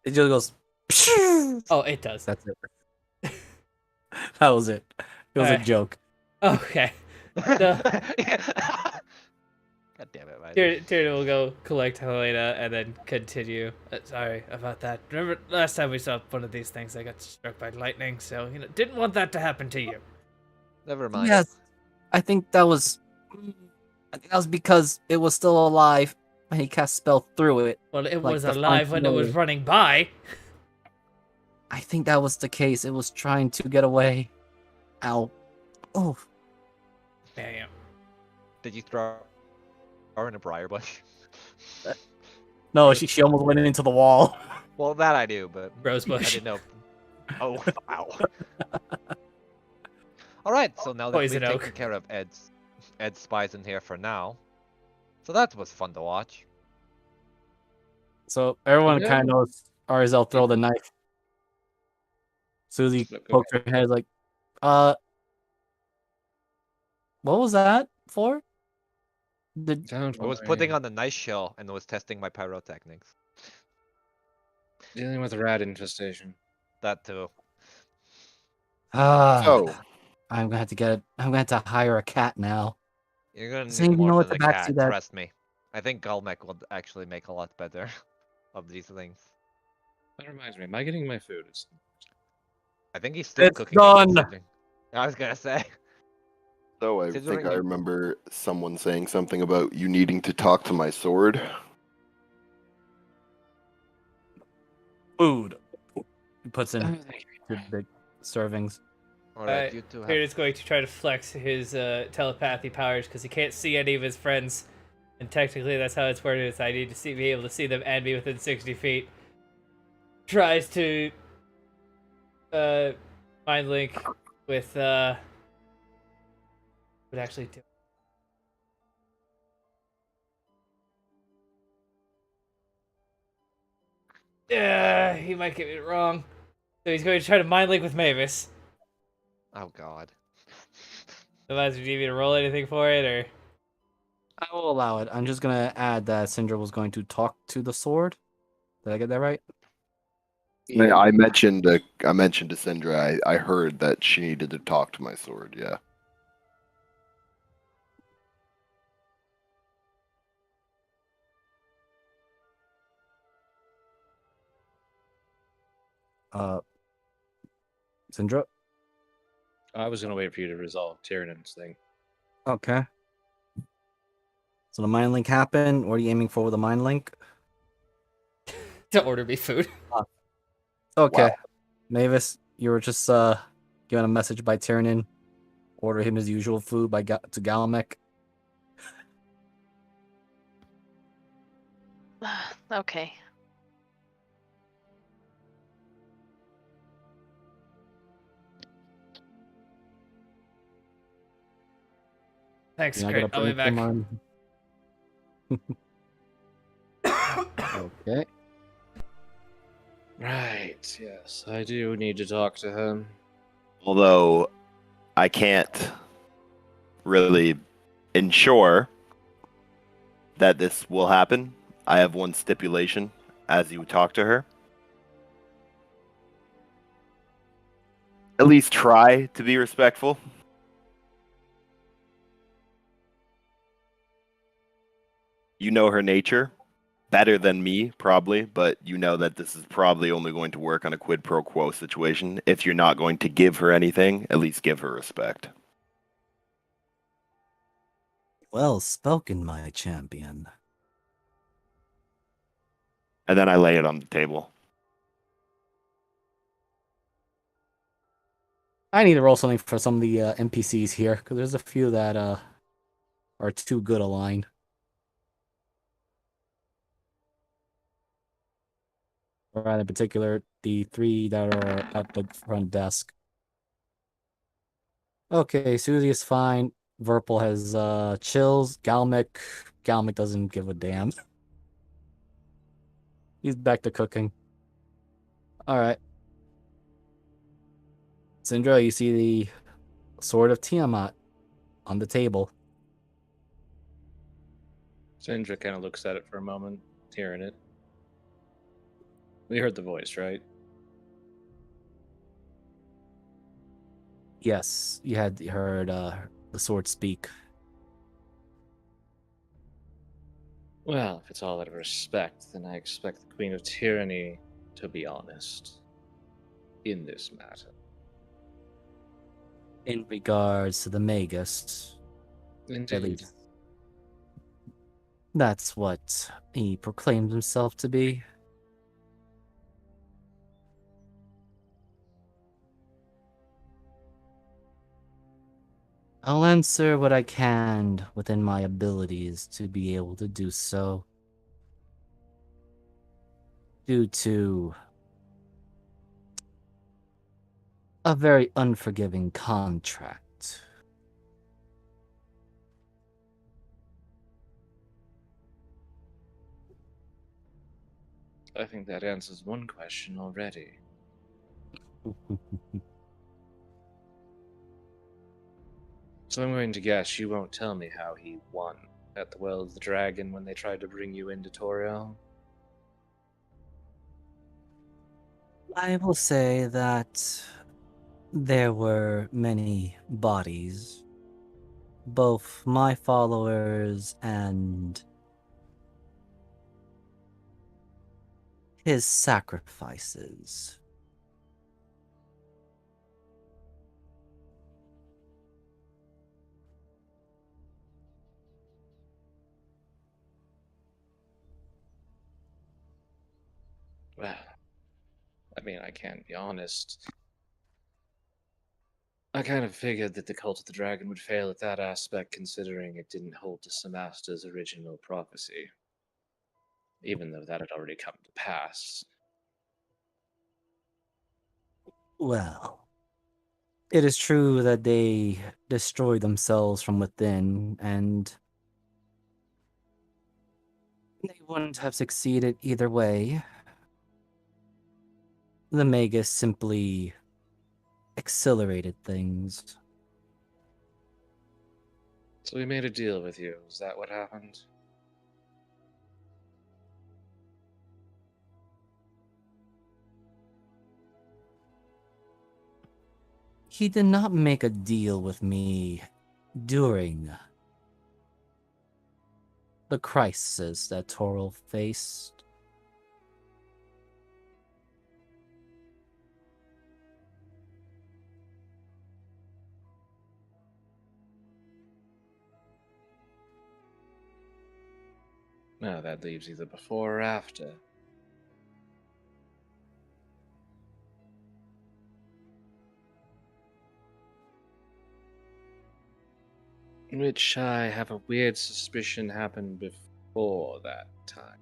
Speaker 1: It just goes.
Speaker 5: Oh, it does.
Speaker 1: That's it. That was it. It was a
Speaker 5: Alright.
Speaker 1: joke.
Speaker 5: Okay.
Speaker 3: God damn it, man.
Speaker 5: Tyrion will go collect Helena and then continue. Sorry about that. Remember last time we saw one of these things, I got struck by lightning, so didn't want that to happen to you.
Speaker 3: Never mind.
Speaker 1: Yes, I think that was because it was still alive and he cast spell through it.
Speaker 5: Well, it
Speaker 1: Like
Speaker 5: was
Speaker 1: the
Speaker 5: alive when it was
Speaker 1: functionality.
Speaker 5: running by.
Speaker 1: I think that was the case. It was trying to get away. Ow. Oh.
Speaker 5: Damn.
Speaker 3: Did you throw her in a briar bush?
Speaker 1: No, she almost went into the wall.
Speaker 3: Well, that I do, but I
Speaker 5: Rosebush.
Speaker 3: didn't know. Oh, wow. All right, so now that we've
Speaker 5: Poison
Speaker 3: taken
Speaker 5: oak.
Speaker 3: care of Ed's spies in here for now, so that was fun to watch.
Speaker 1: So everyone
Speaker 2: Yeah.
Speaker 1: kind of knows RSL throw the knife. Susie
Speaker 2: Look,
Speaker 1: poked her head like, what was that for?
Speaker 2: Don't
Speaker 3: I was
Speaker 2: worry.
Speaker 3: putting on the nice shell and was testing my pyrotechnics.
Speaker 2: Dealing with a rat infestation.
Speaker 3: That too.
Speaker 4: So,
Speaker 1: I'm gonna have to hire a cat now.
Speaker 3: You're gonna
Speaker 1: Does anyone
Speaker 3: need
Speaker 1: know
Speaker 3: more
Speaker 1: what
Speaker 3: than
Speaker 1: the
Speaker 3: a
Speaker 1: backseat
Speaker 3: cat,
Speaker 1: that-
Speaker 3: trust me. I think Galmec will actually make a lot better of these things.
Speaker 2: That reminds me, am I getting my food?
Speaker 3: I think he's still
Speaker 1: It's
Speaker 3: cooking.
Speaker 1: done.
Speaker 3: considering- I was gonna say.
Speaker 4: I
Speaker 3: Considering
Speaker 4: think I
Speaker 3: you-
Speaker 4: remember someone saying something about you needing to talk to my sword.
Speaker 1: Food. He puts in
Speaker 2: Oh, thank you.
Speaker 1: 2 big servings.
Speaker 3: Alright, you two have.
Speaker 5: Tyrion's going to try to flex his telepathy powers because he can't see any of his friends. And technically that's how it's worded, is I need to be able to see them and be within 60 feet. Tries to mind link with would actually do. Yeah, he might get it wrong. So he's going to try to mind link with Mavis.
Speaker 3: Oh god.
Speaker 5: Otherwise, do you need me to roll anything for it, or?
Speaker 1: I will allow it. I'm just gonna add that Syndra was going to talk to the sword. Did I get that right?
Speaker 4: I mentioned to Syndra, I heard that she needed to talk to my sword. Yeah.
Speaker 1: Syndra?
Speaker 2: I was gonna wait for you to resolve Tyrion's thing.
Speaker 1: Okay. So the mind link happened. What are you aiming for with the mind link?
Speaker 5: To order me food.
Speaker 1: Okay.
Speaker 4: Wow.
Speaker 1: Mavis, you were just given a message by Tyrion. Order him his usual food to Galamek.
Speaker 6: Okay.
Speaker 5: Thanks,
Speaker 1: You're not
Speaker 5: great.
Speaker 1: gonna
Speaker 5: I'll be
Speaker 1: put
Speaker 5: back.
Speaker 1: him on- Okay.
Speaker 2: Right, yes, I do need to talk to him.
Speaker 8: Although I can't really ensure that this will happen. I have one stipulation as you talk to her. At least try to be respectful. You know her nature better than me, probably, but you know that this is probably only going to work on a quid pro quo situation. If you're not going to give her anything, at least give her respect.
Speaker 1: Well spoken, my champion.
Speaker 8: And then I lay it on the table.
Speaker 1: I need to roll something for some of the NPCs here, because there's a few that are too good aligned. Or in particular, the 3 that are at the front desk. Okay, Susie is fine. Verpal has chills. Galmic doesn't give a damn. He's back to cooking. Alright. Syndra, you see the sword of Tiamat on the table.
Speaker 2: Sindra kind of looks at it for a moment, hearing it. We heard the voice, right?
Speaker 1: Yes, you had heard the sword speak.
Speaker 2: Well, if it's all out of respect, then I expect the Queen of Tyranny to be honest in this matter.
Speaker 1: In regards to the Magus, at
Speaker 2: Indeed.
Speaker 1: least. That's what he proclaimed himself to be. I'll answer what I can within my abilities to be able to do so. Due to a very unforgiving contract.
Speaker 2: I think that answers one question already. So I'm going to guess you won't tell me how he won at the Well of the Dragon when they tried to bring you into Toriel?
Speaker 1: I will say that there were many bodies, both my followers and his sacrifices.
Speaker 2: Well, I mean, I can't be honest. I kind of figured that the Cult of the Dragon would fail at that aspect, considering it didn't hold to Samasta's original prophecy, even though that had already come to pass.
Speaker 1: Well, it is true that they destroy themselves from within, and they wouldn't have succeeded either way. The Magus simply accelerated things.
Speaker 2: So we made a deal with you. Is that what happened?
Speaker 1: He did not make a deal with me during the crisis that Toril faced.
Speaker 2: No, that leaves either before or after. Which I have a weird suspicion happened before that time.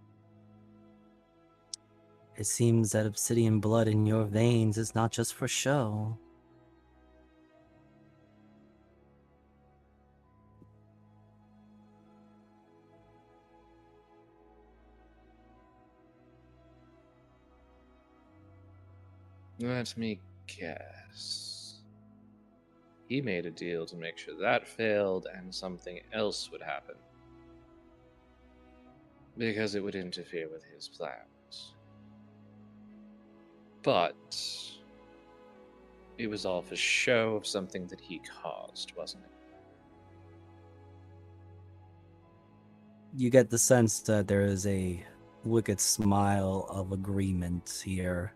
Speaker 1: It seems that obsidian blood in your veins is not just for show.
Speaker 2: Let me guess. He made a deal to make sure that failed and something else would happen. Because it would interfere with his plans. But it was all for show of something that he caused, wasn't it?
Speaker 1: You get the sense that there is a wicked smile of agreement here.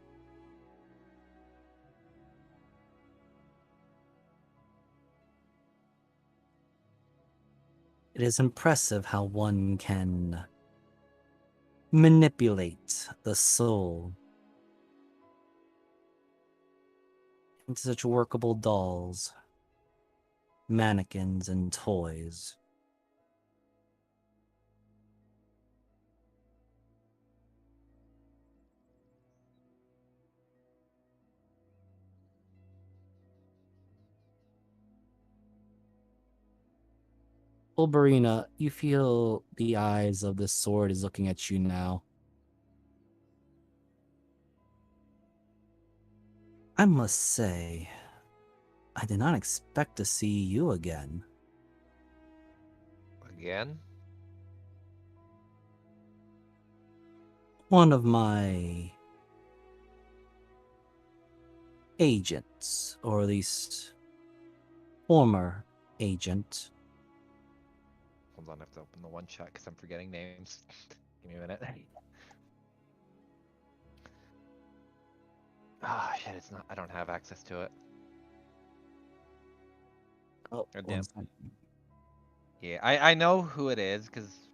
Speaker 1: It is impressive how one can manipulate the soul into such workable dolls, mannequins, and toys. Ulbarina, you feel the eyes of the sword is looking at you now. I must say, I did not expect to see you again.
Speaker 3: Again?
Speaker 1: One of my agents, or at least former agent.
Speaker 3: Hold on, I have to open the one chat because I'm forgetting names. Give me a minute. Ah, shit, it's not. I don't have access to it.
Speaker 1: Oh,
Speaker 3: God
Speaker 1: one
Speaker 3: damn.
Speaker 1: second.
Speaker 3: Yeah, I know who it is because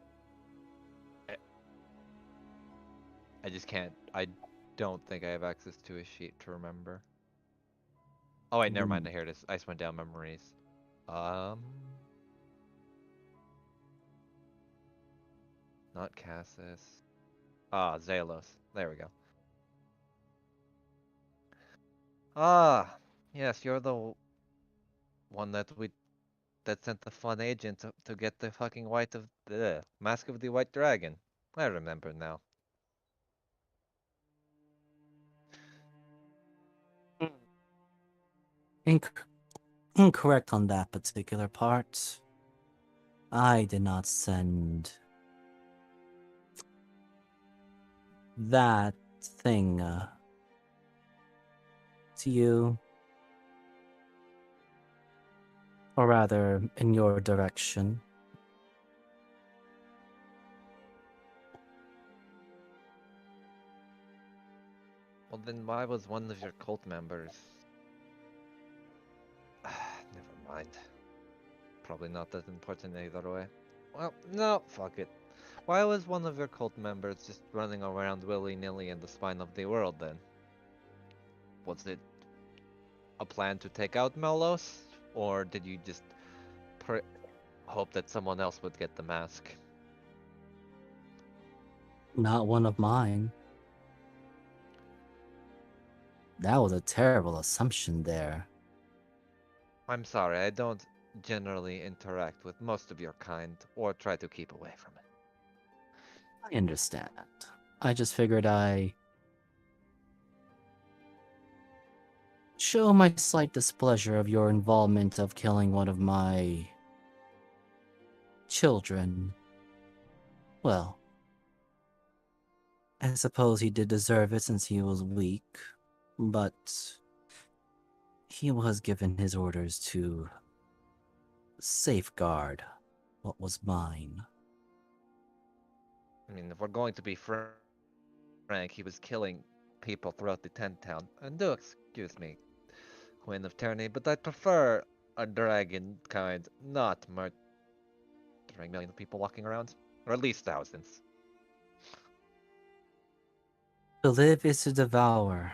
Speaker 3: I just can't. I don't think I have access to a sheet to remember. Oh wait, never mind. Here it is. I just went down memories. Not Cassis. Ah, Zalos. There we go. Ah, yes, you're the one that sent the fun agent to get the fucking Mask of the White Dragon. I remember now.
Speaker 1: Incorrect on that particular part. I did not send that thing to you. Or rather, in your direction.
Speaker 3: Well, then why was one of your cult members? Never mind. Probably not that important either way. Well, no, fuck it. Why was one of your cult members just running around willy-nilly in the spine of the world then? Was it a plan to take out Melos? Or did you just hope that someone else would get the mask?
Speaker 1: Not one of mine. That was a terrible assumption there.
Speaker 3: I'm sorry, I don't generally interact with most of your kind, or try to keep away from it.
Speaker 1: I understand. I just figured I show my slight displeasure of your involvement of killing one of my children. Well, I suppose he did deserve it since he was weak, but he was given his orders to safeguard what was mine.
Speaker 3: I mean, if we're going to be frank, he was killing people throughout the tent town. And do excuse me, Queen of Tyranny, but I prefer a dragon kind, not murdering millions of people walking around. Or at least thousands.
Speaker 1: To live is to devour.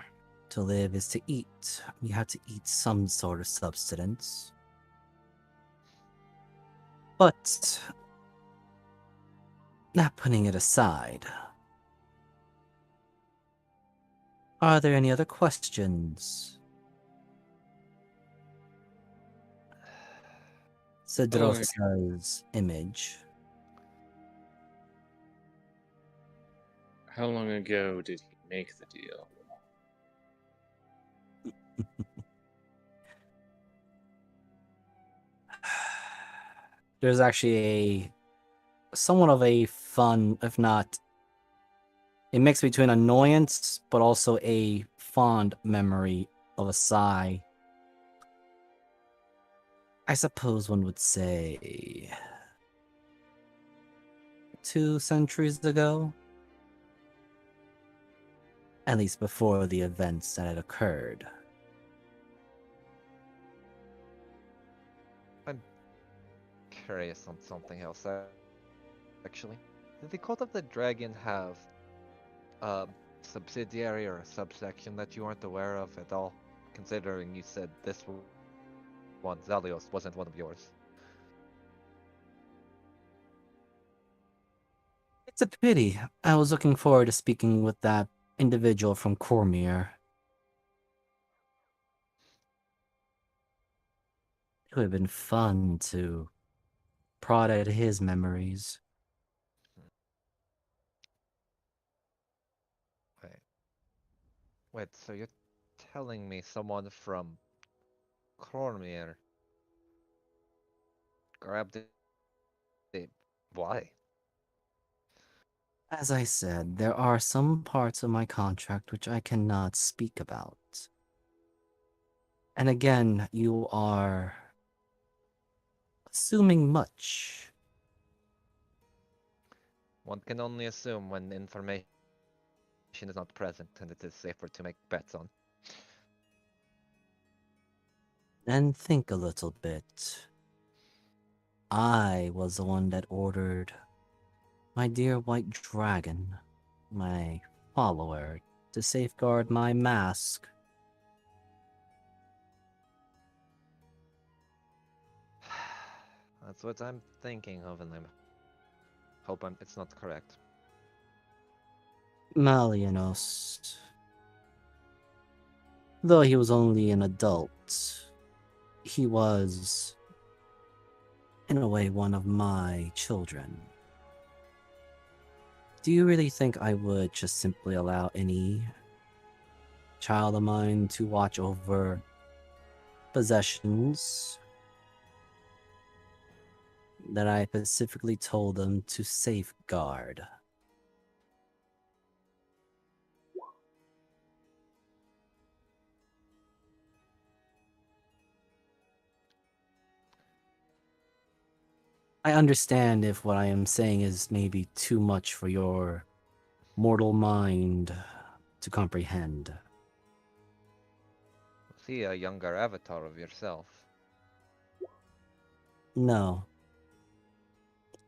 Speaker 1: To live is to eat. You have to eat some sort of substance. But, not putting it aside, are there any other questions? Cedrosa's image.
Speaker 2: How long ago did he make the deal?
Speaker 1: There's actually a somewhat of a fun, if not a mix between annoyance, but also a fond memory of a sigh. I suppose one would say 2 centuries ago. At least before the events that had occurred.
Speaker 3: I'm curious on something else, actually. Did the Cult of the Dragon have a subsidiary or a subsection that you weren't aware of at all? Considering you said this one, Zalios, wasn't one of yours.
Speaker 1: It's a pity. I was looking forward to speaking with that individual from Cormier. It would have been fun to prod at his memories.
Speaker 3: Wait. Wait, so you're telling me someone from Cormier grabbed the... Why?
Speaker 1: As I said, there are some parts of my contract which I cannot speak about. And again, you are assuming much.
Speaker 3: One can only assume when information is not present and it is safer to make bets on.
Speaker 1: And think a little bit. I was the one that ordered my dear white dragon, my follower, to safeguard my mask.
Speaker 3: That's what I'm thinking of, and I hope it's not correct.
Speaker 1: Malianos. Though he was only an adult, he was, in a way, one of my children. Do you really think I would just simply allow any child of mine to watch over possessions that I specifically told them to safeguard? I understand if what I am saying is maybe too much for your mortal mind to comprehend.
Speaker 3: See a younger avatar of yourself.
Speaker 1: No.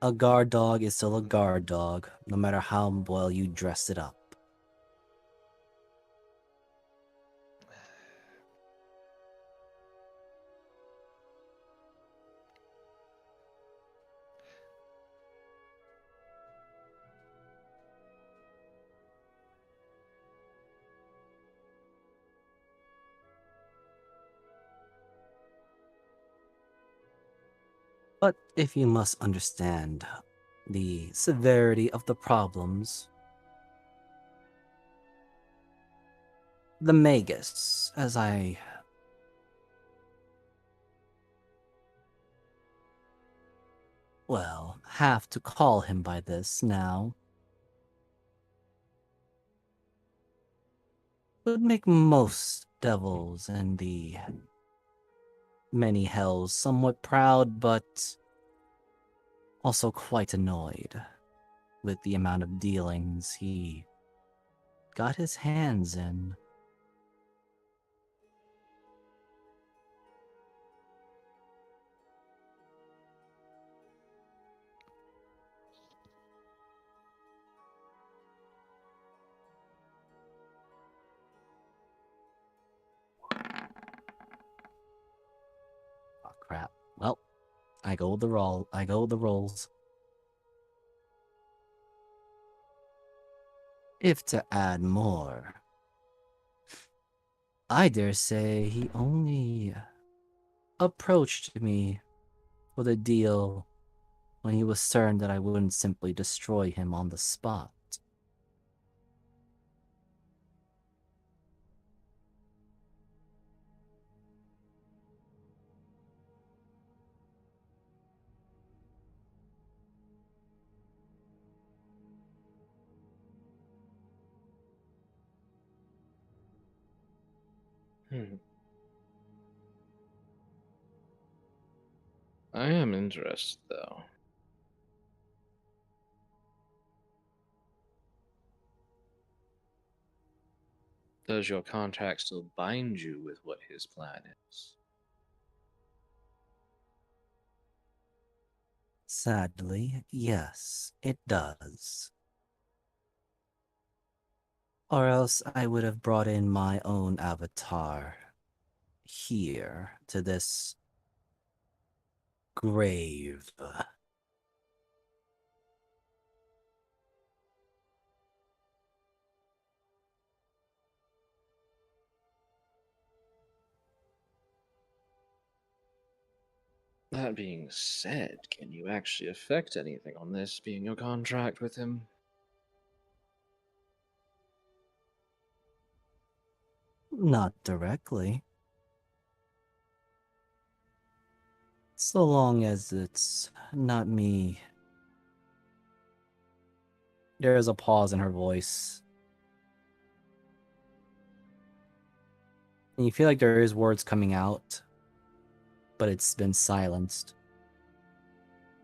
Speaker 1: A guard dog is still a guard dog, no matter how well you dress it up. But if you must understand the severity of the problems, the Magus, as I have to call him by this now, would make most devils in the many hells somewhat proud, but also quite annoyed with the amount of dealings he got his hands in. Oh crap. Well, I go with the roll. I go with the rolls. If to add more, I dare say he only approached me with a deal when he was certain that I wouldn't simply destroy him on the spot.
Speaker 2: I am interested, though. Does your contract still bind you with what his plan is?
Speaker 1: Sadly, yes, it does. Or else I would have brought in my own avatar here to this grave.
Speaker 2: That being said, can you actually affect anything on this being your contract with him?
Speaker 1: Not directly. So long as it's not me. There is a pause in her voice. And you feel like there is words coming out, but it's been silenced.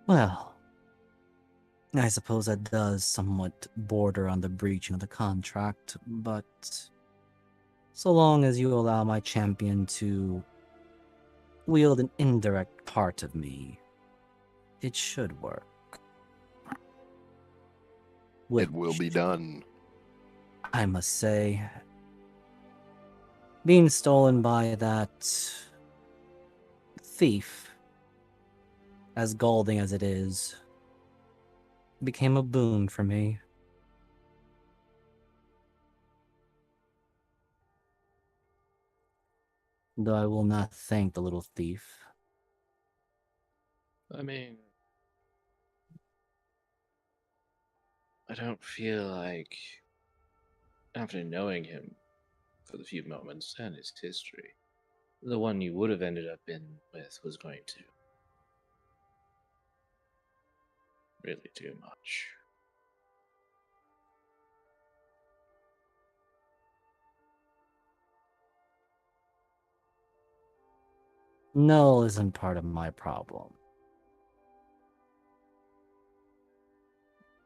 Speaker 1: Well, I suppose that does somewhat border on the breaching of the contract, but so long as you allow my champion to wield an indirect part of me, it should work.
Speaker 4: It will be
Speaker 1: Which,
Speaker 4: done.
Speaker 1: I must say, being stolen by that thief, as galding as it is, became a boon for me. Though I will not thank the little thief.
Speaker 2: I mean, I don't feel like, after knowing him for the few moments and his history, the one you would have ended up in with was going to really do much.
Speaker 1: Null isn't part of my problem.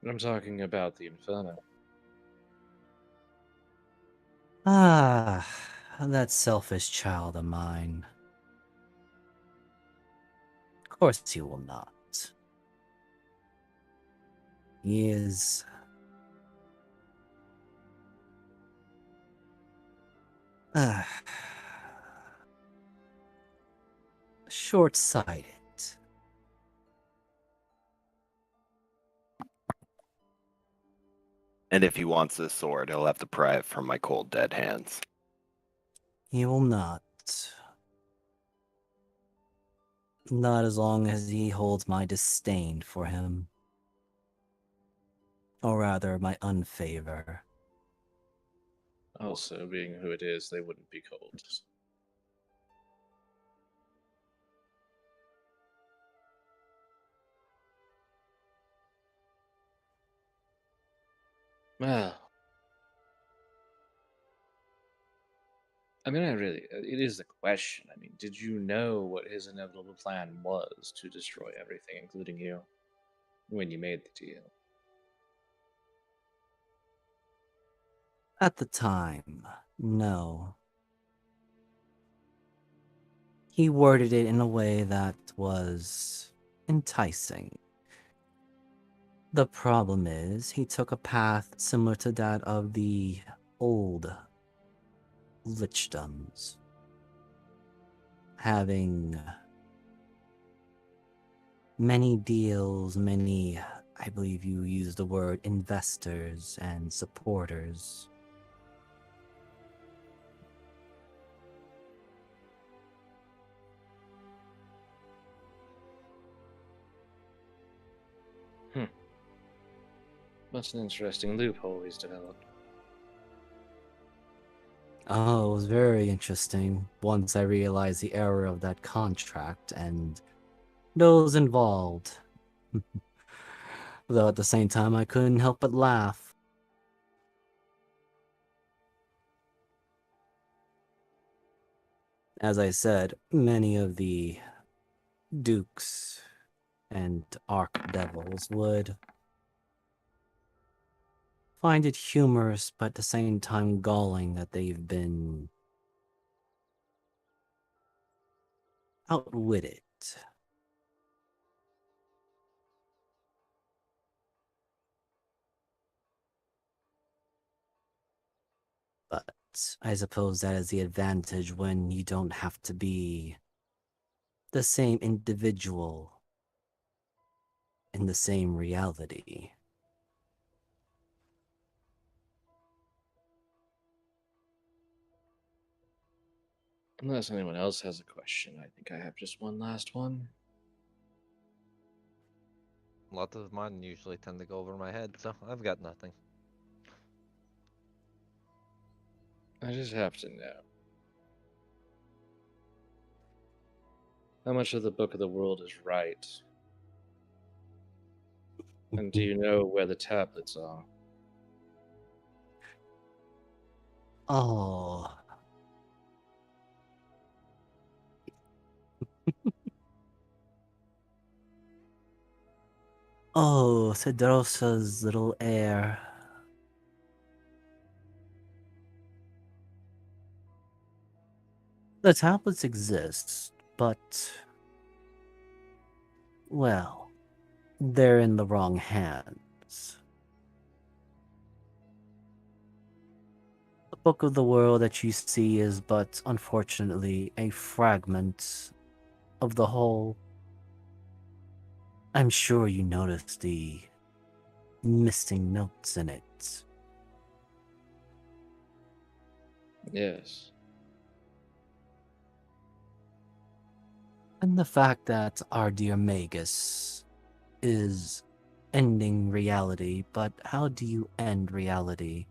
Speaker 2: I'm talking about the Inferno.
Speaker 1: Ah, that selfish child of mine. Of course he will not. He is... short-sighted.
Speaker 8: And if he wants this sword, he'll have to pry it from my cold, dead hands.
Speaker 1: He will not. Not as long as he holds my disdain for him. Or rather, my unfavor.
Speaker 2: Also, being who it is, they wouldn't be cold. Well, I mean, it is the question. I mean, did you know what his inevitable plan was to destroy everything, including you, when you made the deal?
Speaker 1: At the time, no. He worded it in a way that was enticing. The problem is, he took a path similar to that of the old lichdoms, having many deals, many, I believe you used the word investors and supporters.
Speaker 2: That's an interesting loophole he's developed.
Speaker 1: Oh, it was very interesting once I realized the error of that contract and those involved. Though at the same time, I couldn't help but laugh. As I said, many of the dukes and archdevils would find it humorous, but at the same time galling that they've been outwitted. But I suppose that is the advantage when you don't have to be the same individual in the same reality.
Speaker 2: Unless anyone else has a question, I think I have just one last one.
Speaker 3: A lot of mine usually tend to go over my head, so I've got nothing.
Speaker 2: I just have to know. How much of the Book of the World is right? And do you know where the tablets are?
Speaker 1: Oh. Oh, Cedrosa's little heir. The tablets exist, but, well, they're in the wrong hands. The Book of the World that you see is but, unfortunately, a fragment of the whole. I'm sure you noticed the missing notes in it.
Speaker 2: Yes.
Speaker 1: And the fact that our dear Magus is ending reality, but how do you end reality?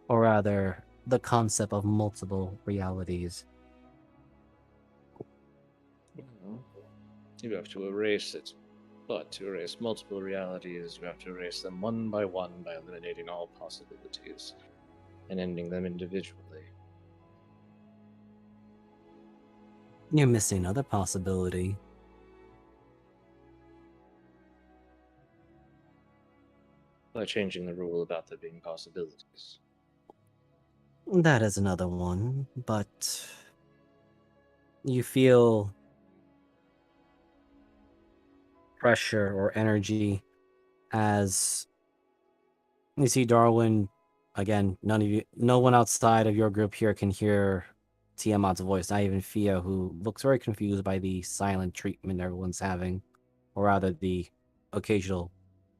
Speaker 1: Or rather, the concept of multiple realities.
Speaker 2: Well, you have to erase it. But to erase multiple realities, you have to erase them one by eliminating all possibilities and ending them individually.
Speaker 1: You're missing another possibility.
Speaker 2: By changing the rule about there being possibilities.
Speaker 1: That is another one, but you feel pressure or energy as you see Darwin. Again, no one outside of your group here can hear Tiamat's voice, not even Fia, who looks very confused by the silent treatment everyone's having, or rather the occasional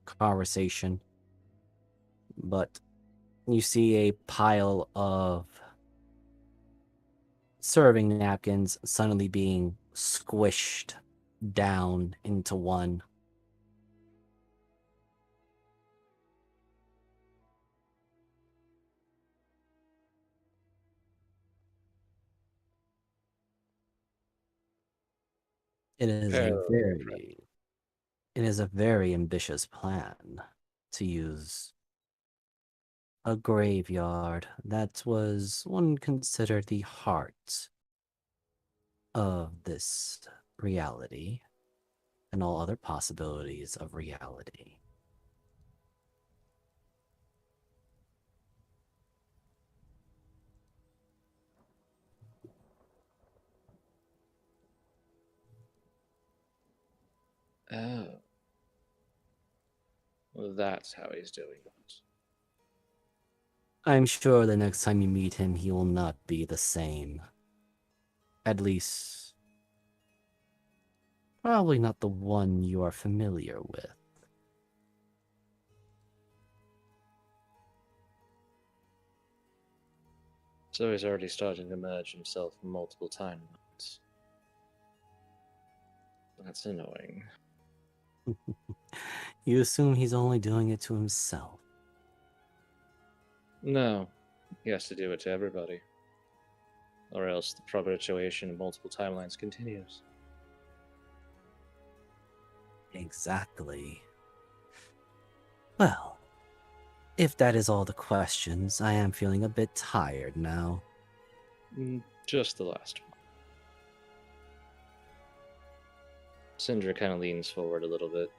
Speaker 1: conversation. But you see a pile of serving napkins suddenly being squished down into one. It is a
Speaker 2: Parallel
Speaker 1: very it is a very ambitious plan to use a graveyard that was one considered the heart of this reality and all other possibilities of reality.
Speaker 2: Oh. Well, that's how he's doing it.
Speaker 1: I'm sure the next time you meet him, he will not be the same. At least, probably not the one you are familiar with.
Speaker 2: So he's already starting to merge himself in multiple timelines. That's annoying.
Speaker 1: You assume he's only doing it to himself.
Speaker 2: No, he has to do it to everybody. Or else the perpetuation of multiple timelines continues.
Speaker 1: Exactly. Well, if that is all the questions, I am feeling a bit tired now.
Speaker 2: Just the last one. Sindra kind of leans forward a little bit.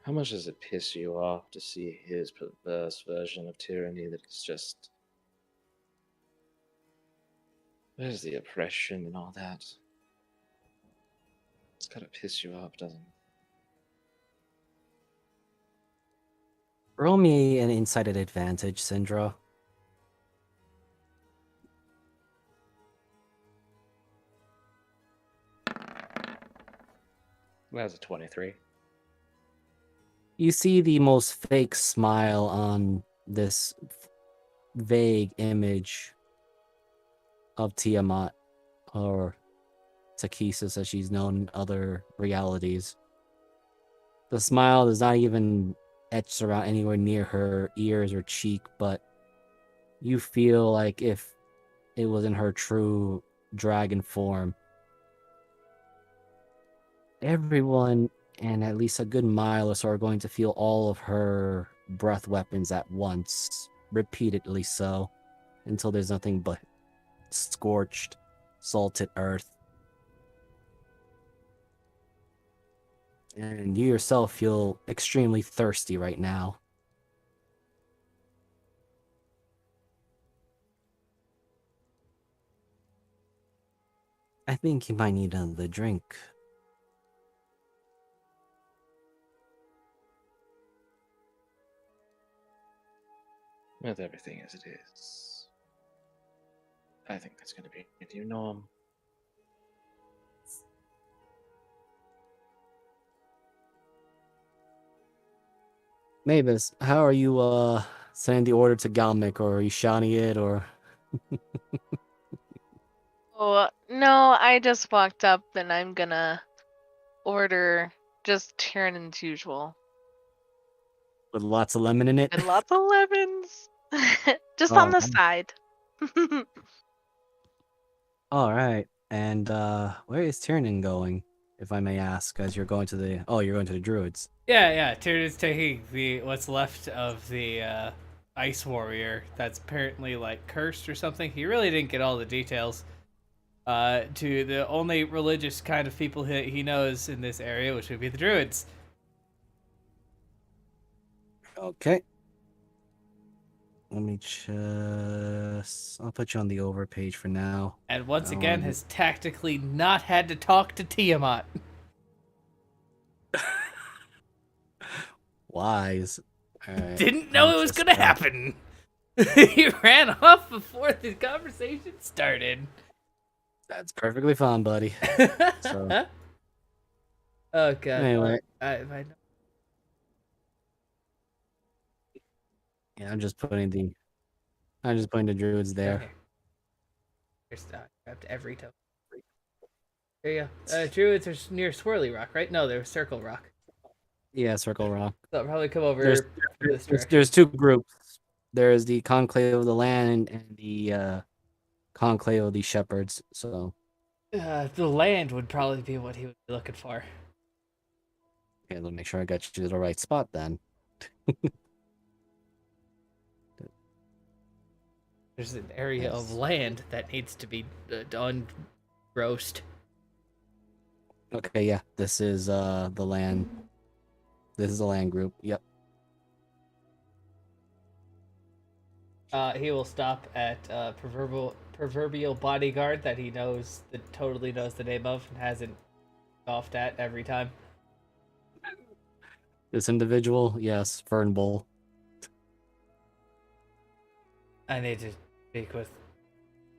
Speaker 2: How much does it piss you off to see his perverse version of tyranny that is just... Where's the oppression and all that? It's gotta piss you off, doesn't it?
Speaker 1: Roll me an insight at advantage, Syndra.
Speaker 2: That's a 23.
Speaker 1: You see the most fake smile on this vague image of Tiamat, or Takesis as she's known in other realities. The smile is not even etched around anywhere near her ears or cheek, but you feel like if it was in her true dragon form. Everyone and at least a good mile or so are going to feel all of her breath weapons at once, repeatedly so, until there's nothing but scorched, salted earth. And you yourself feel extremely thirsty right now. I think you might need another drink.
Speaker 2: With everything as it is, I think that's going to be a new norm.
Speaker 1: Mavis, how are you sending the order to Galmic, or are you shouting it, or...
Speaker 6: Oh, no, I just walked up and I'm gonna order just Tyrann's usual.
Speaker 1: with lots of lemon in it?
Speaker 6: And lots of lemons. Just
Speaker 1: Oh,
Speaker 6: on the
Speaker 1: nice.
Speaker 6: side.
Speaker 1: All right. And where is Tiernan going, if I may ask, as you're going to the... Oh, you're going to the Druids.
Speaker 5: Yeah. Tyrann's taking what's left of the ice warrior that's apparently like cursed or something. He really didn't get all the details. To the only religious kind of people he knows in this area, which would be the Druids.
Speaker 1: Okay. Let me just... I'll put you on the over page for now.
Speaker 5: And once again, has tactically not had to talk to Tiamat.
Speaker 1: Wise. All right.
Speaker 5: Didn't know it was gonna happen. He ran off before the conversation started.
Speaker 1: That's perfectly fine, buddy. So,
Speaker 5: Oh god.
Speaker 1: anyway,
Speaker 5: I know.
Speaker 1: yeah, I'm just putting the Druids there.
Speaker 5: Okay. Here's grabbed every token. There you go. Druids are near Swirly Rock, right? No, they're Circle Rock.
Speaker 1: Yeah, Circle Rock.
Speaker 5: So I'll probably come over
Speaker 1: There's,
Speaker 5: from this direction.
Speaker 1: there's two groups. There's the Conclave of the Land and the Conclave of the Shepherds. So,
Speaker 5: The land would probably be what he would be looking for.
Speaker 1: okay, let me make sure I got you to the right spot then.
Speaker 5: There's an area of
Speaker 1: Yes.
Speaker 5: land that needs to be done roast.
Speaker 1: Okay, yeah, this is the land. This is the land group. Yep.
Speaker 5: He will stop at proverbial bodyguard that he knows, that totally knows the name of and hasn't scoffed at every time.
Speaker 1: This individual, yes, Fernbull.
Speaker 5: I need to speak with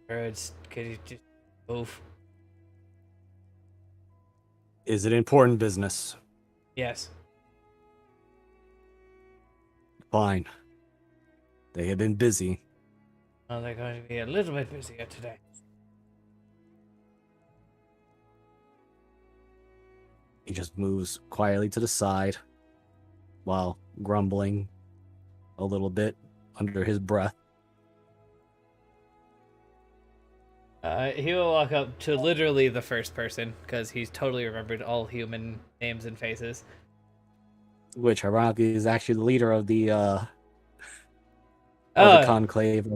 Speaker 5: birds. Could you just move?
Speaker 1: Is it important business?
Speaker 5: Yes.
Speaker 1: Fine. They have been busy.
Speaker 5: Oh, they're going to be a little bit busier today.
Speaker 1: He just moves quietly to the side while grumbling a little bit under his breath.
Speaker 5: He will walk up to literally the first person because he's totally remembered all human names and faces.
Speaker 1: Which, ironically, is actually the leader of the conclave.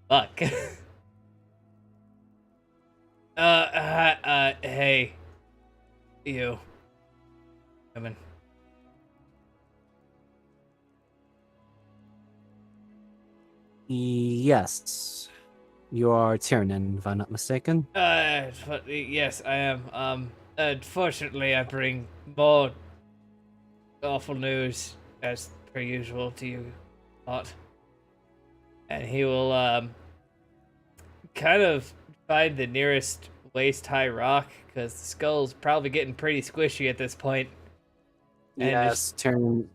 Speaker 5: Fuck. Hey. You. Come in.
Speaker 1: Yes. You are Tiernan, if I'm not mistaken.
Speaker 5: Yes, I am. Unfortunately, I bring more awful news, as per usual to you lot. And he will kind of find the nearest waist-high rock, because the skull's probably getting pretty squishy at this point. And
Speaker 1: Yes, turn.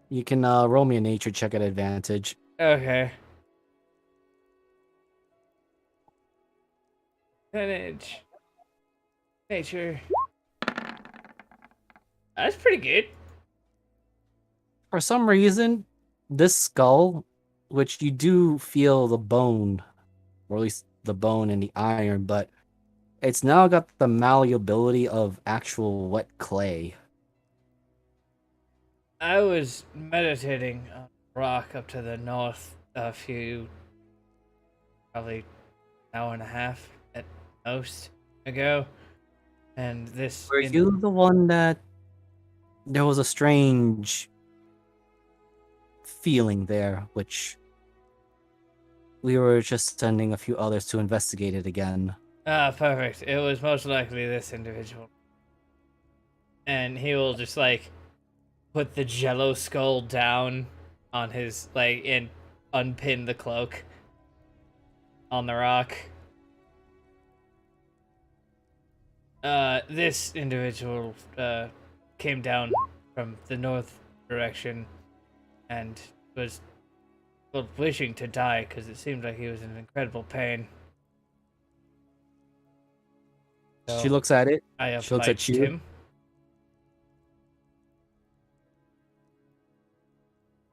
Speaker 1: You can roll me a nature check at advantage.
Speaker 5: Okay. Advantage. Nature. That's pretty good.
Speaker 1: For some reason, this skull, which you do feel the bone, or at least the bone and the iron, but it's now got the malleability of actual wet clay.
Speaker 5: I was meditating on a rock up to the north a few, probably an hour and a half at most ago, and this.
Speaker 1: Were you the one that there was a strange feeling there, which we were just sending a few others to investigate it again?
Speaker 5: Ah, perfect. It was most likely this individual. And he will just, like, put the jello skull down on his, like, and unpin the cloak on the rock. This individual, came down from the north direction and was, well, wishing to die because it seemed like he was in incredible pain.
Speaker 1: She looks at it.
Speaker 5: I
Speaker 1: She looks at
Speaker 5: obliged
Speaker 1: you.
Speaker 5: him.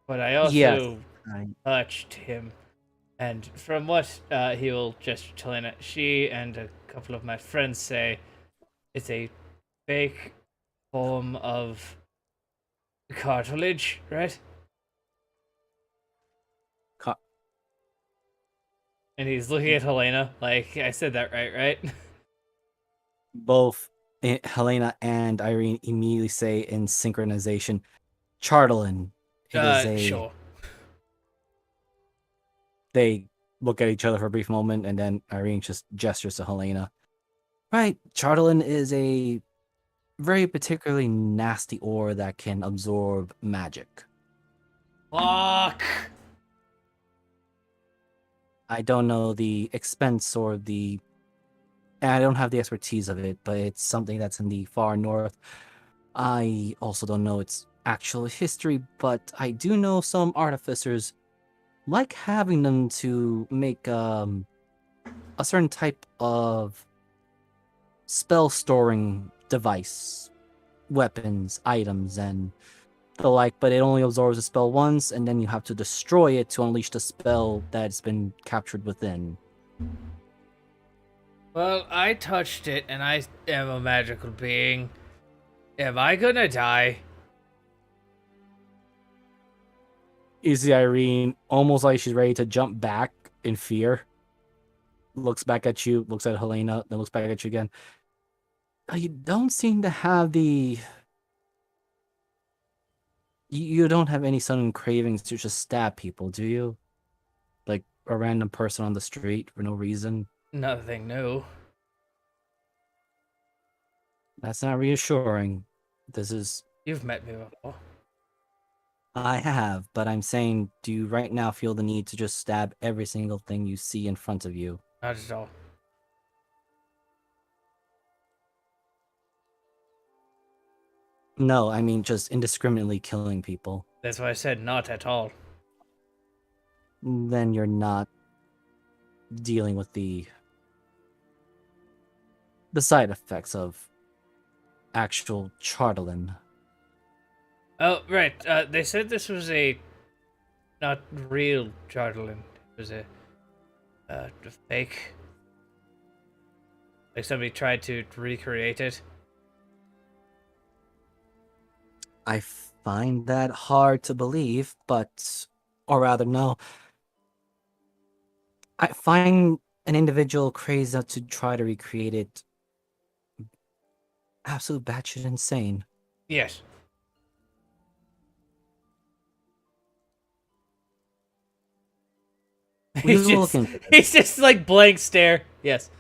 Speaker 5: But I also
Speaker 1: Yes.
Speaker 5: touched him. And from what he will gesture to Lena, she and a couple of my friends say it's a fake form of cartilage, right? And he's looking at Helena like, I said that right?
Speaker 1: Both Helena and Irene immediately say in synchronization, Chartelin. It is a...
Speaker 5: Sure.
Speaker 1: They look at each other for a brief moment, and then Irene just gestures to Helena. Right, Chartelin is a very particularly nasty ore that can absorb magic.
Speaker 5: Fuck!
Speaker 1: I don't know the expense or the... And I don't have the expertise of it, but it's something that's in the far north. I also don't know its actual history, but I do know some artificers like having them to make a certain type of spell storing device, weapons, items, and the like, but it only absorbs a spell once, and then you have to destroy it to unleash the spell that's been captured within.
Speaker 5: Well, I touched it, and I am a magical being. Am I gonna die?
Speaker 1: You see Irene, almost like she's ready to jump back in fear. Looks back at you, looks at Helena, then looks back at you again. You don't seem to have the... You don't have any sudden cravings to just stab people, do you? Like a random person on the street for no reason?
Speaker 5: Nothing new.
Speaker 1: That's not reassuring. This is...
Speaker 5: You've met me before.
Speaker 1: I have, but I'm saying, do you right now feel the need to just stab every single thing you see in front of you?
Speaker 5: Not at all.
Speaker 1: No, I mean just indiscriminately killing people.
Speaker 5: That's why I said not at all.
Speaker 1: Then you're not dealing with the side effects of actual Chartelin.
Speaker 5: Oh, right. They said this was a not real Chartelin. It was a fake. Like somebody tried to recreate it.
Speaker 1: I find that hard to believe, but... Or rather, no. I find an individual crazed out to try to recreate it absolute batshit insane.
Speaker 5: Yes.
Speaker 1: We will look into this.
Speaker 5: He's just like blank stare. Yes.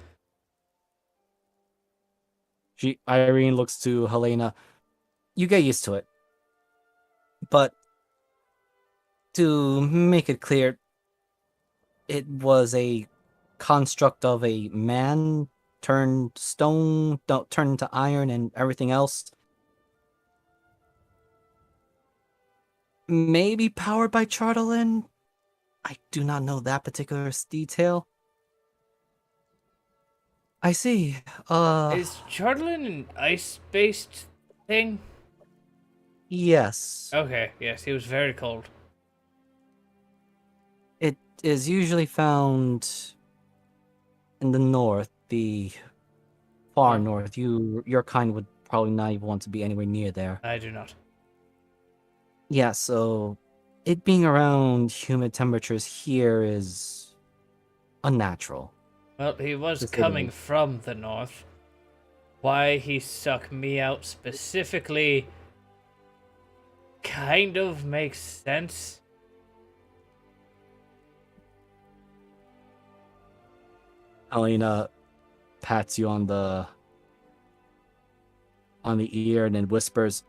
Speaker 1: Irene looks to Helena. You get used to it. But to make it clear, it was a construct of a man turned stone, turned into iron and everything else. Maybe powered by Chartelin? I do not know that particular detail. I see.
Speaker 5: Is Charlton an ice-based thing?
Speaker 1: Yes.
Speaker 5: Okay, yes, he was very cold.
Speaker 1: It is usually found in the north, the far
Speaker 5: Oh.
Speaker 1: north. Your kind would probably not even want to be anywhere near there.
Speaker 5: I do not.
Speaker 1: Yeah, so it being around humid temperatures here is unnatural.
Speaker 5: Well, he was
Speaker 1: To say the
Speaker 5: coming
Speaker 1: least.
Speaker 5: from the north. Why he sucked me out specifically kind of makes sense.
Speaker 1: Alina pats you on the ear and then whispers,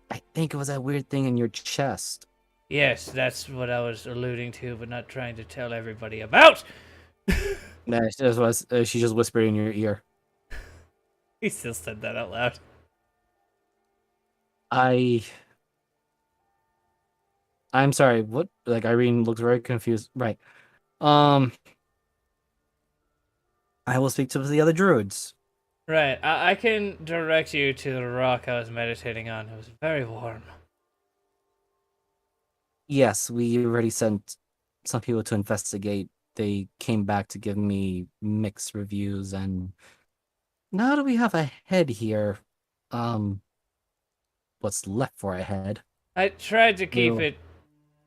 Speaker 1: I think it was that weird thing in your chest.
Speaker 5: Yes, that's what I was alluding to, but not trying to tell everybody about.
Speaker 1: Nah, she just whispered in your ear.
Speaker 5: He still said that out loud.
Speaker 1: I'm sorry, what? Like, Irene looks very confused. Right. I will speak to the other druids.
Speaker 5: Right, I can direct you to the rock I was meditating on. It was very warm.
Speaker 1: Yes, we already sent some people to investigate. They came back to give me mixed reviews, and now that we have a head here, what's left for a head?
Speaker 5: I tried to keep
Speaker 1: We'll-
Speaker 5: it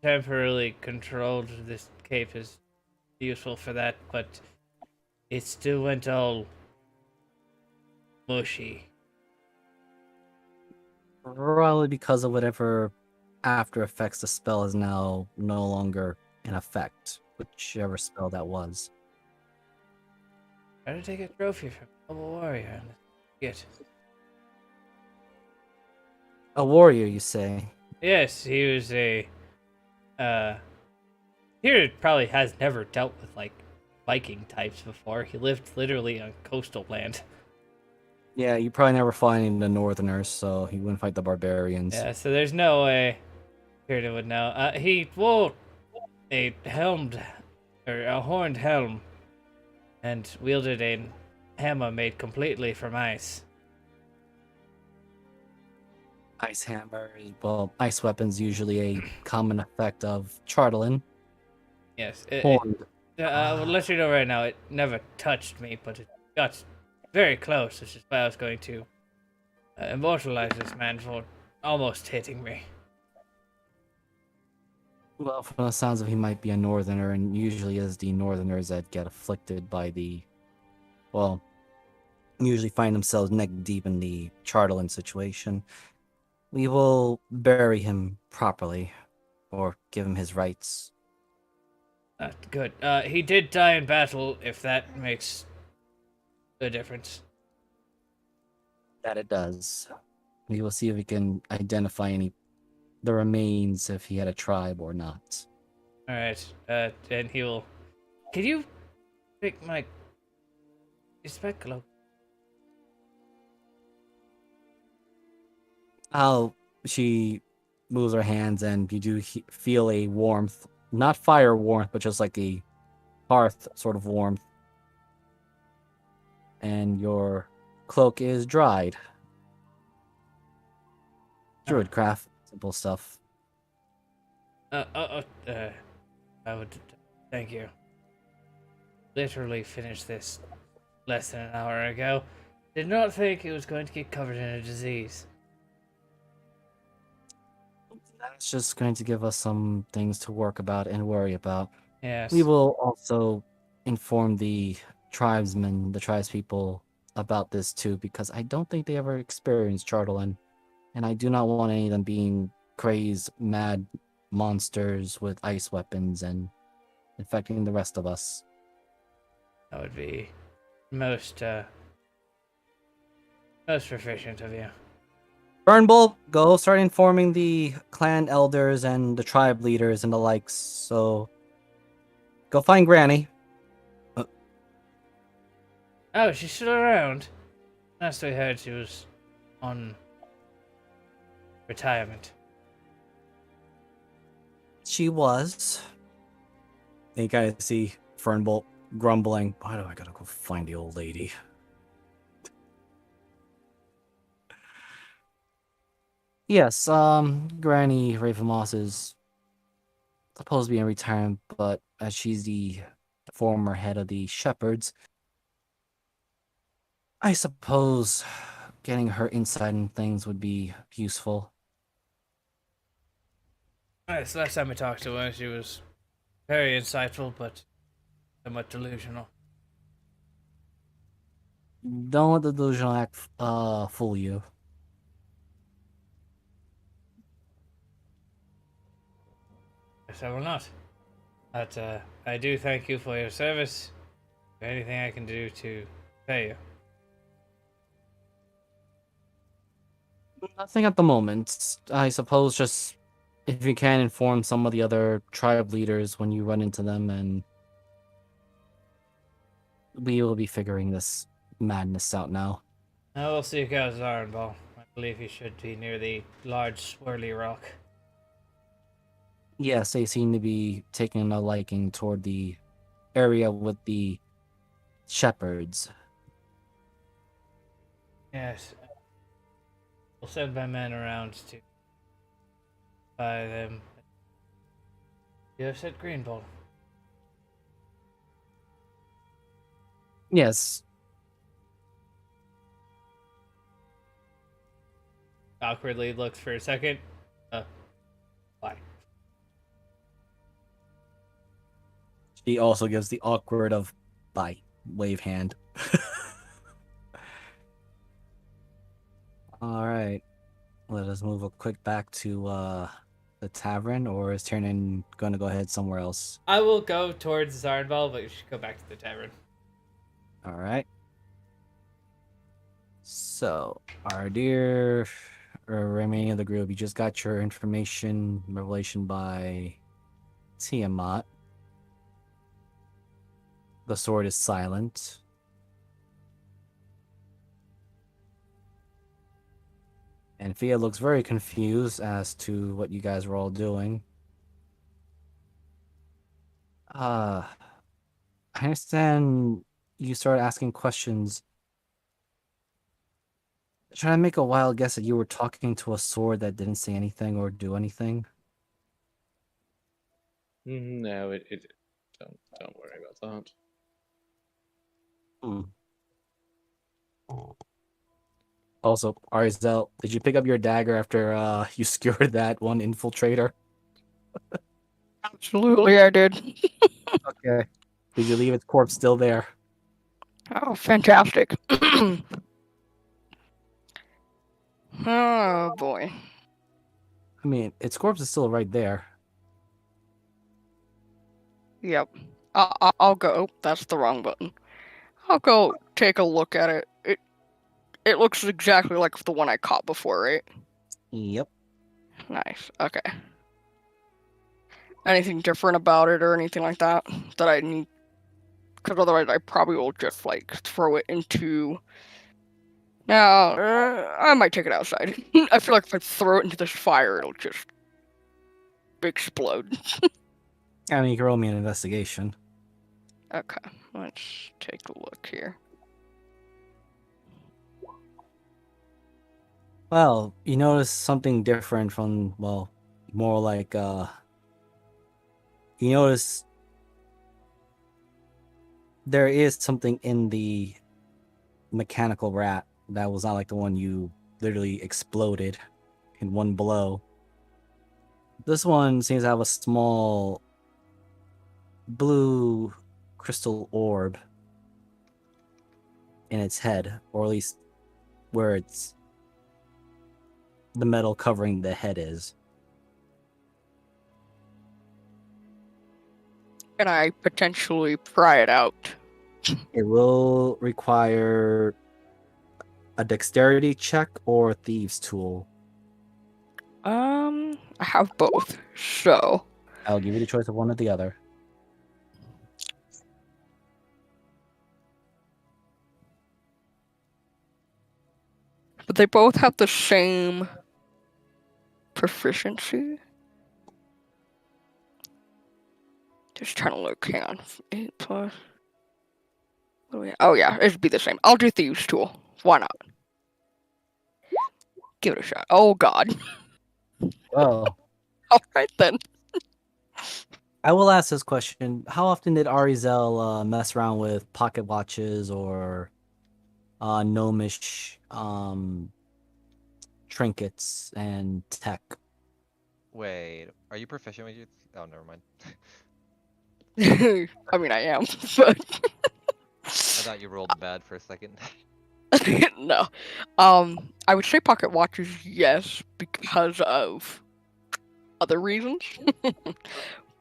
Speaker 5: temporarily controlled. This cape is useful for that, but it still went all mushy.
Speaker 1: Probably because of whatever after effects the spell is now no longer in effect, whichever spell that was.
Speaker 5: Try to take a trophy from a noble warrior and get.
Speaker 1: A warrior, you say?
Speaker 5: Yes, he was a. Here probably has never dealt with like Viking types before. He lived literally on coastal land.
Speaker 1: Yeah, you probably never fight any of the Northerners, so he wouldn't fight the barbarians.
Speaker 5: Yeah, so there's no way Kierda would know. He wore a horned helm, and wielded a hammer made completely from ice.
Speaker 1: Ice hammer, well, ice weapons usually a common effect of Chartelin.
Speaker 5: Yes,
Speaker 1: Horned.
Speaker 5: I will let you know right now. It never touched me, but it got very close, which is why I was going to immortalize this man for almost hitting me.
Speaker 1: Well, from the sounds of he might be a Northerner, and usually is the Northerners that get afflicted by well, usually find themselves neck deep in the Chartelin situation. We will bury him properly, or give him his rights.
Speaker 5: Good. He did die in battle, if that makes a difference.
Speaker 1: That it does. We will see if we can identify the remains, if he had a tribe or not.
Speaker 5: All right. And he will. Can you pick my? Is that cloak?
Speaker 1: She moves her hands, and you do feel a warmth, not fire warmth, but just like a hearth sort of warmth. And your cloak is dried. Druidcraft, simple stuff.
Speaker 5: I would thank you. Literally finished this less than an hour ago. Did not think it was going to get covered in a disease.
Speaker 1: That's just going to give us some things to work about and worry about.
Speaker 5: Yes.
Speaker 1: We will also inform the tribesmen, the tribespeople, about this too, because I don't think they ever experienced Chartelin, and I do not want any of them being crazed, mad monsters with ice weapons and infecting the rest of us.
Speaker 5: That would be most proficient of you.
Speaker 1: Burnbull, go start informing the clan elders and the tribe leaders and the likes. So, go find Granny.
Speaker 5: Oh, she's still around. Last I heard, she was on retirement.
Speaker 1: She was. And you kind of see Fernbolt grumbling. Why do I gotta go find the old lady? Yes, Granny Ravenmoss is supposed to be in retirement, but as she's the former head of the Shepherds, I suppose getting her insight in things would be useful.
Speaker 5: Yes, last time I talked to her, she was very insightful, but somewhat delusional.
Speaker 1: Don't let the delusional act fool you.
Speaker 5: Yes, I will not. But I do thank you for your service. Anything I can do to pay you.
Speaker 1: Nothing at the moment. I suppose just if you can inform some of the other tribe leaders when you run into them, and we will be figuring this madness out now.
Speaker 5: I will seek out Zarenbal. I believe he should be near the large swirly rock.
Speaker 1: Yes, they seem to be taking a liking toward the area with the shepherds.
Speaker 5: Yes. We'll send my men around to buy them. You have said Greenbowl.
Speaker 1: Yes.
Speaker 5: Awkwardly looks for a second. Why?
Speaker 1: She also gives the awkward of bye wave hand. All right. Let us move a quick back to the tavern, or is Tiernan going to go ahead somewhere else?
Speaker 5: I will go towards Zarenbal, but you should go back to the tavern.
Speaker 1: All right. So, our dear remaining of the group, you just got your information revelation by Tiamat. The sword is silent. And Fia looks very confused as to what you guys were all doing. I understand you started asking questions. Should I make a wild guess that you were talking to a sword that didn't say anything or do anything?
Speaker 2: No, it don't worry about that.
Speaker 1: Hmm. Also, Arzel, did you pick up your dagger after you skewered that one infiltrator?
Speaker 7: Absolutely, I did.
Speaker 1: Okay. Did you leave its corpse still there?
Speaker 7: Oh, fantastic. Oh, boy.
Speaker 1: I mean, its corpse is still right there.
Speaker 7: Yep. I'll go. That's the wrong button. I'll go take a look at it. It looks exactly like the one I caught before, right?
Speaker 1: Yep.
Speaker 7: Nice. Okay. Anything different about it or anything like that that I need? Because otherwise I probably will just, like, throw it into... Now, I might take it outside. I feel like if I throw it into this fire, it'll just explode.
Speaker 1: I mean, you can roll me an investigation.
Speaker 7: Okay, let's take a look here.
Speaker 1: Well, you notice something different from, well, more like, you notice there is something in the mechanical rat that was not like the one you literally exploded in one blow. This one seems to have a small blue crystal orb in its head, or at least where it's the metal covering the head is.
Speaker 7: Can I potentially pry it out?
Speaker 1: It will require a dexterity check or a thieves tool
Speaker 7: I have both. So,
Speaker 1: I'll give you the choice of one or the other.
Speaker 7: but they both have the same proficiency. Just trying to look. Hang on. 8 plus. What do we have? Oh yeah, it'd be the same. I'll do thieves tool. Why not? Give it a shot. Oh god.
Speaker 1: Well,
Speaker 7: All right then.
Speaker 1: I will ask this question: how often did Arizel mess around with pocket watches or gnomish trinkets and tech?
Speaker 3: Wait, are you proficient with your? Oh, never mind.
Speaker 7: I mean, I am, but
Speaker 3: I thought you rolled bad for a second.
Speaker 7: no. I would say pocket watches, yes, because of other reasons.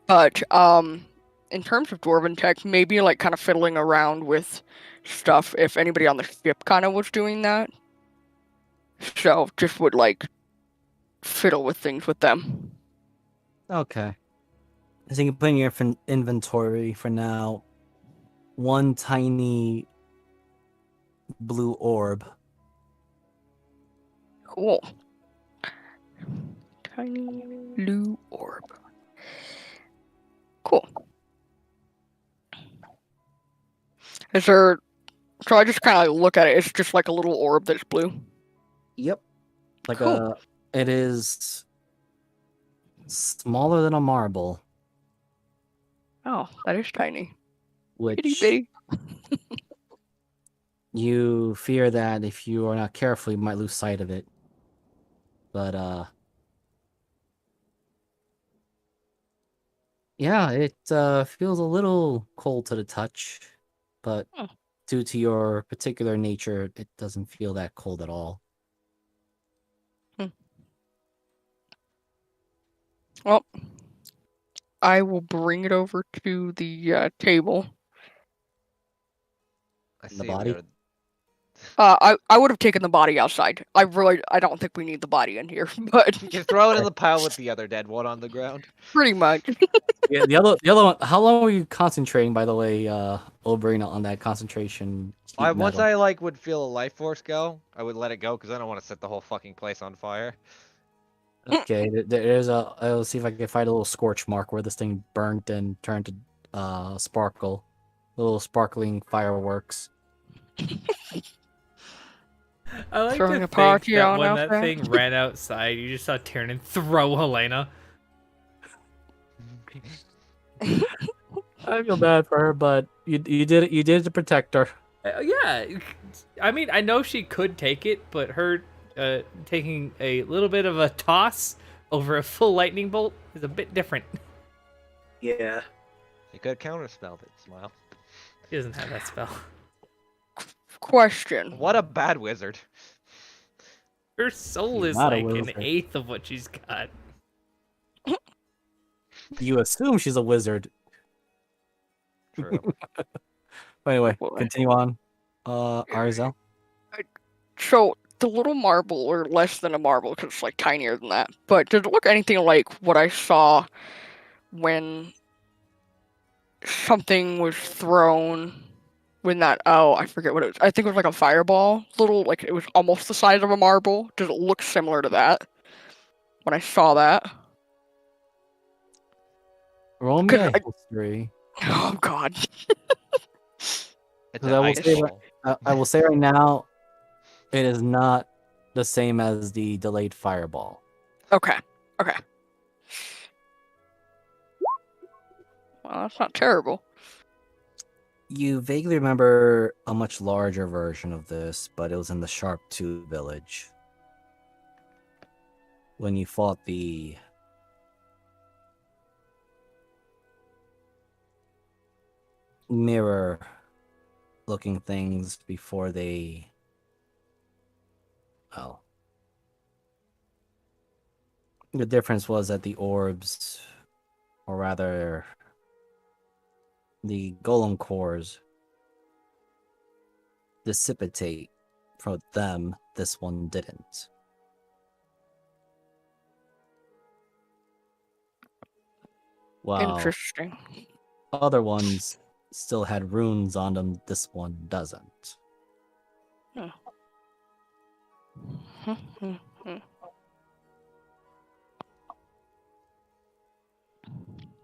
Speaker 7: But in terms of dwarven tech, maybe like kind of fiddling around with stuff if anybody on the ship kind of was doing that. So just would like fiddle with things with them.
Speaker 1: Okay. So you can put in your inventory for now one tiny blue orb.
Speaker 7: Cool. Tiny blue orb. Cool. Is there? So I just kind of look at it. It's just like a little orb that's blue.
Speaker 1: Yep. Like
Speaker 7: Cool.
Speaker 1: it is smaller than a marble,
Speaker 7: Oh, that is tiny.
Speaker 1: which
Speaker 7: Itty bitty.
Speaker 1: you fear that if you are not careful, you might lose sight of it. But yeah, it feels a little cold to the touch, but
Speaker 7: Hmm.
Speaker 1: due to your particular nature, it doesn't feel that cold at all.
Speaker 7: Well, I will bring it over to the table.
Speaker 3: I
Speaker 1: The
Speaker 3: see
Speaker 1: body?
Speaker 3: we are.
Speaker 7: I would have taken the body outside. I don't think we need the body in here, but
Speaker 3: You throw it in the pile with the other dead one on the ground.
Speaker 7: pretty much.
Speaker 1: Yeah, the other one. How long were you concentrating, by the way, Oberina, on that concentration heat
Speaker 3: Once
Speaker 1: metal?
Speaker 3: I like would feel a life force go, I would let it go because I don't want to set the whole fucking place on fire.
Speaker 1: Okay, there's a. I'll see if I can find a little scorch mark where this thing burnt and turned to sparkle, little sparkling fireworks.
Speaker 9: I like
Speaker 7: Throwing
Speaker 9: to
Speaker 7: a
Speaker 9: think
Speaker 7: party
Speaker 9: that
Speaker 7: on
Speaker 9: when
Speaker 7: out
Speaker 9: that
Speaker 7: there.
Speaker 9: thing ran outside, you just saw Tiernan throw Helena.
Speaker 1: I feel bad for her, but you did it to protect her.
Speaker 9: Yeah, I mean, I know she could take it, but her taking a little bit of a toss over a full lightning bolt is a bit different.
Speaker 1: Yeah.
Speaker 3: You could counterspell it, Smile.
Speaker 9: She doesn't have that spell.
Speaker 7: Question.
Speaker 3: What a bad wizard.
Speaker 9: Her soul
Speaker 1: She's
Speaker 9: is
Speaker 1: not a
Speaker 9: like an
Speaker 1: wizard.
Speaker 9: eighth of what she's got.
Speaker 1: You assume she's a wizard.
Speaker 3: True.
Speaker 1: Anyway,
Speaker 7: Boy.
Speaker 1: continue on. Arzel.
Speaker 7: So the little marble, or less than a marble, because it's like tinier than that. But did it look anything like what I saw when something was thrown? When that I forget what it was. I think it was like a fireball, little like it was almost the size of a marble. Does it look similar to that? When I saw that.
Speaker 1: Roll me a
Speaker 7: 'Cause
Speaker 1: history.
Speaker 7: Oh god.
Speaker 3: It's
Speaker 1: Because
Speaker 3: an
Speaker 1: I will
Speaker 3: ice
Speaker 1: say
Speaker 3: ball.
Speaker 1: I will say right now, it is not the same as the delayed fireball.
Speaker 7: Okay. Okay. Well, that's not terrible.
Speaker 1: You vaguely remember a much larger version of this, but it was in the Sharp 2 village. When you fought the mirror looking things before they well, the difference was that the orbs, or rather the golem cores, dissipate from them. This one didn't. While
Speaker 7: Interesting.
Speaker 1: other ones still had runes on them, this one doesn't.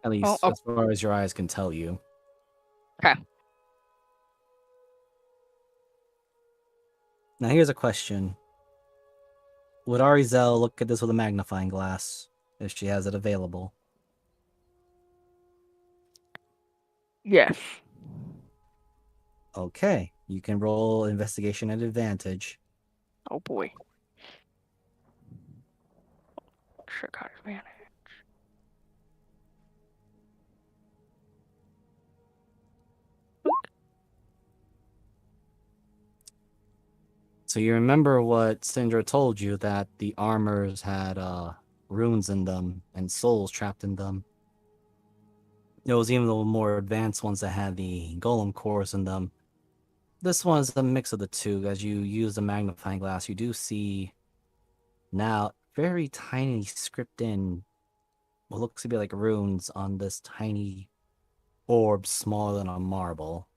Speaker 1: At least
Speaker 7: Oh,
Speaker 1: as far as your eyes can tell you.
Speaker 7: okay.
Speaker 1: Now here's a question. Would Arizel look at this with a magnifying glass if she has it available?
Speaker 7: Yes.
Speaker 1: Okay, you can roll investigation at advantage.
Speaker 7: Oh boy. Sure got advantage.
Speaker 1: So you remember what Syndra told you, that the armors had runes in them and souls trapped in them. There was even the more advanced ones that had the golem cores in them. This one is a mix of the two. As you use the magnifying glass, you do see now very tiny script in what looks to be like runes on this tiny orb smaller than a marble.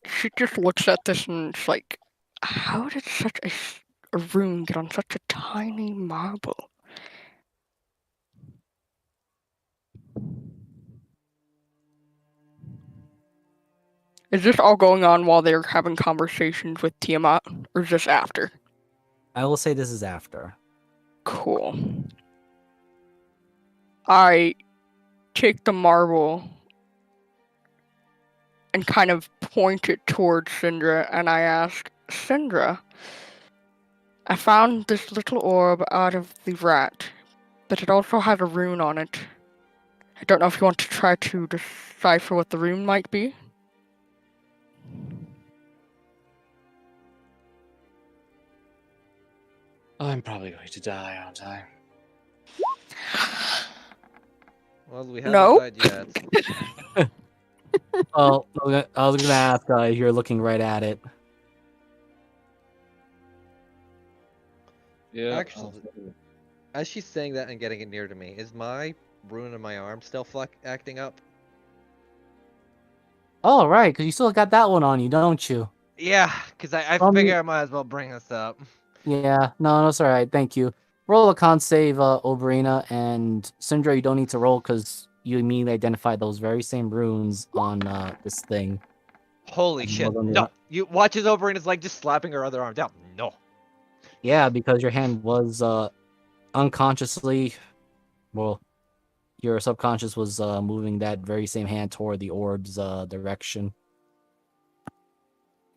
Speaker 7: She just looks at this and it's like, how did such a rune get on such a tiny marble? Is this all going on while they're having conversations with Tiamat, or is this after?
Speaker 1: I will say this is after.
Speaker 7: Cool. I take the marble and kind of point it towards Syndra, and I ask, Syndra, I found this little orb out of the rat, but it also has a rune on it. I don't know if you want to try to decipher what the rune might be.
Speaker 2: I'm probably going to die, aren't I?
Speaker 3: Well, we haven't
Speaker 7: No.
Speaker 3: died yet.
Speaker 1: Oh, I was gonna ask if you're looking right at it.
Speaker 2: Yeah.
Speaker 3: Actually, as she's saying that and getting it near to me, is my rune in my arm still acting up?
Speaker 1: Oh, right, because you still got that one on you, don't you?
Speaker 3: Yeah, because I figure I might as well bring this up.
Speaker 1: Yeah, no, it's all right. Thank you. Roll a con save, Oberina, and Syndra, you don't need to roll because you immediately identified those very same runes on this thing.
Speaker 3: Holy shit, no! You watch as Oberyn is like just slapping her other arm down. No.
Speaker 1: Yeah, because your hand was unconsciously, well, your subconscious was moving that very same hand toward the orb's direction.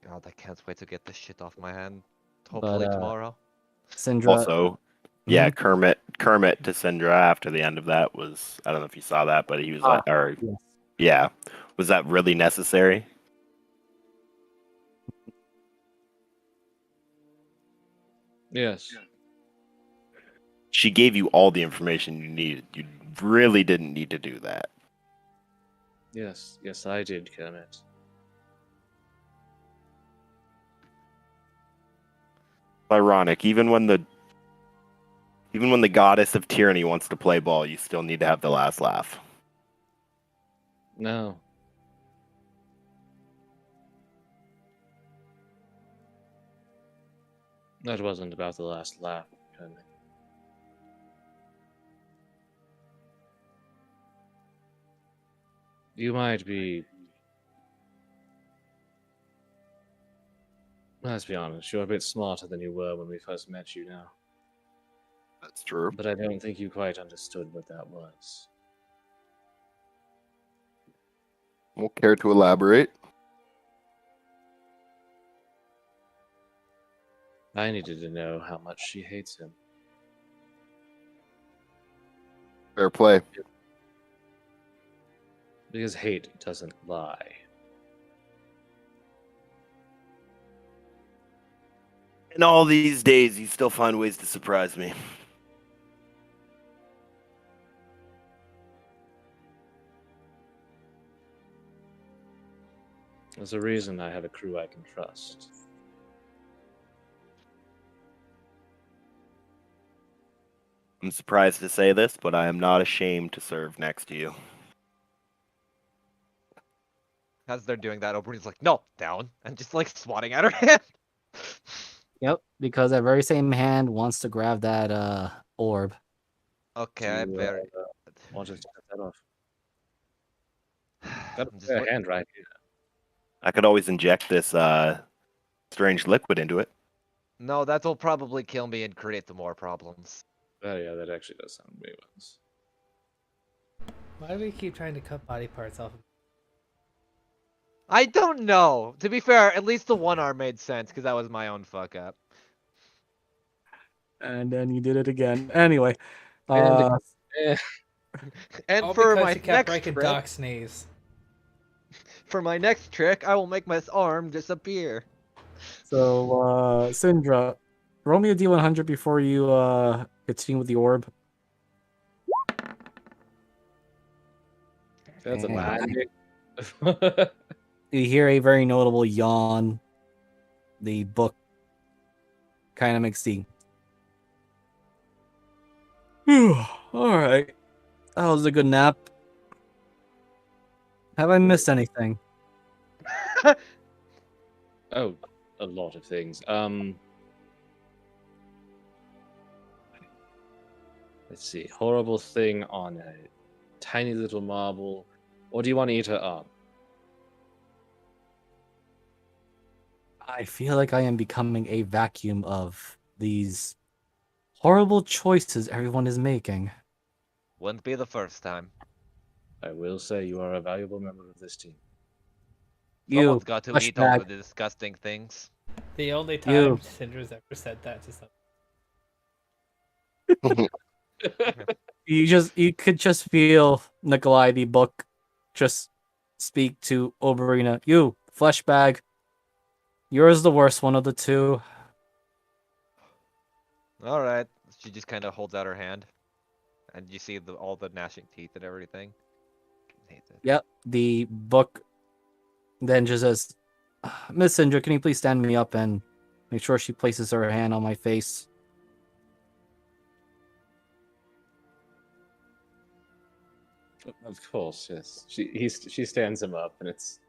Speaker 3: God, I can't wait to get this shit off my hand.
Speaker 1: But
Speaker 3: Hopefully tomorrow.
Speaker 1: Syndra,
Speaker 8: Also, yeah, Kermit to Syndra after the end of that was, I don't know if you saw that, but he was like, or
Speaker 1: yes.
Speaker 8: yeah, was that really necessary?
Speaker 2: Yes.
Speaker 8: She gave you all the information you needed. You really didn't need to do that.
Speaker 2: Yes, I did, Kermit.
Speaker 8: Ironic, even when the goddess of tyranny wants to play ball, you still need to have the last laugh.
Speaker 2: No. That wasn't about the last laugh, Kermit. You might be... Let's be honest, you're a bit smarter than you were when we first met you now.
Speaker 8: That's true.
Speaker 2: But I don't think you quite understood what that was.
Speaker 4: Won't care to elaborate.
Speaker 2: I needed to know how much she hates him.
Speaker 4: Fair play.
Speaker 2: Because hate doesn't lie.
Speaker 8: In all these days, you still find ways to surprise me.
Speaker 2: There's a reason I have a crew I can trust.
Speaker 8: I'm surprised to say this, but I am not ashamed to serve next to you.
Speaker 3: As they're doing that, Oberyn's like, no, down, and just like swatting at her hand.
Speaker 1: Yep, because that very same hand wants to grab that orb.
Speaker 3: Okay, I
Speaker 2: Do you,
Speaker 3: very.
Speaker 2: want us to cut that off? Got
Speaker 3: I'm just
Speaker 2: a
Speaker 3: look-
Speaker 2: hand right here.
Speaker 8: I could always inject this strange liquid into it.
Speaker 3: No, that'll probably kill me and create the more problems.
Speaker 2: Oh yeah, that actually does sound way worse.
Speaker 9: Why do we keep trying to cut body parts off?
Speaker 3: I don't know. To be fair, at least the one arm made sense because that was my own fuck up.
Speaker 1: And then you did it again. Anyway,
Speaker 2: And- Eh,
Speaker 3: And
Speaker 9: All
Speaker 3: for
Speaker 9: because
Speaker 3: my
Speaker 9: you kept
Speaker 3: next
Speaker 9: breaking
Speaker 3: trick,
Speaker 9: Doc's knees.
Speaker 3: for my next trick, I will make my arm disappear.
Speaker 1: so Syndra, roll me a D100 before you continue with the orb.
Speaker 2: That's a
Speaker 1: And
Speaker 2: magic.
Speaker 1: you hear a very notable yawn. The book kind of makes the. All right, that was a good nap. Have I missed anything?
Speaker 2: Oh, a lot of things. Let's see. Horrible thing on a tiny little marble. Or do you want to eat her arm?
Speaker 1: I feel like I am becoming a vacuum of these horrible choices everyone is making.
Speaker 3: Wouldn't be the first time.
Speaker 2: I will say you are a valuable member of this team.
Speaker 3: Someone's got to eat all
Speaker 1: fleshbag.
Speaker 3: the disgusting things.
Speaker 9: The only time
Speaker 1: You.
Speaker 9: Cinder's ever said that to someone.
Speaker 1: You could just feel Nikolai the book just speak to Oberina. You, flesh bag. You're the worst one of the two.
Speaker 3: All right. She just kind of holds out her hand, and you see all the gnashing teeth and everything. Hate it.
Speaker 1: Yep, the book then just says, Miss Syndra, can you please stand me up and make sure she places her hand on my face?
Speaker 2: Of course, yes. She stands him up, and it's.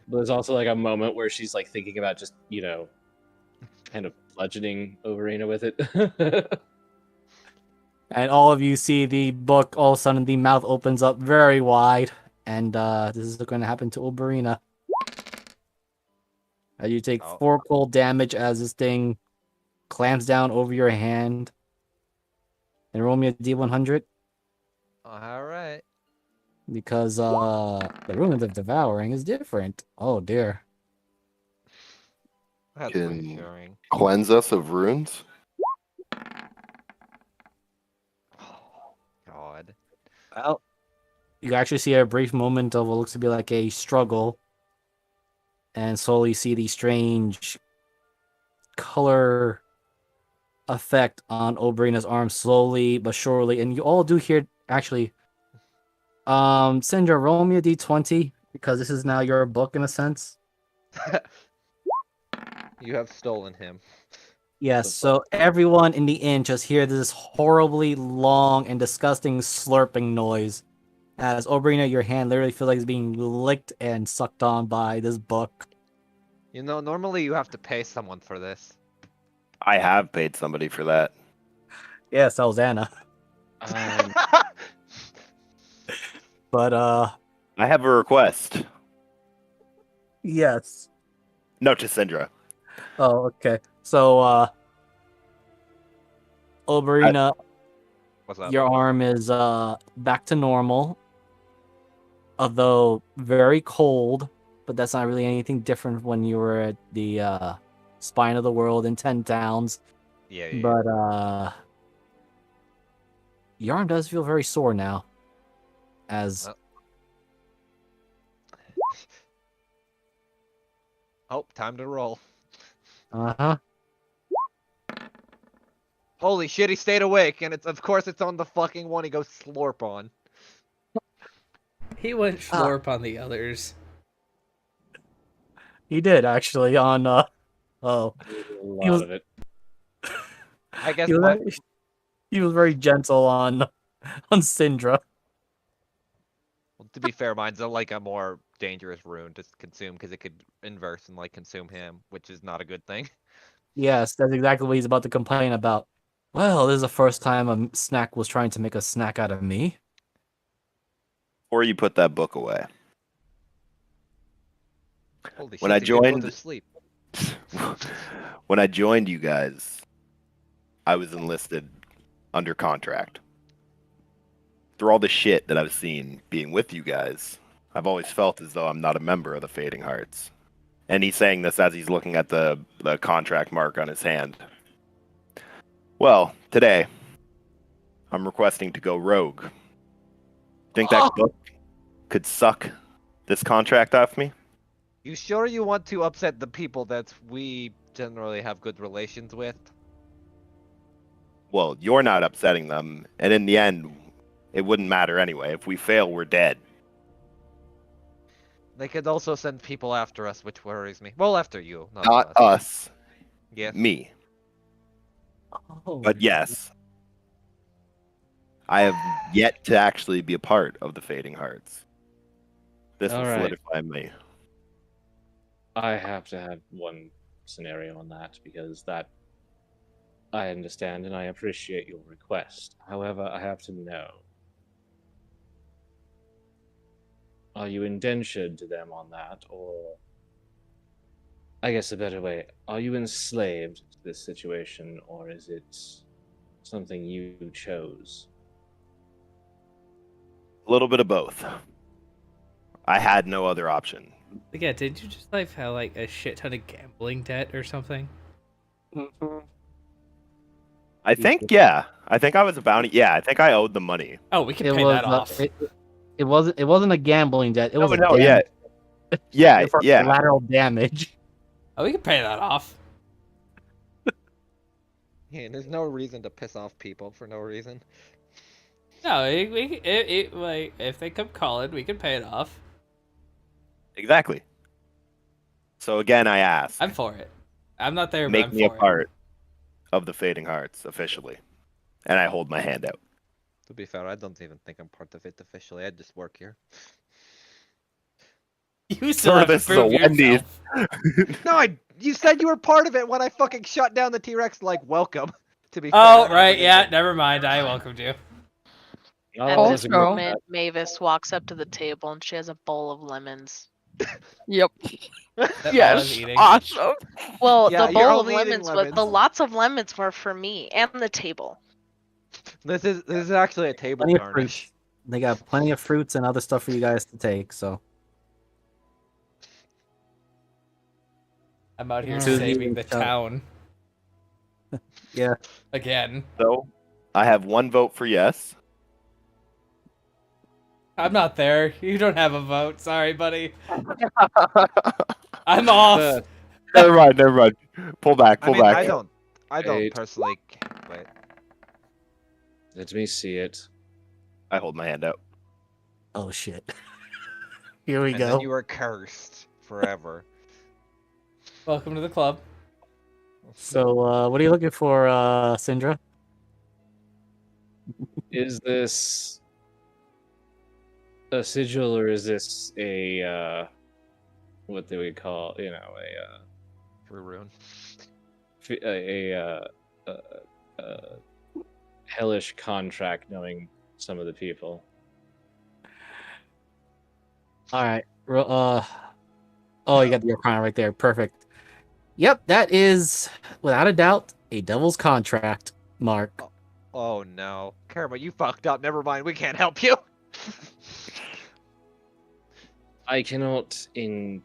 Speaker 2: But there's also like a moment where she's like thinking about just kind of bludgeoning Overina with it.
Speaker 1: And all of you see the book, all of a sudden the mouth opens up very wide. And this is going to happen to Oberina. You take 4 cold damage as this thing clamps down over your hand. And roll me a D100.
Speaker 3: All right.
Speaker 1: Because the Room of Devouring is different. Oh dear.
Speaker 3: That's
Speaker 4: Can-
Speaker 3: reassuring.
Speaker 4: Cleanse us of runes.
Speaker 3: God.
Speaker 1: Well, you actually see a brief moment of what looks to be like a struggle. And slowly see the strange color effect on Oberina's arm slowly but surely. And you all do hear, actually, Syndra, roll me a d20 because this is now your book in a sense.
Speaker 3: You have stolen him.
Speaker 1: Yes, so everyone in the inn just hear this horribly long and disgusting slurping noise as Oberina, your hand literally feels like it's being licked and sucked on by this book.
Speaker 3: You know, normally you have to pay someone for this.
Speaker 8: I have paid somebody for that.
Speaker 1: Yes, that was Anna. But
Speaker 8: I have a request.
Speaker 1: yes.
Speaker 8: No, to Syndra.
Speaker 1: Oh, okay. So Oberina,
Speaker 3: What's up?
Speaker 1: your arm is back to normal. Although very cold, but that's not really anything different when you were at the spine of the world in 10 towns.
Speaker 3: Yeah.
Speaker 1: But your arm does feel very sore now. As
Speaker 3: Oh, time to roll.
Speaker 1: uh-huh.
Speaker 3: Holy shit, he stayed awake, and of course it's on the fucking one he goes slorp on.
Speaker 9: He went slurp on the others.
Speaker 1: He did actually on
Speaker 2: a lot of it.
Speaker 3: I guess
Speaker 1: he was
Speaker 3: my,
Speaker 1: actually- He was very gentle on Syndra.
Speaker 3: Well, to be fair, mine's like a more dangerous rune to consume because it could inverse and like consume him, which is not a good thing.
Speaker 1: Yes, that's exactly what he's about to complain about. Well, this is the first time a snack was trying to make a snack out of me.
Speaker 8: Or you put that book away.
Speaker 3: Holy
Speaker 8: When
Speaker 3: shit!
Speaker 8: I
Speaker 3: He did go to
Speaker 8: joined-
Speaker 3: sleep.
Speaker 8: When I joined you guys, I was enlisted under contract. Through all the shit that I've seen being with you guys, I've always felt as though I'm not a member of the Fading Hearts. And he's saying this as he's looking at the contract mark on his hand. Well, today, I'm requesting to go rogue. Think that book could suck this contract off me?
Speaker 3: You sure you want to upset the people that we generally have good relations with?
Speaker 8: Well, you're not upsetting them, and in the end, it wouldn't matter anyway. If we fail, we're dead.
Speaker 3: They could also send people after us, which worries me. Well, after you, not
Speaker 8: Not
Speaker 3: us.
Speaker 8: us,
Speaker 3: Yes.
Speaker 8: me.
Speaker 1: Oh,
Speaker 8: But yes, I have yet to actually be a part of the Fading Hearts. This will
Speaker 2: All right.
Speaker 8: solidify me.
Speaker 2: I have to have one scenario on that because that I understand and I appreciate your request. However, I have to know. Are you indentured to them on that, or I guess a better way, are you enslaved to this situation, or is it something you chose?
Speaker 8: A little bit of both. I had no other option.
Speaker 9: Like, yeah, did you just like have like a shit ton of gambling debt or something?
Speaker 8: I think, yeah. I think I was a bounty. Yeah, I think I owed them money.
Speaker 9: Oh, we can
Speaker 1: it
Speaker 9: pay
Speaker 1: was
Speaker 9: that off.
Speaker 1: it wasn't a gambling debt. It was a
Speaker 8: no,
Speaker 1: damage.
Speaker 8: Yeah,
Speaker 1: For
Speaker 8: yeah.
Speaker 1: collateral damage.
Speaker 9: Oh, we can pay that off.
Speaker 3: Yeah, there's no reason to piss off people for no reason.
Speaker 9: No, like if they come calling, we can pay it off.
Speaker 8: Exactly. So again, I ask,
Speaker 9: I'm for it. I'm not there, but
Speaker 8: make
Speaker 9: I'm
Speaker 8: me a
Speaker 9: for it.
Speaker 8: part of the Fading Hearts officially. And I hold my hand out.
Speaker 3: To be fair, I don't even think I'm part of it officially. I just work here.
Speaker 9: You still
Speaker 8: Sir,
Speaker 9: have to
Speaker 8: this is a
Speaker 9: prove
Speaker 8: Wendy's.
Speaker 9: yourself.
Speaker 3: No, you said you were part of it when I fucking shut down the T-Rex. Like, welcome. To be fair,
Speaker 9: Oh,
Speaker 3: I never
Speaker 9: right,
Speaker 3: did
Speaker 9: yeah,
Speaker 3: that.
Speaker 9: never mind. I welcomed you.
Speaker 6: At
Speaker 2: Oh,
Speaker 6: this
Speaker 7: Also-
Speaker 6: moment, Mavis walks up to the table and she has a bowl of lemons.
Speaker 7: Yep.
Speaker 9: That's all I'm
Speaker 7: Yes.
Speaker 9: eating.
Speaker 7: Awesome.
Speaker 6: Well,
Speaker 3: Yeah,
Speaker 6: the
Speaker 3: you're
Speaker 6: bowl of
Speaker 3: only eating
Speaker 6: lemons, but the
Speaker 3: lemons.
Speaker 6: lots of lemons were for me and the table.
Speaker 3: This is actually a table
Speaker 1: Plenty of
Speaker 3: garnish.
Speaker 1: fruits. They got plenty of fruits and other stuff for you guys to take. So
Speaker 9: I'm out here
Speaker 2: Yeah.
Speaker 9: saving the
Speaker 1: So-
Speaker 9: town
Speaker 1: yeah,
Speaker 9: again.
Speaker 8: So I have one vote for yes.
Speaker 9: I'm not there. You don't have a vote. Sorry, buddy. I'm off.
Speaker 8: Never mind. Pull back.
Speaker 3: I mean, I don't
Speaker 2: Wait.
Speaker 3: personally. Wait.
Speaker 2: Let me see it.
Speaker 8: I hold my hand out.
Speaker 1: oh shit. Here we
Speaker 3: And
Speaker 1: go.
Speaker 3: then you are cursed forever.
Speaker 9: Welcome to the club.
Speaker 1: So what are you looking for, Syndra?
Speaker 2: Is this a sigil or is this a what do we call
Speaker 3: True rune.
Speaker 2: a hellish contract knowing some of the people?
Speaker 1: All right. Oh, you got the Arcana right there. Perfect. Yep, that is without a doubt a devil's contract, Mark.
Speaker 3: Oh no, Karma, you fucked up. Never mind. We can't help you.
Speaker 2: I cannot in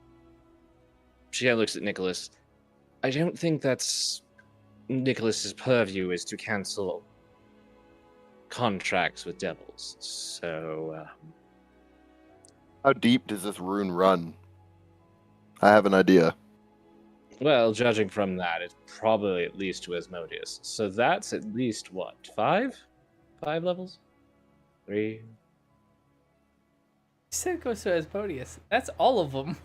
Speaker 2: She looks at Nicholas. I don't think that's Nicholas's purview is to cancel contracts with devils. So
Speaker 4: How deep does this rune run? I have an idea.
Speaker 2: well, judging from that, it's probably at least to Asmodeus. So that's at least what, 5? 5 levels? 3?
Speaker 9: You said it goes to Asmodeus. That's all of them.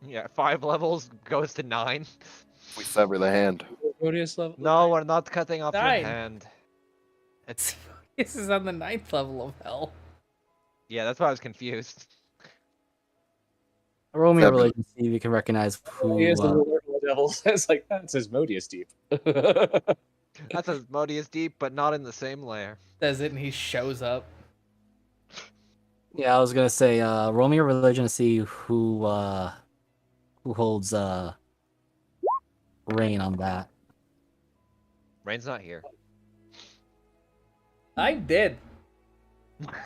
Speaker 3: Yeah, 5 levels goes to 9.
Speaker 4: We sever the hand.
Speaker 2: Asmodeus level?
Speaker 3: No, we're not cutting off your
Speaker 9: 9.
Speaker 3: hand. It's
Speaker 9: This is on the 9th level of hell.
Speaker 3: yeah, that's why I was confused.
Speaker 1: Roll me a
Speaker 4: 7.
Speaker 1: religion, see if you can recognize who.
Speaker 2: He is the ruler of the devils. It's like, that's Asmodeus deep.
Speaker 3: That's Asmodeus deep, but not in the same layer.
Speaker 9: Says it and he shows up.
Speaker 1: Yeah, I was gonna say, roll me a religion to see who holds reign on that.
Speaker 3: Rain's not here.
Speaker 9: I'm dead.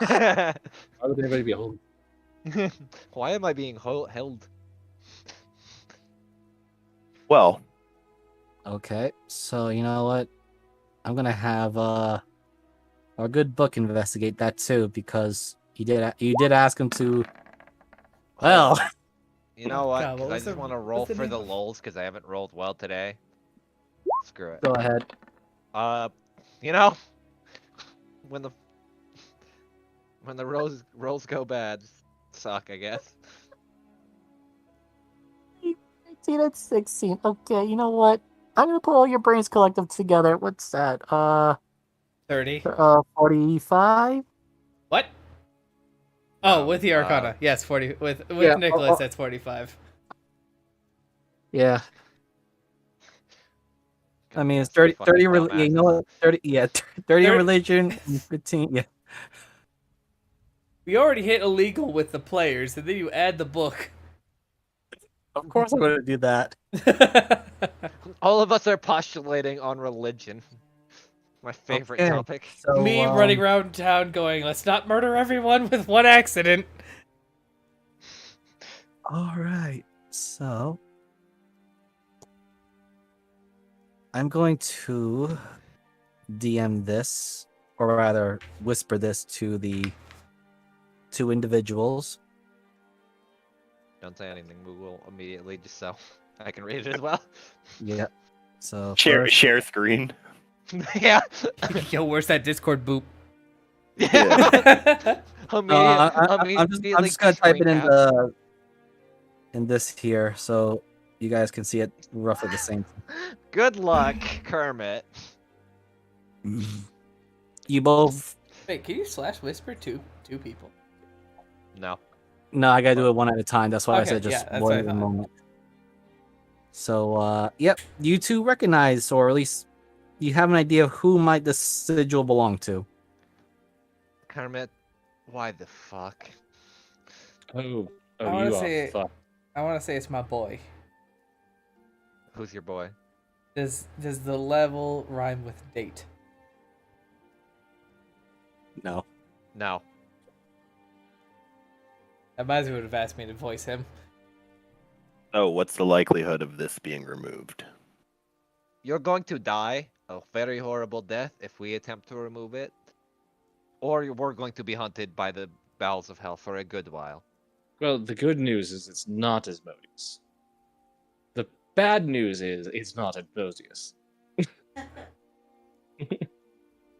Speaker 2: Why would anybody be home?
Speaker 3: Why am I being held?
Speaker 8: Well,
Speaker 1: Okay, so you know what? I'm gonna have our good book investigate that too, because you did ask him to. Well,
Speaker 3: You know what?
Speaker 9: God,
Speaker 3: Because I
Speaker 9: was
Speaker 3: just
Speaker 9: the-
Speaker 3: want to
Speaker 9: what's
Speaker 3: roll
Speaker 9: the
Speaker 3: for the
Speaker 9: name?
Speaker 3: lulz because I haven't rolled well today. Screw it.
Speaker 1: go ahead.
Speaker 3: You know, when the rolls go bad, suck, I guess.
Speaker 1: 18 and 16. Okay, you know what? I'm gonna put all your brains collective together. What's that?
Speaker 9: 30.
Speaker 1: 45.
Speaker 9: What? Oh,
Speaker 3: No,
Speaker 9: with the Arcana. Yes, 40. With
Speaker 1: Yeah,
Speaker 9: Nicholas, that's 45.
Speaker 1: Yeah. I mean, it's
Speaker 3: Fucking
Speaker 1: 30 yeah, you know
Speaker 3: dumbasses.
Speaker 1: what? 30, yeah, 30 in
Speaker 9: 30
Speaker 1: religion, and 15, yeah.
Speaker 9: We already hit illegal with the players, and then you add the book.
Speaker 1: Of course I'm gonna do that.
Speaker 3: All of us are postulating on religion. My favorite
Speaker 1: Okay,
Speaker 3: topic.
Speaker 1: So,
Speaker 9: Me running around town going, let's not murder everyone with one accident.
Speaker 1: Alright, so I'm going to DM this, or rather whisper this to the two individuals.
Speaker 3: Don't say anything. We will immediately just so I can read it as well.
Speaker 1: Yeah. So
Speaker 8: share
Speaker 1: first,
Speaker 8: share screen.
Speaker 3: Yeah.
Speaker 9: Yo, where's that Discord boop?
Speaker 3: Yeah.
Speaker 1: I'm
Speaker 3: Immediately
Speaker 1: just gonna type it
Speaker 3: screen
Speaker 1: in
Speaker 3: cap.
Speaker 1: this here, so you guys can see it roughly the same.
Speaker 3: Good luck, Kermit.
Speaker 1: You both.
Speaker 9: Wait, can you slash whisper two people?
Speaker 3: No.
Speaker 1: No, I gotta do it one at a time. That's why I
Speaker 9: Okay,
Speaker 1: said just
Speaker 9: yeah, that's what I
Speaker 1: wait a
Speaker 9: thought.
Speaker 1: moment. So, yep, you two recognize, or at least you have an idea of who might this sigil belong to.
Speaker 3: Kermit, why the fuck?
Speaker 2: Oh,
Speaker 9: I wanna
Speaker 2: you
Speaker 9: say-
Speaker 2: are fuck.
Speaker 9: I want to say it's my boy.
Speaker 3: Who's your boy?
Speaker 9: Does the level rhyme with date?
Speaker 1: No.
Speaker 3: No.
Speaker 9: Abazu would have asked me to voice him.
Speaker 8: Oh, what's the likelihood of this being removed?
Speaker 3: You're going to die a very horrible death if we attempt to remove it. Or we're going to be hunted by the bowels of hell for a good while.
Speaker 2: Well, the good news is it's not Asmodeus. The bad news is it's not Asmodeus.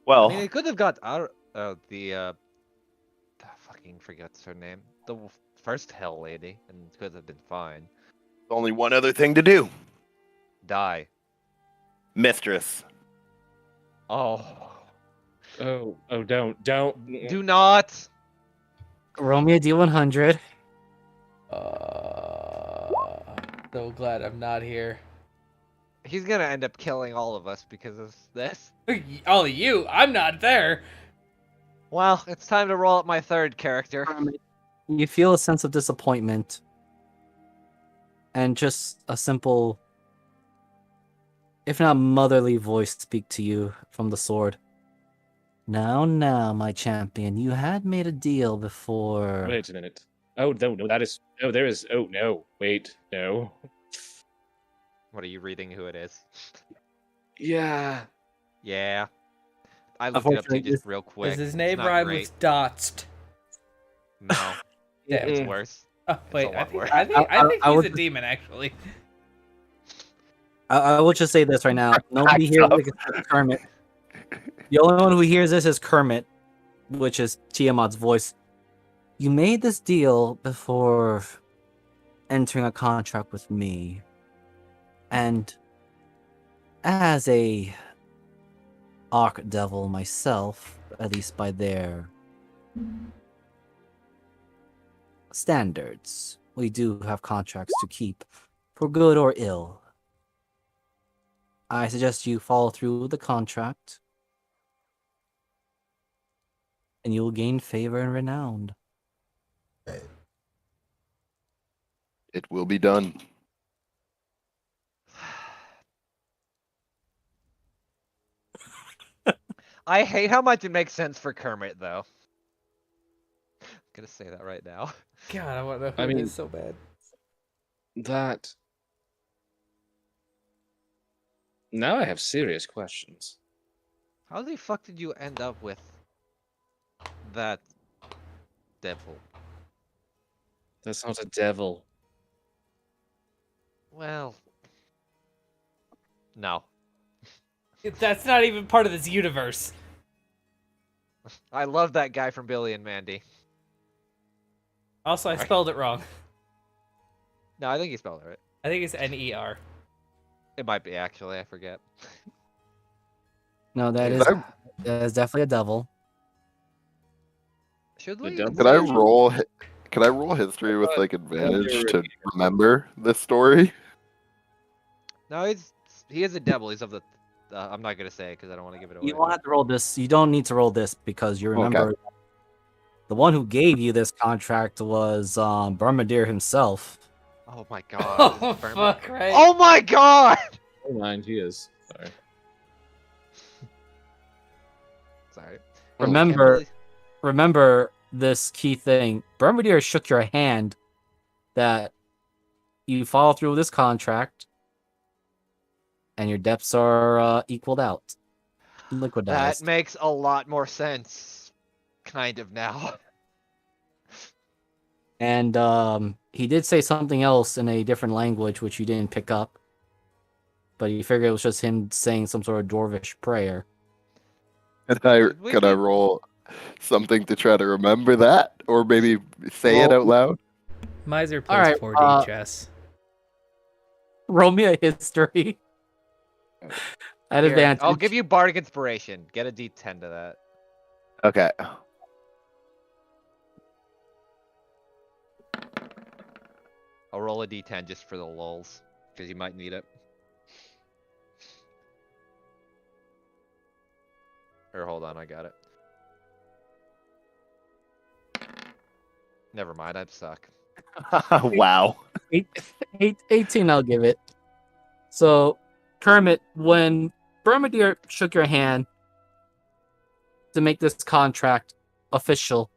Speaker 8: Well,
Speaker 3: I mean, it could have got out fucking forgets her name. The first hell lady, and it could have been fine.
Speaker 8: only one other thing to do.
Speaker 3: Die.
Speaker 8: Mistress.
Speaker 3: Oh.
Speaker 2: Oh, don't.
Speaker 3: Do not.
Speaker 1: Roll me a D100.
Speaker 9: So glad I'm not here.
Speaker 3: He's gonna end up killing all of us because of this.
Speaker 9: All of you, I'm not there.
Speaker 3: Well, it's time to roll up my third character.
Speaker 1: You feel a sense of disappointment and just a simple, if not motherly voice speak to you from the sword. Now, my champion, you had made a deal before.
Speaker 2: Wait a minute. Oh, no, that is... Oh, there is... Oh, no. Wait, no.
Speaker 3: What are you reading who it is?
Speaker 2: Yeah.
Speaker 3: Yeah. I looked it up too
Speaker 1: Unfortunately,
Speaker 3: just real quick.
Speaker 9: Does his
Speaker 3: It's
Speaker 9: name
Speaker 3: not
Speaker 9: rhyme
Speaker 3: great.
Speaker 9: with Dotst?
Speaker 3: No.
Speaker 9: Damn.
Speaker 3: It's worse.
Speaker 9: Oh, wait,
Speaker 3: a
Speaker 9: I
Speaker 3: lot
Speaker 9: think,
Speaker 3: worse.
Speaker 9: I think, I think
Speaker 1: I
Speaker 9: he's
Speaker 1: would
Speaker 9: a
Speaker 1: just-
Speaker 9: demon, actually.
Speaker 1: I will just say this right now. Nobody here is Kermit. The only one who hears this is Kermit, which is Tiamat's voice. You made this deal before entering a contract with me. And as a Archdevil myself, at least by their standards. We do have contracts to keep, for good or ill. I suggest you follow through with the contract, and you will gain favor and renown.
Speaker 4: It will be done.
Speaker 3: I hate how much it makes sense for Kermit, though. I'm gonna say that right now.
Speaker 9: God, I want to know who
Speaker 2: I
Speaker 9: it
Speaker 2: mean-
Speaker 9: is so bad.
Speaker 2: That. Now I have serious questions.
Speaker 3: How the fuck did you end up with that devil?
Speaker 2: That's not a devil.
Speaker 3: Well, no.
Speaker 9: That's not even part of this universe.
Speaker 3: I love that guy from Billy and Mandy.
Speaker 9: Also, I
Speaker 3: Sorry.
Speaker 9: spelled it wrong.
Speaker 3: No, I think he spelled it right.
Speaker 9: I think it's Ner.
Speaker 3: It might be, actually. I forget.
Speaker 1: No, that
Speaker 4: Could
Speaker 1: is definitely a devil.
Speaker 3: Should
Speaker 2: The
Speaker 3: we?
Speaker 2: devil-
Speaker 4: Could I roll? Could I roll history with like advantage to remember this story?
Speaker 3: No, he is a devil. He's of the. I'm not gonna say it because I don't want to give it away.
Speaker 1: You won't have to roll this. You don't need to roll this because you remember the one who gave you this contract was Burmadir himself.
Speaker 3: Oh my god.
Speaker 9: Oh, fuck, right?
Speaker 3: Oh my god!
Speaker 2: Never mind, he is. Sorry.
Speaker 3: Sorry.
Speaker 1: Remember-
Speaker 3: Can't
Speaker 1: Remember this key thing. Burmadir shook your hand that you follow through with this contract and your debts are equaled out. Liquidized.
Speaker 3: That makes a lot more sense. Kind of now.
Speaker 1: And he did say something else in a different language, which you didn't pick up. But you figured it was just him saying some sort of dwarvish prayer.
Speaker 3: Should we
Speaker 4: Could I
Speaker 3: keep-
Speaker 4: roll something to try to remember that, or maybe say it out loud?
Speaker 9: Miser plays
Speaker 1: Alright,
Speaker 9: 4D chess.
Speaker 1: Roll me a history. At
Speaker 3: Here,
Speaker 1: advantage.
Speaker 3: I'll give you Bardic Inspiration. Get a D10 to that.
Speaker 4: Okay.
Speaker 3: I'll roll a D10 just for the lulz, because you might need it. Or hold on, I got it. Never mind, I suck.
Speaker 8: Wow.
Speaker 1: 18, I'll give it. So, Kermit, when Burmadir shook your hand to make this contract official,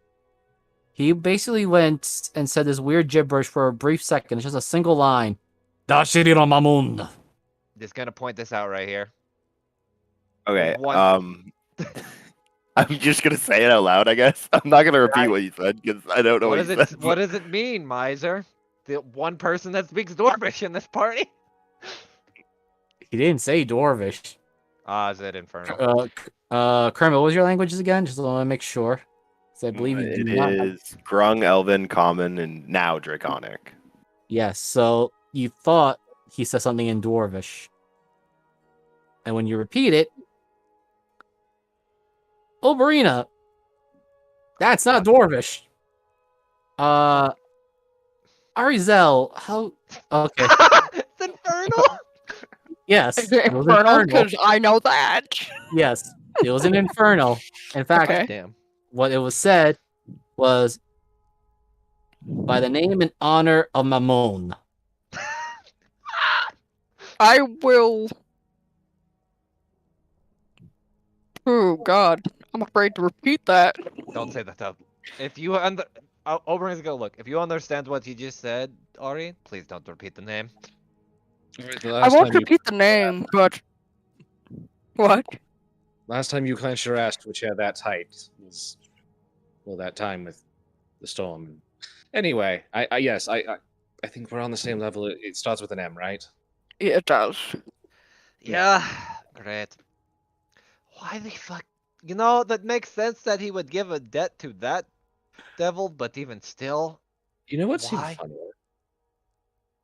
Speaker 1: he basically went and said this weird gibberish for a brief second. It's just a single line. Dashiriro Mamun.
Speaker 3: Just gonna point this out right here.
Speaker 8: Okay.
Speaker 3: One-
Speaker 8: I'm just gonna say it out loud, I guess. I'm not gonna repeat what you said because I don't know
Speaker 3: What
Speaker 8: what,
Speaker 3: does
Speaker 8: you
Speaker 3: it
Speaker 8: said.
Speaker 3: what does it mean, Miser? The one person that speaks Dwarvish in this party?
Speaker 1: He didn't say Dwarvish.
Speaker 3: Ah, is it Infernal?
Speaker 1: Kermit, what was your languages again? Just want to make sure. 'Cause I believe you
Speaker 8: It
Speaker 1: do not.
Speaker 8: is Grung, Elven, Common, and now Draconic.
Speaker 1: Yes, so you thought he said something in Dwarvish. And when you repeat it, Oberina, that's not Dwarvish. Arizel, how? Okay,
Speaker 3: It's Infernal?
Speaker 1: yes,
Speaker 7: Is it
Speaker 1: it was
Speaker 7: infernal?
Speaker 1: infernal.
Speaker 7: Because I know that.
Speaker 1: Yes, it was an infernal. In fact,
Speaker 7: Okay.
Speaker 3: Damn.
Speaker 1: what it was said was by the name and honor of Mamon.
Speaker 7: I will. Oh God, I'm afraid to repeat that.
Speaker 3: Don't say that though. If you Oberon's gonna look. If you understand what he just said, Ari, please don't repeat the name.
Speaker 2: Alright, the
Speaker 7: I
Speaker 2: last
Speaker 7: won't
Speaker 2: time you-
Speaker 7: repeat the name, but what?
Speaker 2: Last time you clenched your ass, which had that tight, was well that time with the storm. Anyway, I think we're on the same level. It starts with an M, right?
Speaker 7: Yeah, it does.
Speaker 3: Yeah, great. Why the fuck? You know, that makes sense that he would give a debt to that devil, but even still,
Speaker 2: You know what's
Speaker 3: Why?
Speaker 2: even funnier?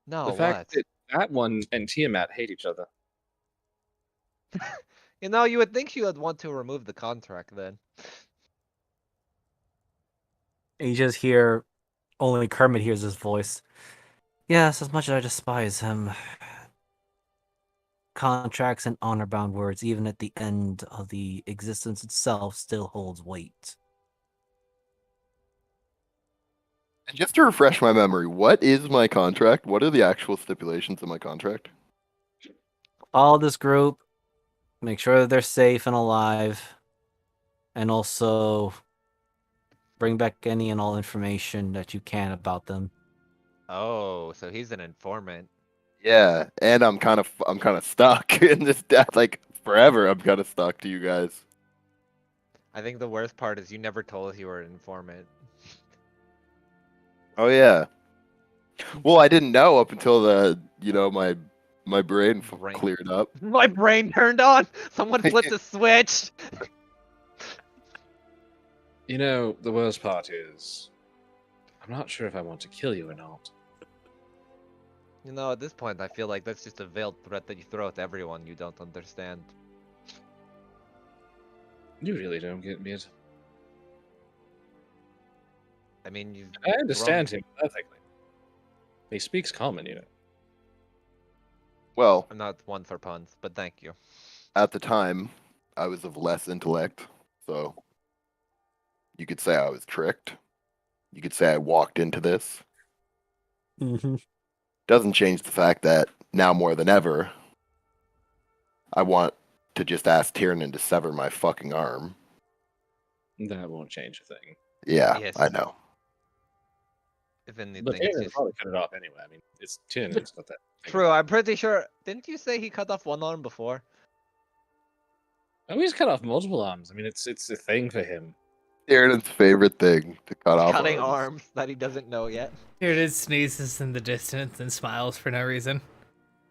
Speaker 3: no.
Speaker 2: The fact
Speaker 3: what?
Speaker 2: that that one and Tiamat hate each other.
Speaker 3: You know, you would think you would want to remove the contract then.
Speaker 1: And you just hear, only Kermit hears his voice. Yes, as much as I despise him, contracts and honor-bound words, even at the end of the existence itself, still holds weight.
Speaker 4: And just to refresh my memory, what is my contract? What are the actual stipulations of my contract?
Speaker 1: Follow this group, make sure that they're safe and alive, and also bring back any and all information that you can about them.
Speaker 3: Oh, so he's an informant.
Speaker 4: Yeah, and I'm kind of stuck in this death, like forever. I'm kind of stuck to you guys.
Speaker 3: I think the worst part is you never told us you were an informant.
Speaker 4: Oh yeah. Well, I didn't know up until my brain
Speaker 3: Brain.
Speaker 4: cleared up.
Speaker 3: My brain turned on. Someone flipped a switch.
Speaker 2: You know, the worst part is, I'm not sure if I want to kill you or not.
Speaker 3: You know, at this point, I feel like that's just a veiled threat that you throw at everyone you don't understand.
Speaker 2: You really don't get me.
Speaker 3: I mean, you've
Speaker 2: I understand him perfectly. He speaks common, you know.
Speaker 4: Well,
Speaker 3: I'm not one for puns, but thank you.
Speaker 4: at the time, I was of less intellect, so you could say I was tricked. You could say I walked into this.
Speaker 1: Mm-hmm.
Speaker 4: Doesn't change the fact that now more than ever, I want to just ask Tiernan to sever my fucking arm.
Speaker 2: That won't change a thing.
Speaker 4: Yeah,
Speaker 3: Yes.
Speaker 4: I know.
Speaker 3: If anything,
Speaker 2: But
Speaker 3: it's
Speaker 2: Taylor
Speaker 3: just...
Speaker 2: probably cut it off anyway. I mean, it's Tiernan. It's not that.
Speaker 3: True, I'm pretty sure... Didn't you say he cut off one arm before?
Speaker 2: Oh, he's cut off multiple arms. I mean, it's a thing for him.
Speaker 4: Tiernan's favorite thing to cut off
Speaker 3: Cutting
Speaker 4: arms.
Speaker 3: arms that he doesn't know yet.
Speaker 9: Here it is, sneezes in the distance and smiles for no reason.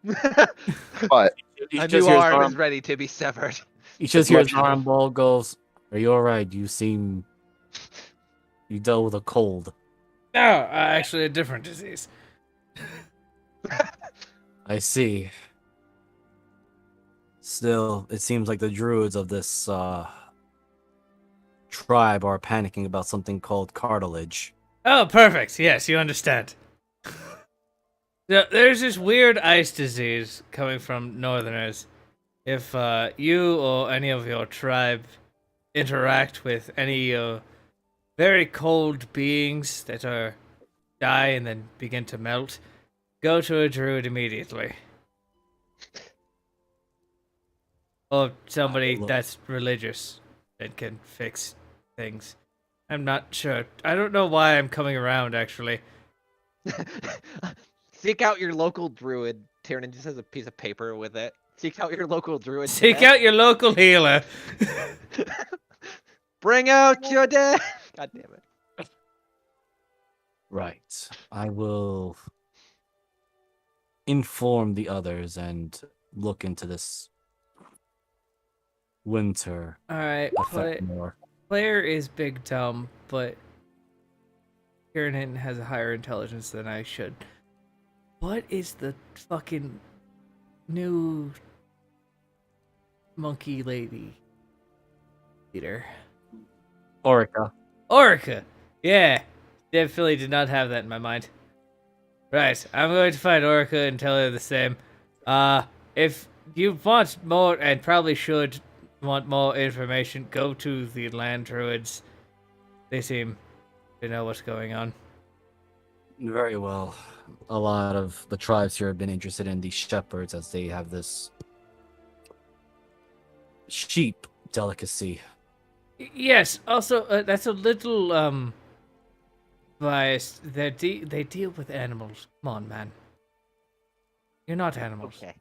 Speaker 4: But
Speaker 3: A new arm is ready to be severed.
Speaker 1: You just
Speaker 4: As
Speaker 1: hear his
Speaker 4: much-
Speaker 1: arm ball goes, "Are you alright? You dealt with a cold."
Speaker 9: No, actually a different disease.
Speaker 1: I see. Still, it seems like the druids of this tribe are panicking about something called cartilage.
Speaker 9: Oh, perfect. Yes, you understand. There's this weird ice disease coming from northerners. If you or any of your tribe interact with any very cold beings that die and then begin to melt, go to a druid immediately. Or somebody that's religious and can fix things. I'm not sure. I don't know why I'm coming around, actually.
Speaker 3: Seek out your local druid. Tiernan just has a piece of paper with it. Seek out your local druid.
Speaker 9: Seek
Speaker 3: today.
Speaker 9: out your local healer.
Speaker 3: Bring out your dead. God damn it.
Speaker 1: Right. I will inform the others and look into this winter
Speaker 9: Alright,
Speaker 1: effect more.
Speaker 9: Player is big dumb, but Kieran has a higher intelligence than I should. What is the fucking new monkey lady leader?
Speaker 1: Orica.
Speaker 9: Orica! Yeah, definitely did not have that in my mind. Right, I'm going to find Orica and tell her the same. If you want more, and probably should want more information, go to the land druids. They seem to know what's going on.
Speaker 1: Very well. A lot of the tribes here have been interested in these shepherds as they have this sheep delicacy.
Speaker 9: Yes, also, that's a little, biased. They deal with animals. Come on, man. You're not animals.
Speaker 3: Okay.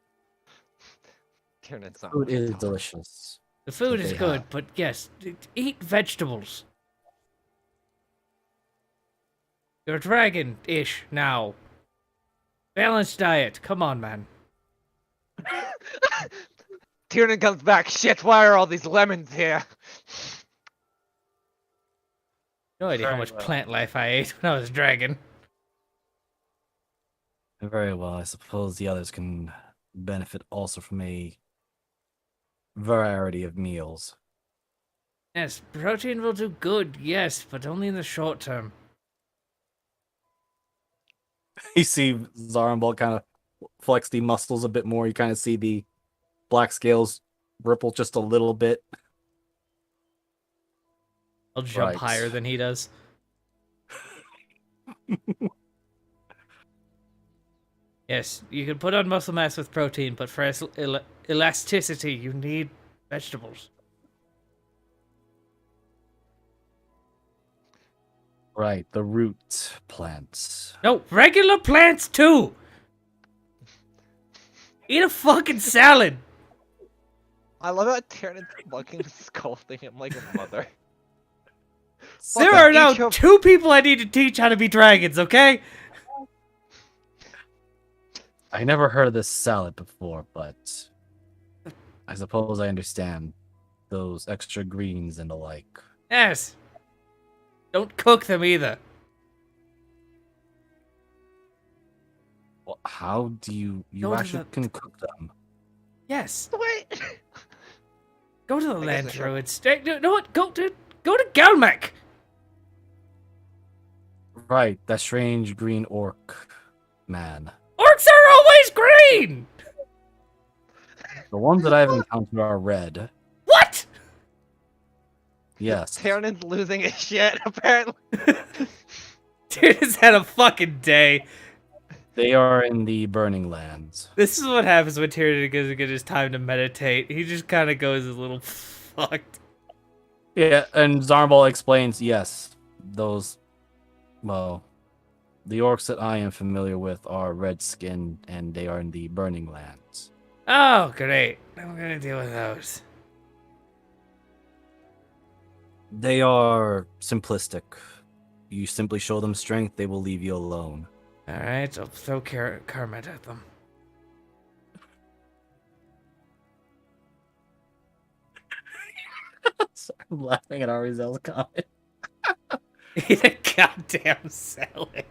Speaker 3: Tiernan's not
Speaker 1: Food
Speaker 3: one to
Speaker 1: is
Speaker 3: talk.
Speaker 1: delicious.
Speaker 9: The food
Speaker 1: That
Speaker 9: is
Speaker 1: they
Speaker 9: good,
Speaker 1: have.
Speaker 9: but yes, eat vegetables. You're dragon-ish now. Balanced diet. Come on, man.
Speaker 3: Tiernan comes back. Shit, why are all these lemons here?
Speaker 9: No idea how
Speaker 1: Very
Speaker 9: much
Speaker 1: well.
Speaker 9: plant life I ate when I was a dragon.
Speaker 1: Very well. I suppose the others can benefit also from a variety of meals.
Speaker 9: Yes, protein will do good, yes, but only in the short term.
Speaker 1: You see Zarambal kind of flex the muscles a bit more. You kind of see the black scales ripple just a little bit.
Speaker 9: I'll jump
Speaker 1: Right.
Speaker 9: higher than he does. Yes, you can put on muscle mass with protein, but for elasticity, you need vegetables.
Speaker 1: Right, the root plants.
Speaker 9: No, regular plants too! Eat a fucking salad!
Speaker 3: I love how Tyrann's fucking scolding him like a mother.
Speaker 9: There
Speaker 3: Fucking
Speaker 9: are now
Speaker 3: eat your-
Speaker 9: 2 people I need to teach how to be dragons, okay?
Speaker 1: I never heard of this salad before, but I suppose I understand those extra greens and the like.
Speaker 9: Yes. Don't cook them either.
Speaker 1: Well, how do you
Speaker 9: Go to
Speaker 1: actually
Speaker 9: the-
Speaker 1: can cook them?
Speaker 9: Yes.
Speaker 3: Wait.
Speaker 9: Go to the
Speaker 3: I guess
Speaker 9: land
Speaker 3: I should-
Speaker 9: druids. You know what? Go to Galmac.
Speaker 1: Right, that strange green orc man.
Speaker 9: Orcs are always green.
Speaker 1: The ones that I've encountered are red.
Speaker 9: What?
Speaker 1: Yes.
Speaker 3: Tyrann's losing his shit, apparently.
Speaker 9: Dude has had a fucking day.
Speaker 1: They are in the Burning Lands.
Speaker 9: This is what happens when Tyrion doesn't get his time to meditate. He just kind of goes a little fucked.
Speaker 1: Yeah, and Zarmbal explains, yes, those, well, the orcs that I am familiar with are red-skinned, and they are in the Burning Lands.
Speaker 9: Oh, great. I'm gonna deal with those.
Speaker 1: They are simplistic. You simply show them strength, they will leave you alone.
Speaker 9: Alright, I'll throw Carmet at them.
Speaker 1: Sorry, I'm laughing at Arizel's comment.
Speaker 9: Eat a goddamn salad.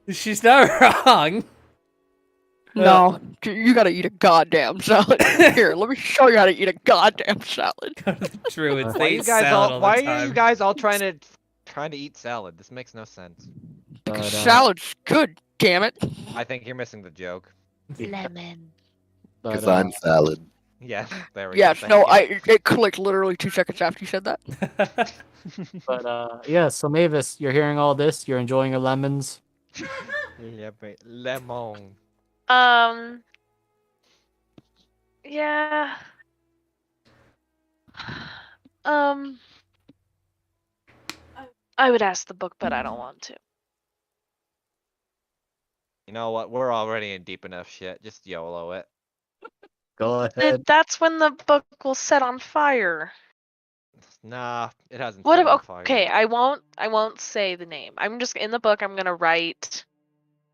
Speaker 9: She's not wrong.
Speaker 7: No, you gotta eat a goddamn salad. Here, let me show you how to eat a goddamn salad.
Speaker 9: Go to the druids.
Speaker 3: Why
Speaker 9: They
Speaker 3: are you
Speaker 9: eat
Speaker 3: guys
Speaker 9: salad
Speaker 3: all?
Speaker 9: all
Speaker 3: Why
Speaker 9: the
Speaker 3: are you
Speaker 9: time.
Speaker 3: guys all trying to eat salad? This makes no sense.
Speaker 7: Because
Speaker 1: But,
Speaker 7: salad's good, damn it.
Speaker 3: I think you're missing the joke.
Speaker 6: Lemon.
Speaker 4: Because
Speaker 1: but,
Speaker 4: I'm salad.
Speaker 3: Yes, there we
Speaker 7: Yes,
Speaker 3: go.
Speaker 7: no,
Speaker 3: thank you.
Speaker 7: it clicked literally 2 seconds after you said that.
Speaker 1: But, yeah, so Mavis, you're hearing all this, you're enjoying your lemons.
Speaker 3: Yeah, but lemon.
Speaker 6: Yeah. Um. I would ask the book, but I don't want to.
Speaker 3: You know what? We're already in deep enough shit. Just YOLO it.
Speaker 1: Go ahead.
Speaker 6: That's when the book will set on fire.
Speaker 3: Nah, it hasn't.
Speaker 6: What
Speaker 3: set
Speaker 6: if?
Speaker 3: on fire
Speaker 6: Okay,
Speaker 3: yet.
Speaker 6: I won't say the name. I'm just in the book. I'm gonna write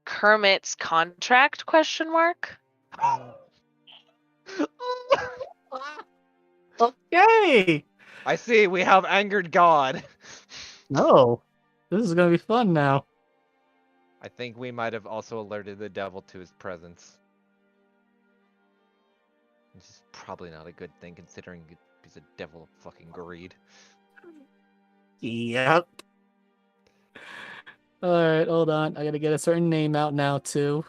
Speaker 6: Kermit's contract ?
Speaker 1: Okay.
Speaker 3: I see. We have angered God.
Speaker 1: No. This is gonna be fun now.
Speaker 3: I think we might have also alerted the devil to his presence. Which is probably not a good thing considering he's a devil of fucking greed.
Speaker 1: Yep. Alright, hold on. I gotta get a certain name out now, too.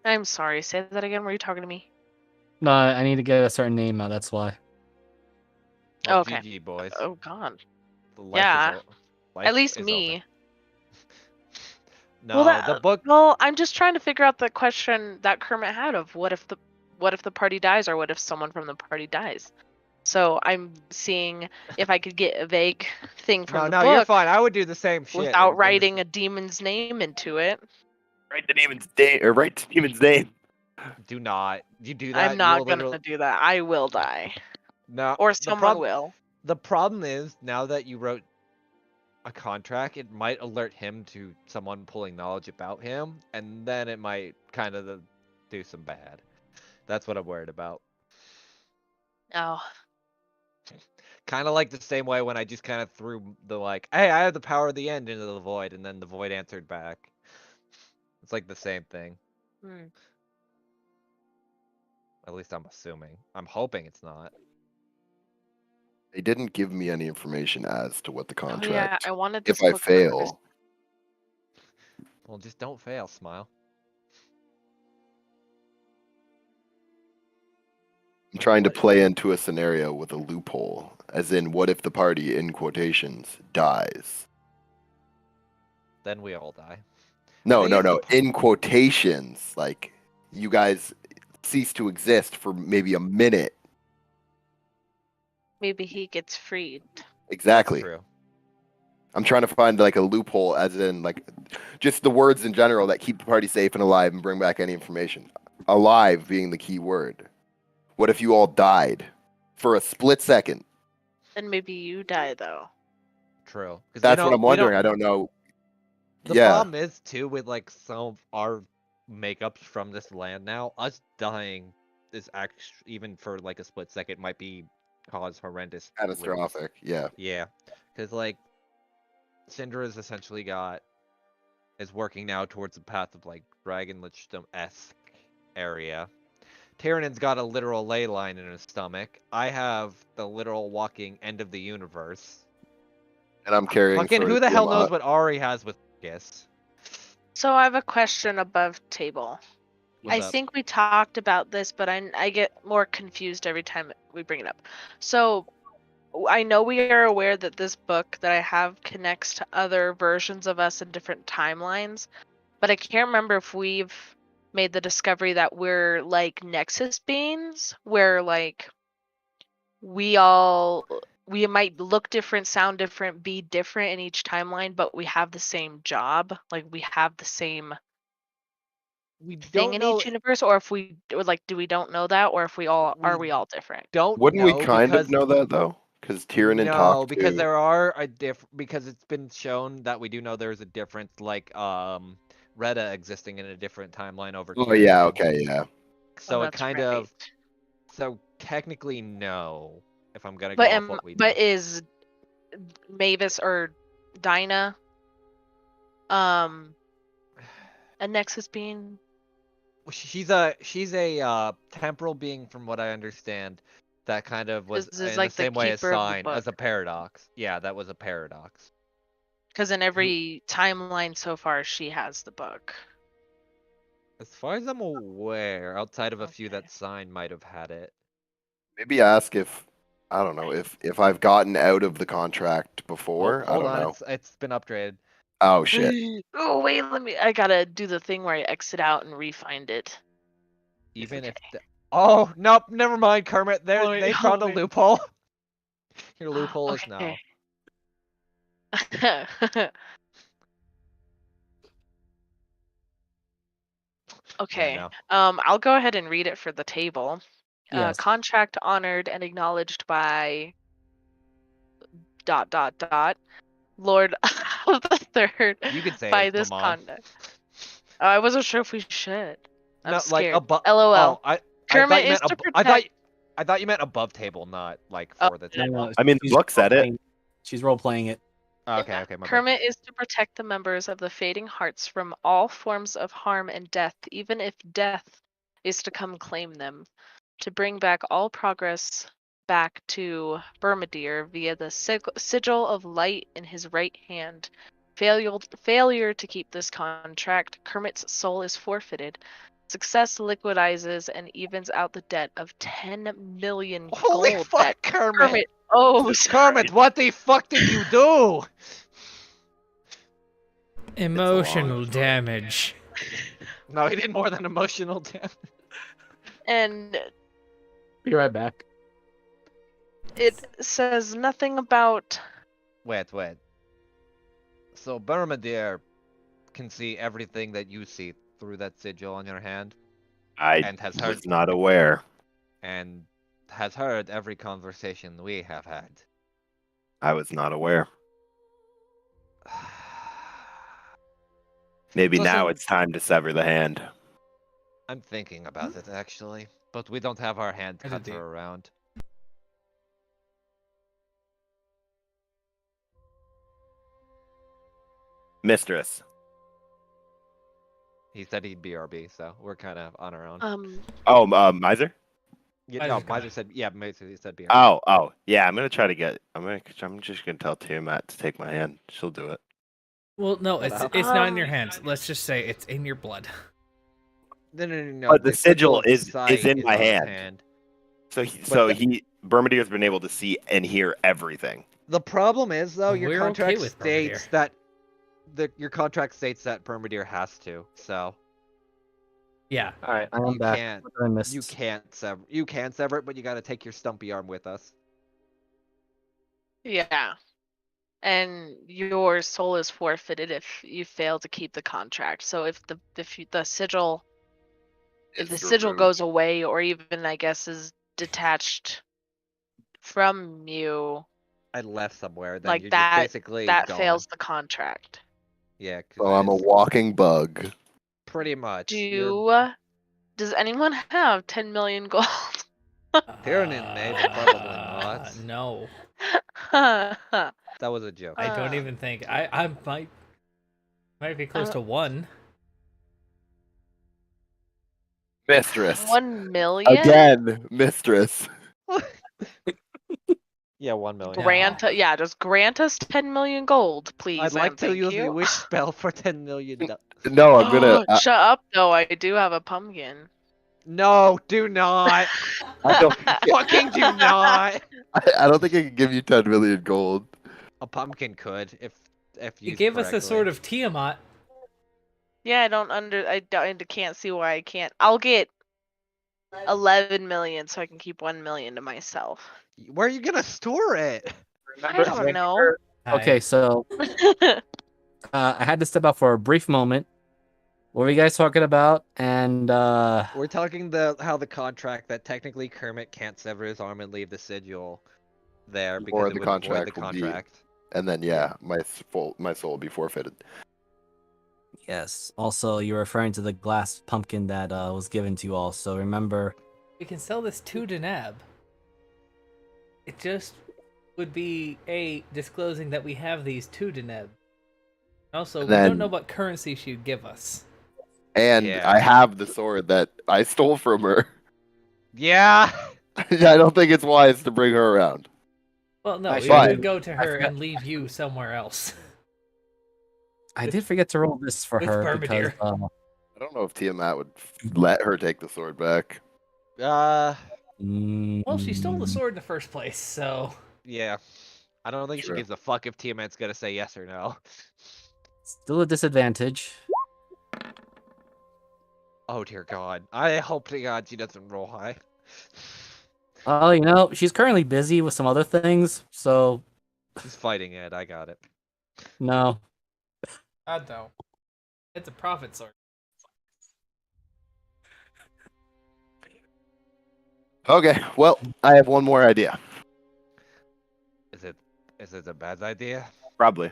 Speaker 6: I'm sorry. Say that again. Were you talking to me?
Speaker 1: No, I need to get a certain name out, that's why.
Speaker 3: Well,
Speaker 6: Okay.
Speaker 3: GG, boys.
Speaker 6: Oh God.
Speaker 3: The life
Speaker 6: Yeah.
Speaker 3: is life
Speaker 6: At least
Speaker 3: is
Speaker 6: me.
Speaker 3: over. No, the book.
Speaker 6: Well, I'm just trying to figure out the question that Kermit had of what if the party dies, or what if someone from the party dies. So I'm seeing if I could get a vague thing from the
Speaker 3: No, you're
Speaker 6: book
Speaker 3: fine. I would do the same shit.
Speaker 6: without writing a demon's name into it.
Speaker 8: Write the demon's name, or write the demon's name.
Speaker 3: Do not. You do that.
Speaker 6: I'm not
Speaker 3: you'll
Speaker 6: gonna
Speaker 3: literally-
Speaker 6: do that. I will die,
Speaker 3: No.
Speaker 6: or
Speaker 3: the
Speaker 6: someone
Speaker 3: prob-
Speaker 6: will.
Speaker 3: The problem is now that you wrote a contract, it might alert him to someone pulling knowledge about him, and then it might kind of do some bad. That's what I'm worried about.
Speaker 6: Oh,
Speaker 3: Kind of like the same way when I just kind of threw the like, hey, I have the power of the end into the void, and then the void answered back. It's like the same thing.
Speaker 6: Hmm.
Speaker 3: At least I'm assuming. I'm hoping it's not.
Speaker 4: They didn't give me any information as to what the
Speaker 6: Oh yeah,
Speaker 4: contract.
Speaker 6: I wanted
Speaker 4: If
Speaker 6: this
Speaker 4: I
Speaker 6: book for Christmas.
Speaker 4: fail,
Speaker 3: Well, just don't fail, Smile.
Speaker 4: I'm trying to
Speaker 2: What?
Speaker 4: play into a scenario with a loophole, as in, what if the party, in quotations, dies?
Speaker 3: Then we all die.
Speaker 4: No,
Speaker 3: thing
Speaker 4: no,
Speaker 3: is, the
Speaker 4: no. In quotations, like you guys cease to exist for maybe a minute.
Speaker 6: Maybe he gets freed.
Speaker 4: Exactly.
Speaker 3: True.
Speaker 4: I'm trying to find like a loophole, as in like just the words in general that keep the party safe and alive and bring back any information. Alive being the key word. What if you all died for a split second?
Speaker 6: Then maybe you die though.
Speaker 3: True. 'Cause,
Speaker 4: That's what I'm wondering. I don't know.
Speaker 3: The
Speaker 4: Yeah,
Speaker 3: problem is too with like some of our makeups from this land now. Us dying is actually even for like a split second might be cause horrendous. lose.
Speaker 4: catastrophic. Yeah.
Speaker 3: Yeah, because like Syndra's essentially is working now towards the path of like Dragon Lich-esque area. Tyrannon's got a literal ley line in his stomach. I have the literal walking end of the universe.
Speaker 4: And I'm carrying
Speaker 3: Fucking
Speaker 4: Sword
Speaker 3: who
Speaker 4: of
Speaker 3: the hell knows
Speaker 4: Tiamat.
Speaker 3: what Ari has with Guess?
Speaker 6: So I have a question above table.
Speaker 3: What's
Speaker 6: I
Speaker 3: up?
Speaker 6: think we talked about this, but I get more confused every time we bring it up. So I know we are aware that this book that I have connects to other versions of us in different timelines, but I can't remember if we've made the discovery that we're like Nexus beings, where like we might look different, sound different, be different in each timeline, but we have the same job. Like we have the same
Speaker 3: We
Speaker 6: thing
Speaker 3: don't
Speaker 6: in
Speaker 3: know.
Speaker 6: each universe, or if we or like do we don't know that, or if we all are
Speaker 3: We
Speaker 6: we all different?
Speaker 3: don't
Speaker 4: Wouldn't we
Speaker 3: know
Speaker 4: kind
Speaker 3: because
Speaker 4: of know that though? Because Tyrannon
Speaker 3: no,
Speaker 4: talked
Speaker 3: because
Speaker 4: to.
Speaker 3: there are because it's been shown that we do know there's a difference, like Retta existing in a different timeline over
Speaker 4: Oh yeah.
Speaker 3: Tyranion.
Speaker 4: Okay. Yeah.
Speaker 6: Oh,
Speaker 3: So it
Speaker 6: that's
Speaker 3: kind
Speaker 6: right.
Speaker 3: of so technically no, if I'm gonna
Speaker 6: But
Speaker 3: go off what we know.
Speaker 6: but is Mavis or Dinah a Nexus being?
Speaker 3: She's a temporal being from what I understand. That kind of was
Speaker 6: This is
Speaker 3: in the
Speaker 6: like the
Speaker 3: same way as
Speaker 6: keeper of the
Speaker 3: Sign
Speaker 6: book.
Speaker 3: as a paradox. Yeah, that was a paradox.
Speaker 6: Because in every timeline so far, she has the book.
Speaker 3: As far as I'm aware, outside of a few
Speaker 6: Okay.
Speaker 3: that Sign might have had it.
Speaker 4: Maybe ask if, I don't know, if I've gotten out of the contract
Speaker 3: Oh,
Speaker 4: before. I
Speaker 3: hold
Speaker 4: don't
Speaker 3: on,
Speaker 4: know.
Speaker 3: it's been upgraded.
Speaker 4: Oh shit.
Speaker 6: Oh wait, I gotta do the thing where I exit out and re-find it. It's
Speaker 3: Even
Speaker 6: okay.
Speaker 3: if oh nope, never mind, Kermit.
Speaker 6: Wait,
Speaker 3: They
Speaker 6: oh,
Speaker 3: found a
Speaker 6: wait.
Speaker 3: loophole. Your loophole is now.
Speaker 6: Okay.
Speaker 3: no.
Speaker 6: I'll go ahead and read it for the table.
Speaker 1: Yes.
Speaker 6: Contract honored and acknowledged by ... Lord of the Third
Speaker 3: You could say
Speaker 6: by
Speaker 3: it,
Speaker 6: this
Speaker 3: Lamont.
Speaker 6: conduct. Oh, I wasn't sure if we should. I'm
Speaker 3: No, like
Speaker 6: scared.
Speaker 3: above.
Speaker 6: LOL.
Speaker 3: Oh, I thought
Speaker 6: Kermit
Speaker 3: you meant
Speaker 6: is to
Speaker 3: I thought you meant above table, not like
Speaker 6: Oh,
Speaker 3: for the
Speaker 1: No,
Speaker 3: table.
Speaker 1: no,
Speaker 8: I mean, the
Speaker 1: she's
Speaker 8: book said it.
Speaker 1: role-playing- She's role playing it.
Speaker 3: Oh, okay,
Speaker 6: Yeah.
Speaker 3: okay, my bad.
Speaker 6: Kermit is to protect the members of the Fading Hearts from all forms of harm and death, even if death is to come claim them. To bring back all progress back to Bermadir via the sigil of light in his right hand. Failure to keep this contract, Kermit's soul is forfeited. Success liquidizes and evens out the debt of 10 million
Speaker 3: Holy
Speaker 6: gold
Speaker 3: fuck,
Speaker 6: that
Speaker 3: Kermit!
Speaker 6: Kermit owes.
Speaker 3: Kermit, what the fuck did you do?
Speaker 9: Emotional damage.
Speaker 3: No, he did more than emotional damage.
Speaker 6: And
Speaker 1: Be right back.
Speaker 6: it says nothing about...
Speaker 3: Wait. So Bermadir can see everything that you see through that sigil on your hand,
Speaker 8: I
Speaker 3: and has heard
Speaker 8: was not aware.
Speaker 3: and has heard every conversation we have had.
Speaker 8: I was not aware. Maybe
Speaker 3: So
Speaker 8: now
Speaker 3: some-
Speaker 8: it's time to sever the hand.
Speaker 3: I'm thinking about it actually, but we don't have our hand
Speaker 5: I did
Speaker 3: cutter
Speaker 5: the-
Speaker 3: around.
Speaker 8: Mistress,
Speaker 3: He said he'd BRB, so we're kind of on our own.
Speaker 8: Oh, Miser?
Speaker 3: Yeah, no,
Speaker 9: Miser's gone.
Speaker 3: Miser said, Miser said BRB.
Speaker 8: Oh, yeah. I'm just gonna tell Tiamat to take my hand. She'll do it.
Speaker 9: Well, no,
Speaker 3: Shut
Speaker 9: it's
Speaker 3: up.
Speaker 9: not in your hands. Let's just say it's in your blood.
Speaker 3: No.
Speaker 8: But the sigil
Speaker 3: of
Speaker 8: is
Speaker 3: sight
Speaker 8: in my
Speaker 3: on his
Speaker 8: hand. So
Speaker 3: But
Speaker 8: Bermudir's been able to see and hear everything.
Speaker 3: The problem is, though, your
Speaker 9: We're
Speaker 3: contract
Speaker 9: okay with
Speaker 3: states that your contract states that Bermudir has to. So
Speaker 9: Yeah.
Speaker 1: All right, I'm
Speaker 3: you
Speaker 1: back.
Speaker 3: can't.
Speaker 1: What did I miss?
Speaker 3: You can sever it, but you got to take your stumpy arm with us.
Speaker 6: Yeah. And your soul is forfeited if you fail to keep the contract. So if the sigil
Speaker 4: Removed.
Speaker 6: goes away, or even I guess is detached from you,
Speaker 3: I left somewhere. Then
Speaker 6: like
Speaker 3: you're
Speaker 6: that,
Speaker 3: just basically
Speaker 6: that
Speaker 3: gone.
Speaker 6: fails the contract.
Speaker 3: Yeah. 'Cause
Speaker 4: So I'm a
Speaker 3: it's
Speaker 4: walking bug.
Speaker 3: pretty much.
Speaker 6: Does anyone have 10 million gold?
Speaker 3: Tyrannin may, but probably not.
Speaker 9: No.
Speaker 3: That was a joke.
Speaker 9: I don't even think. I might be close to 1.
Speaker 4: Mistress.
Speaker 6: 1 million?
Speaker 4: Again, mistress.
Speaker 3: Yeah, 1 million.
Speaker 6: Just grant us 10 million gold, please.
Speaker 3: I'd like to
Speaker 6: thank
Speaker 3: use
Speaker 6: you.
Speaker 3: the wish spell for 10 million.
Speaker 4: No, I'm gonna.
Speaker 6: Shut up, though. I do have a pumpkin.
Speaker 3: No, do not.
Speaker 4: I don't,
Speaker 3: Fucking do not.
Speaker 4: I don't think I can give you 10 million gold.
Speaker 3: A pumpkin could, if
Speaker 9: You
Speaker 3: used
Speaker 9: gave us the
Speaker 3: correctly.
Speaker 9: sword of Tiamat.
Speaker 6: Yeah, I can't see why I can't. I'll get 11 million so I can keep 1 million to myself.
Speaker 3: Where are you gonna store it?
Speaker 6: I don't know.
Speaker 1: Okay, so I had to step out for a brief moment. What were you guys talking about? And
Speaker 3: We're talking how the contract that technically Kermit can't sever his arm and leave the sigil there because
Speaker 4: Or
Speaker 3: it
Speaker 4: the
Speaker 3: would void the
Speaker 4: contract will be-
Speaker 3: contract.
Speaker 4: And then my soul will be forfeited.
Speaker 1: yes, also you're referring to the glass pumpkin that was given to you all. So remember,
Speaker 9: We can sell this to Denab. It just would be disclosing that we have these to Deneb. Also, we
Speaker 4: Then-
Speaker 9: don't know what currency she'd give us.
Speaker 4: And
Speaker 3: Yeah.
Speaker 4: I have the sword that I stole from her.
Speaker 3: Yeah.
Speaker 4: I don't think it's wise to bring her around.
Speaker 9: Well, no,
Speaker 1: I
Speaker 9: we
Speaker 4: should-
Speaker 9: would go to her
Speaker 1: forgot-
Speaker 9: and leave you somewhere else.
Speaker 1: I did forget to roll this for
Speaker 9: With
Speaker 1: her because
Speaker 9: Bermudir.
Speaker 4: I don't know if Tiamat would let her take the sword back.
Speaker 9: Well, she stole the sword in the first place, so
Speaker 3: Yeah. I don't think
Speaker 4: Sure.
Speaker 3: she gives a fuck if Tiamat's gonna say yes or no.
Speaker 1: still a disadvantage.
Speaker 3: Oh dear God. I hope to God she doesn't roll high.
Speaker 1: Oh, she's currently busy with some other things, so
Speaker 3: She's fighting it. I got it.
Speaker 1: no.
Speaker 9: God no. It's a profit sword.
Speaker 4: Okay, well, I have one more idea.
Speaker 3: Is it a bad idea?
Speaker 8: Probably.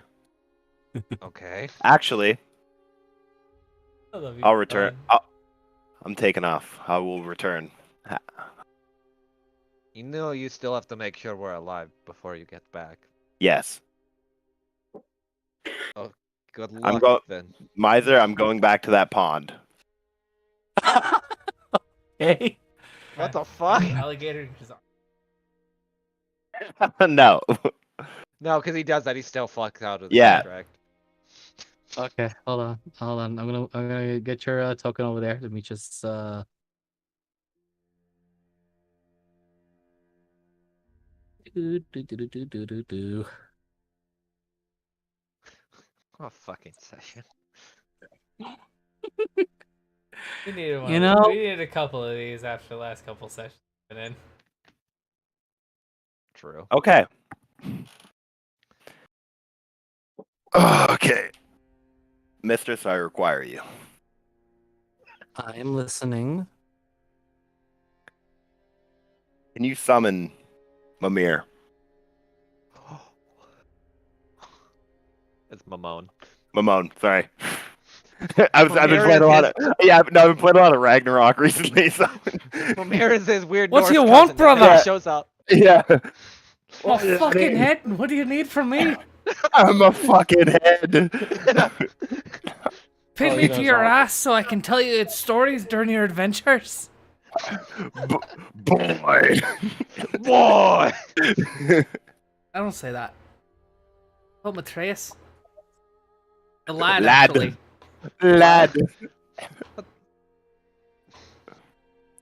Speaker 3: Okay.
Speaker 8: Actually,
Speaker 9: I love you,
Speaker 8: I'll return.
Speaker 9: Don.
Speaker 8: I'm taking off. I will return.
Speaker 3: You know you still have to make sure we're alive before you get back.
Speaker 8: Yes.
Speaker 3: Good
Speaker 8: I'm
Speaker 3: luck then.
Speaker 8: Miser, I'm going back to that pond.
Speaker 1: Hey.
Speaker 3: What the fuck?
Speaker 9: Alligator in his arm.
Speaker 8: No.
Speaker 3: No, because he does that. He still fucks out of the
Speaker 8: Yeah.
Speaker 3: contract.
Speaker 1: Okay, hold on. I'm gonna get your token over there. Let me just do.
Speaker 3: What a fucking session.
Speaker 9: We needed one.
Speaker 1: You know-
Speaker 9: We needed a couple of these after the last couple sessions. And then
Speaker 3: True.
Speaker 8: Okay.
Speaker 4: Okay.
Speaker 8: Mistress, I require you.
Speaker 1: I am listening.
Speaker 8: Can you summon Mimir?
Speaker 3: It's Mamone.
Speaker 8: Mamone, sorry. I've been
Speaker 3: Mimir
Speaker 8: playing a
Speaker 3: is
Speaker 8: lot
Speaker 3: his-
Speaker 8: of I've been playing a lot of Ragnarok recently, so
Speaker 3: Mimir is his weird
Speaker 9: What do
Speaker 3: Norse
Speaker 9: you want,
Speaker 3: cousin, and then he
Speaker 8: brother?
Speaker 3: shows up.
Speaker 8: yeah.
Speaker 9: my fucking head. What do you need from me?
Speaker 8: I'm a fucking head.
Speaker 9: pin
Speaker 2: Oh,
Speaker 9: me
Speaker 2: he
Speaker 9: to
Speaker 2: knows
Speaker 9: your
Speaker 2: all
Speaker 9: ass so I can tell you its stories during your adventures?
Speaker 8: Boy.
Speaker 3: Boy!
Speaker 9: I don't say that. Oh, Matreus? The lad,
Speaker 8: Lad.
Speaker 9: actually.
Speaker 8: Lad.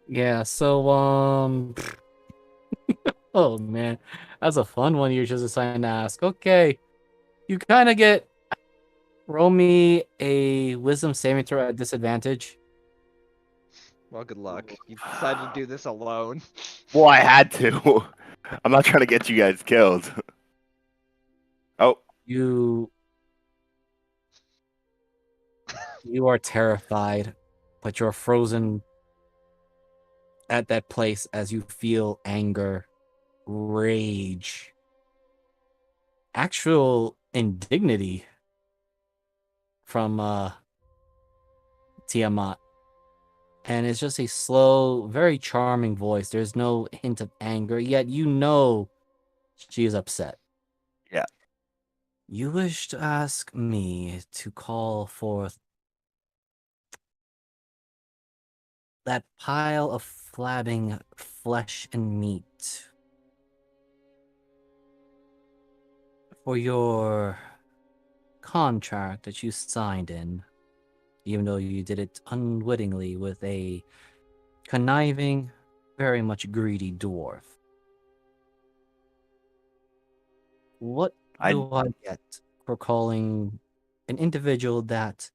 Speaker 1: Yeah, so oh man. That's a fun one you're just assigned to ask. Okay. You kinda get roll me a wisdom saving throw at disadvantage.
Speaker 3: Well, good luck. You decided to do this alone.
Speaker 8: Well, I had to. I'm not trying to get you guys killed. Oh,
Speaker 1: You are terrified, but you're frozen at that place as you feel anger, rage, actual indignity from Tiamat. And it's just a slow, very charming voice. There's no hint of anger, yet you know she is upset.
Speaker 8: Yeah.
Speaker 1: You wish to ask me to call forth that pile of flabbing flesh and meat for your contract that you signed in, even though you did it unwittingly with a conniving, very much greedy dwarf. What do I get for calling an individual that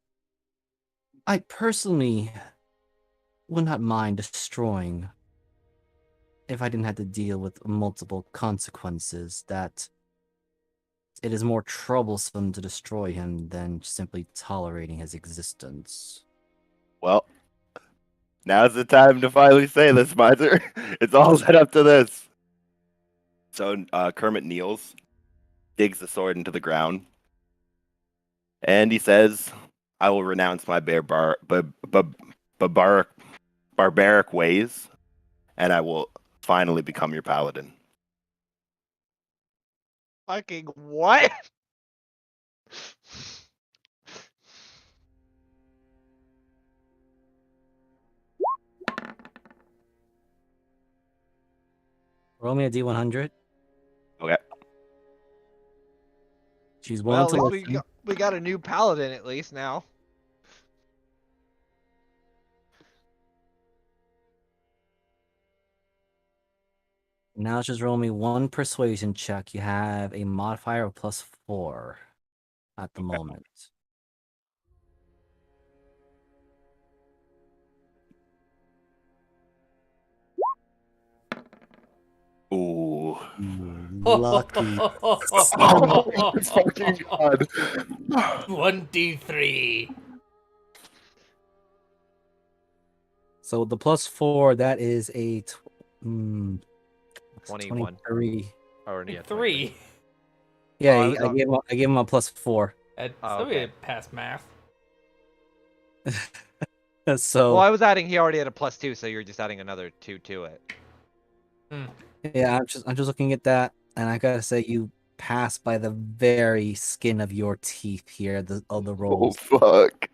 Speaker 1: I personally would not mind destroying if I didn't have to deal with multiple consequences, that it is more troublesome to destroy him than simply tolerating his existence?
Speaker 8: well, now's the time to finally say this, Miser. It's all led up to this. So Kermit kneels, digs the sword into the ground, and he says, I will renounce my barbaric ways, and I will finally become your paladin.
Speaker 3: Fucking what?
Speaker 1: Roll me a D100.
Speaker 8: Okay.
Speaker 1: She's willing
Speaker 3: Well,
Speaker 1: to
Speaker 3: at least
Speaker 1: listen.
Speaker 3: we got a new paladin at least now.
Speaker 1: Now just roll me one persuasion check. You have a modifier of +4 at the moment.
Speaker 8: Ooh.
Speaker 1: Lucky.
Speaker 8: Oh, fucking God.
Speaker 9: 1d3.
Speaker 1: So the +4, that is a
Speaker 3: 21.
Speaker 1: 23.
Speaker 3: Or yeah,
Speaker 9: 3.
Speaker 1: Yeah,
Speaker 3: I was
Speaker 1: I
Speaker 3: on-
Speaker 1: gave him a +4.
Speaker 9: Somebody
Speaker 3: okay.
Speaker 9: passed math.
Speaker 1: So
Speaker 3: Well, I was adding. He already had a +2, so you're just adding another 2 to it.
Speaker 1: yeah, I'm just looking at that, and I gotta say you pass by the very skin of your teeth here, the
Speaker 4: Oh
Speaker 1: rolls,
Speaker 4: fuck.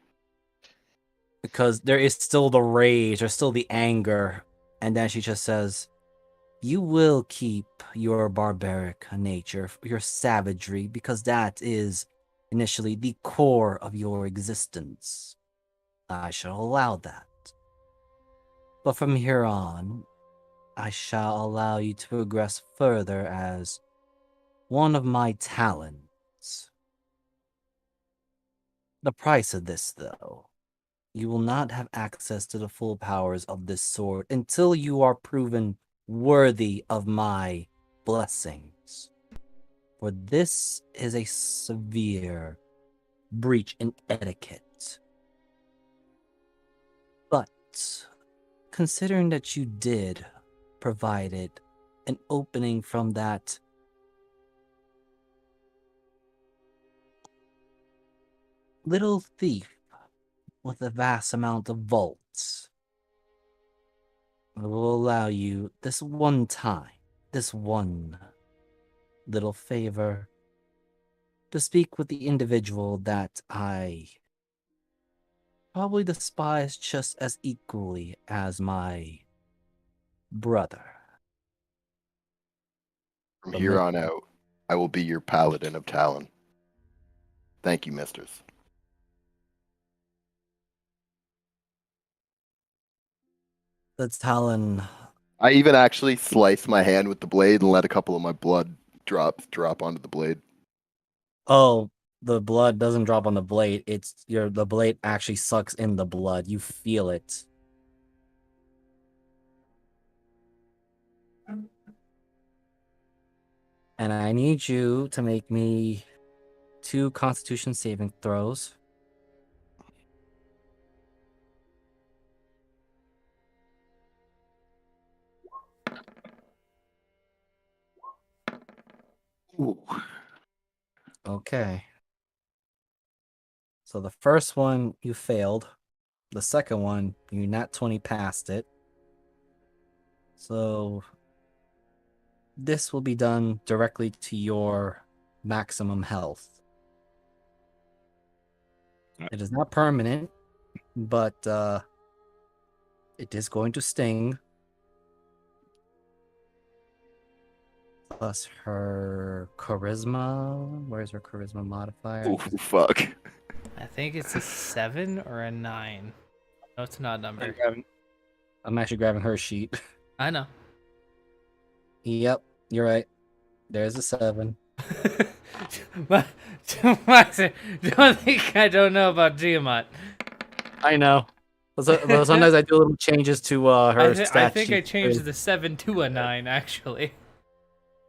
Speaker 1: because there is still the rage, there's still the anger, and then she just says, "You will keep your barbaric nature, your savagery, because that is initially the core of your existence. I shall allow that. But from here on, I shall allow you to progress further as one of my talents. The price of this, though, you will not have access to the full powers of this sword until you are proven worthy of my blessings. For this is a severe breach in etiquette. But considering that you did provide it an opening from that little thief with a vast amount of vaults, I will allow you this one time, this one little favor, to speak with the individual that I probably despise just as equally as my brother.
Speaker 4: From
Speaker 1: But
Speaker 4: here on out, I will be your paladin of Talon. Thank you, misters.
Speaker 1: the Talon.
Speaker 4: I even actually sliced my hand with the blade and let a couple of my blood drop onto the blade.
Speaker 1: Oh, the blood doesn't drop on the blade. The blade actually sucks in the blood. You feel it. And I need you to make me 2 Constitution saving throws.
Speaker 4: Ooh.
Speaker 1: Okay. So the first one you failed. The second one you nat 20 passed it. So this will be done directly to your maximum health. It is not permanent, but it is going to sting. Plus her charisma. Where's her charisma modifier?
Speaker 4: Ooh, fuck.
Speaker 9: I think it's a 7 or a 9. No, it's not a number.
Speaker 1: I'm actually grabbing her sheet.
Speaker 9: I know.
Speaker 1: Yep, you're right. There's a 7.
Speaker 9: But don't think I don't know about Tiamat.
Speaker 1: I know. But sometimes I do little changes to her stat
Speaker 9: I think I
Speaker 1: sheet.
Speaker 9: changed the 7 to a 9, actually.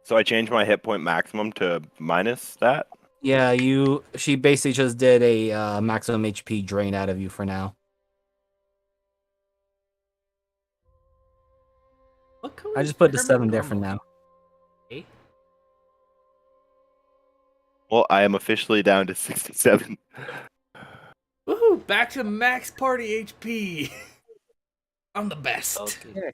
Speaker 8: So I changed my hit point maximum to minus that.
Speaker 1: Yeah, she basically just did a maximum HP drain out of you for now.
Speaker 9: What color
Speaker 1: I
Speaker 9: is
Speaker 1: just put the
Speaker 9: Hermit
Speaker 1: 7 there for
Speaker 9: normally?
Speaker 1: now.
Speaker 9: Eh?
Speaker 8: Well, I am officially down to 67.
Speaker 9: Woohoo! Back to max party HP. I'm the best.
Speaker 1: Okay.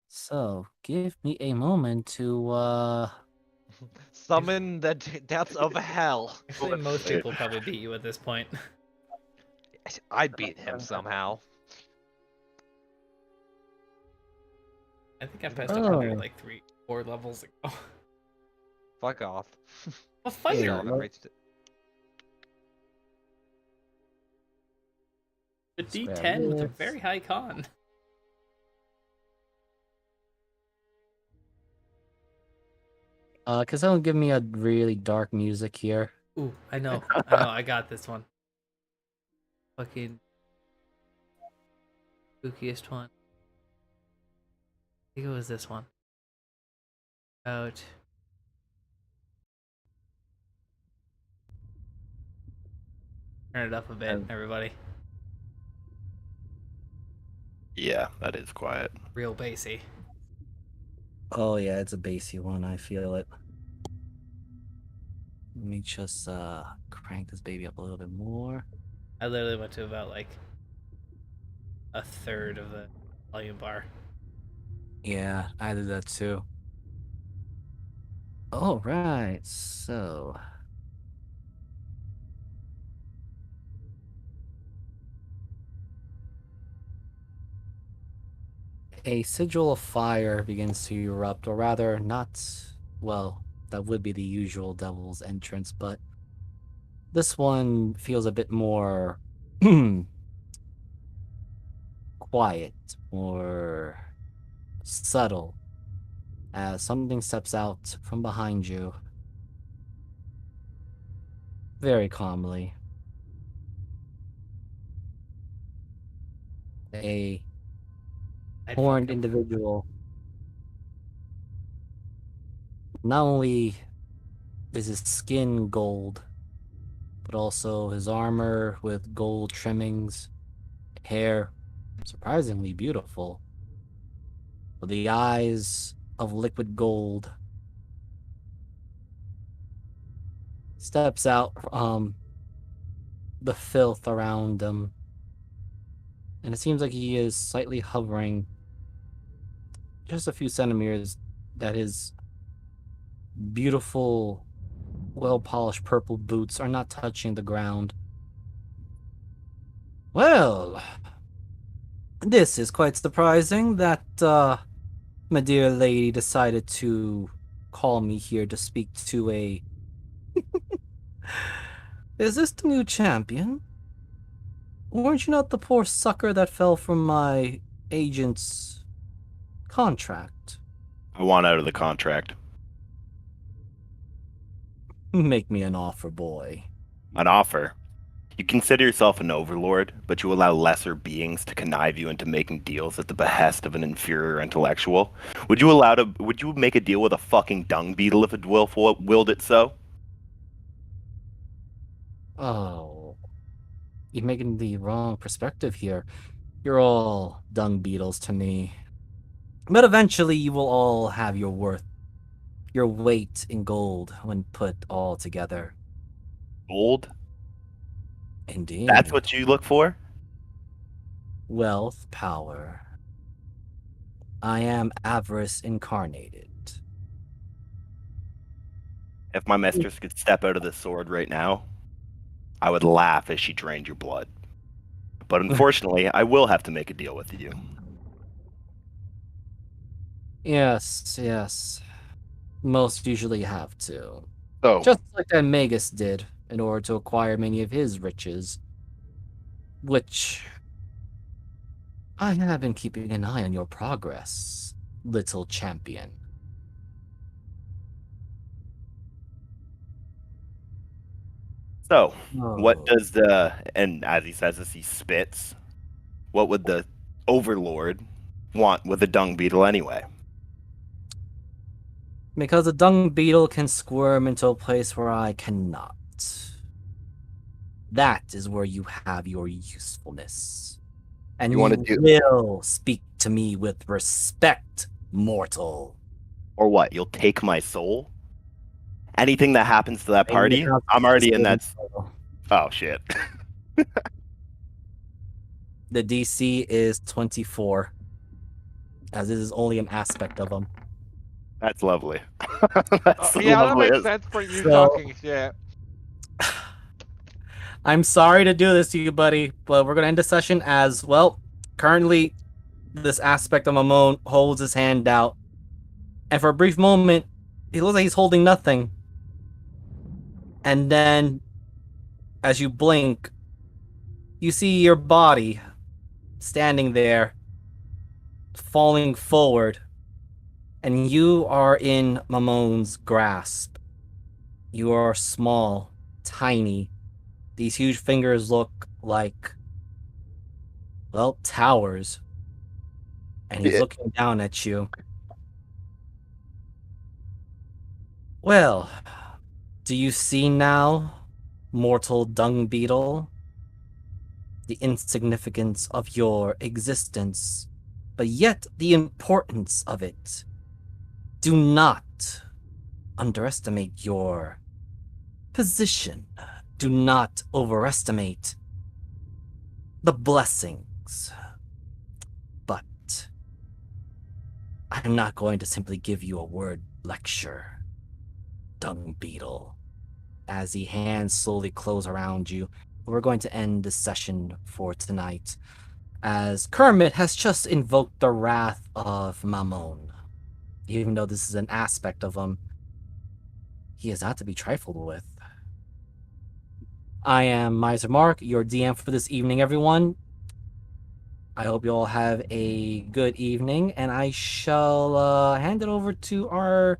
Speaker 1: So, give me a moment to
Speaker 3: Summon the depths of hell.
Speaker 9: Actually, most people probably beat you at this point.
Speaker 3: I'd beat him somehow.
Speaker 9: I think I passed 100 like 4 levels ago.
Speaker 3: Fuck off.
Speaker 9: A
Speaker 3: Still
Speaker 9: fighter.
Speaker 3: haven't reached it.
Speaker 9: A D10 with a very high con.
Speaker 1: because that'll give me a really dark music here.
Speaker 9: Ooh, I know. I got this one. Fucking spookiest one. I think it was this one. Out. Turn it up a bit, everybody.
Speaker 8: Yeah, that is quiet.
Speaker 9: Real bassy.
Speaker 1: Oh yeah, it's a bassy one. I feel it. Let me just crank this baby up a little bit more.
Speaker 9: I literally went to about like a third of the volume bar.
Speaker 1: Yeah, I did that too. All right, so a sigil of fire begins to erupt, or rather, not, well, that would be the usual devil's entrance, but this one feels a bit more quiet, more subtle, as something steps out from behind you very calmly. A horned individual. Not only is his skin gold, but also his armor with gold trimmings, hair surprisingly beautiful, with the eyes of liquid gold, steps out from the filth around him, and it seems like he is slightly hovering just a few centimeters, that his beautiful, well-polished purple boots are not touching the ground, Well, this is quite surprising that my dear lady decided to call me here to speak to a. Is this the new champion? Weren't you not the poor sucker that fell from my agent's contract?
Speaker 8: I want out of the contract.
Speaker 1: Make me an offer, boy.
Speaker 8: An offer. You consider yourself an overlord, but you allow lesser beings to connive you into making deals at the behest of an inferior intellectual. Would you make a deal with a fucking dung beetle if a dwarf willed it so?
Speaker 1: Oh, you're making the wrong perspective here. You're all dung beetles to me. But eventually you will all have your worth, your weight in gold when put all together.
Speaker 8: Gold?
Speaker 1: Indeed.
Speaker 8: That's what you look for?
Speaker 1: Wealth, power. I am avarice incarnated.
Speaker 8: If my mistress could step out of this sword right now, I would laugh as she drained your blood. But unfortunately, I will have to make a deal with you.
Speaker 1: Yes. Most usually have to.
Speaker 4: So,
Speaker 1: Just like that Magus did in order to acquire many of his riches. Which I have been keeping an eye on your progress, little champion.
Speaker 8: So, what
Speaker 1: Oh.
Speaker 8: does and as he says this, he spits, what would the overlord want with a dung beetle anyway?
Speaker 1: Because a dung beetle can squirm into a place where I cannot. That is where you have your usefulness. And
Speaker 4: You
Speaker 1: you
Speaker 4: wanna do-
Speaker 1: will speak to me with respect, mortal.
Speaker 8: Or what? You'll take my soul? Anything that happens to that
Speaker 1: Maybe
Speaker 8: party,
Speaker 1: not
Speaker 8: I'm already in that.
Speaker 1: so.
Speaker 8: Oh, shit.
Speaker 1: The DC is 24, as this is only an aspect of them.
Speaker 8: That's lovely. That's the
Speaker 3: Yeah, that makes
Speaker 8: loveliest.
Speaker 3: sense for you
Speaker 1: So-
Speaker 3: talking shit.
Speaker 1: I'm sorry to do this to you, buddy, but we're gonna end the session as well. Currently, this aspect of Mamon holds his hand out, and for a brief moment, he looks like he's holding nothing. And then, as you blink, you see your body standing there, falling forward, and you are in Mamon's grasp. You are small, tiny. These huge fingers look like, well, towers. And he's
Speaker 4: Yeah.
Speaker 1: looking down at you. Well, do you see now, mortal dung beetle? The insignificance of your existence, but yet the importance of it. Do not underestimate your position. Do not overestimate the blessings. But I'm not going to simply give you a word lecture, dung beetle. As the hands slowly close around you, we're going to end the session for tonight, as Kermit has just invoked the wrath of Mammon. Even though this is an aspect of him, he is not to be trifled with. I am Miser Mark, your DM for this evening, everyone. I hope you all have a good evening, and I shall hand it over to our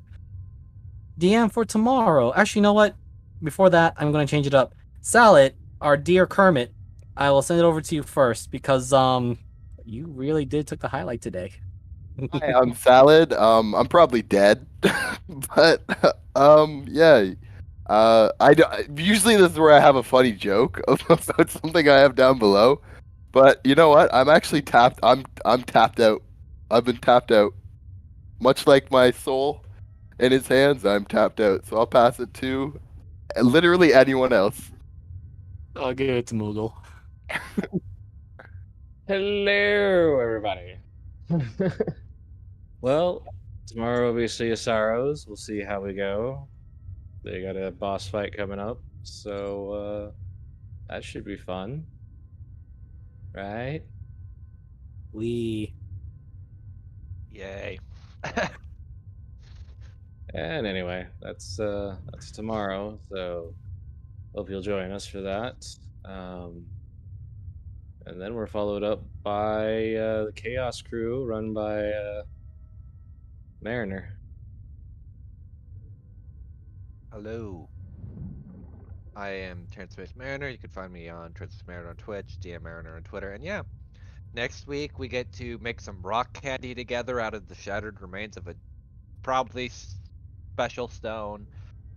Speaker 1: DM for tomorrow. Actually, you know what? Before that, I'm going to change it up. Salad, our dear Kermit, I will send it over to you first because you really did took the highlight today.
Speaker 4: Hi, I'm Salad. I'm probably dead, but yeah. Usually this is where I have a funny joke about something I have down below, but you know what? I'm actually tapped. I'm tapped out. I've been tapped out, much like my soul in his hands. I'm tapped out, so I'll pass it to literally anyone else.
Speaker 1: I'll give it to Moogle.
Speaker 2: Hello, everybody. Well, tomorrow we see Sorrows. We'll see how we go. They got a boss fight coming up, so that should be fun. right?
Speaker 1: We
Speaker 3: Yay.
Speaker 2: And anyway, that's tomorrow. So hope you'll join us for that. And then we're followed up by the Chaos Crew, run by Mariner.
Speaker 3: Hello. I am Terrence Smith Mariner. You can find me on Terrence Smith Mariner on Twitch, DM Mariner on Twitter. And yeah, next week we get to make some rock candy together out of the shattered remains of a probably special stone.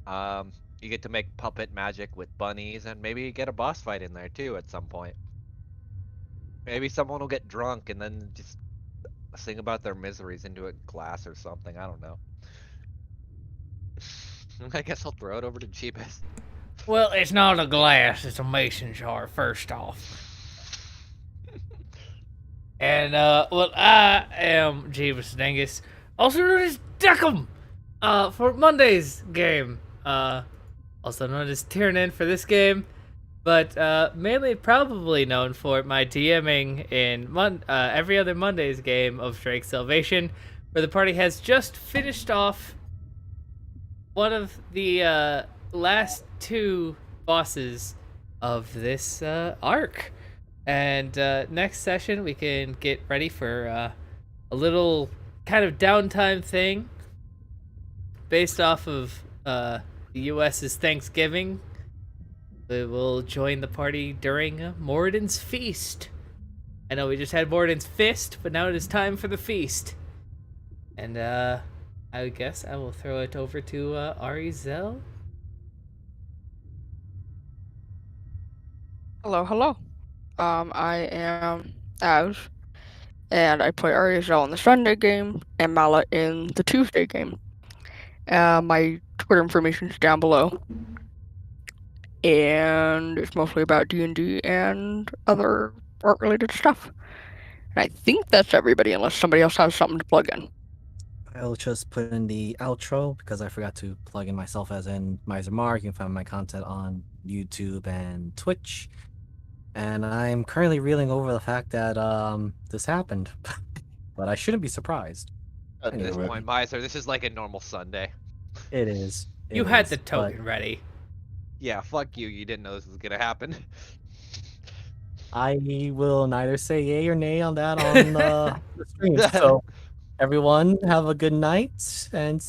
Speaker 3: You get to make puppet magic with bunnies, and maybe get a boss fight in there too at some point. Maybe someone will get drunk and then just sing about their miseries into a glass or something. I don't know. I guess I'll throw it over to Jeebus.
Speaker 9: Well, it's not a glass, it's a mason jar, first off. And, well, I am Jeebus Dingus, also known as Deckham, for Monday's game. Also known as Tyrannin for this game, but, mainly probably known for my DMing in every other Monday's game of Drake's Salvation, where the party has just finished off one of the, last two bosses of this arc. And next session we can get ready for a little kind of downtime thing based off of the US's Thanksgiving. We will join the party during Moradin's Feast. I know we just had Moradin's Fist, but now it is time for the feast. And I guess I will throw it over to Arizel.
Speaker 7: Hello, hello. I am Az, and I play Arizel in the Sunday game and Mala in the Tuesday game. My Twitter information is down below, and it's mostly about D&D and other art-related stuff. And I think that's everybody, unless somebody else has something to plug in.
Speaker 1: I'll just put in the outro because I forgot to plug in myself as in Miser Mark. You can find my content on YouTube and Twitch. And I'm currently reeling over the fact that this happened. But I shouldn't be surprised.
Speaker 3: At this
Speaker 1: Anyway.
Speaker 3: point, Miser, this is like a normal Sunday.
Speaker 1: It is.
Speaker 9: You
Speaker 1: It
Speaker 9: had
Speaker 1: is,
Speaker 9: the
Speaker 1: but
Speaker 9: token ready.
Speaker 3: Yeah, fuck you. You didn't know this was gonna happen.
Speaker 1: I will neither say yay or nay on that on the stream. So everyone have a good night and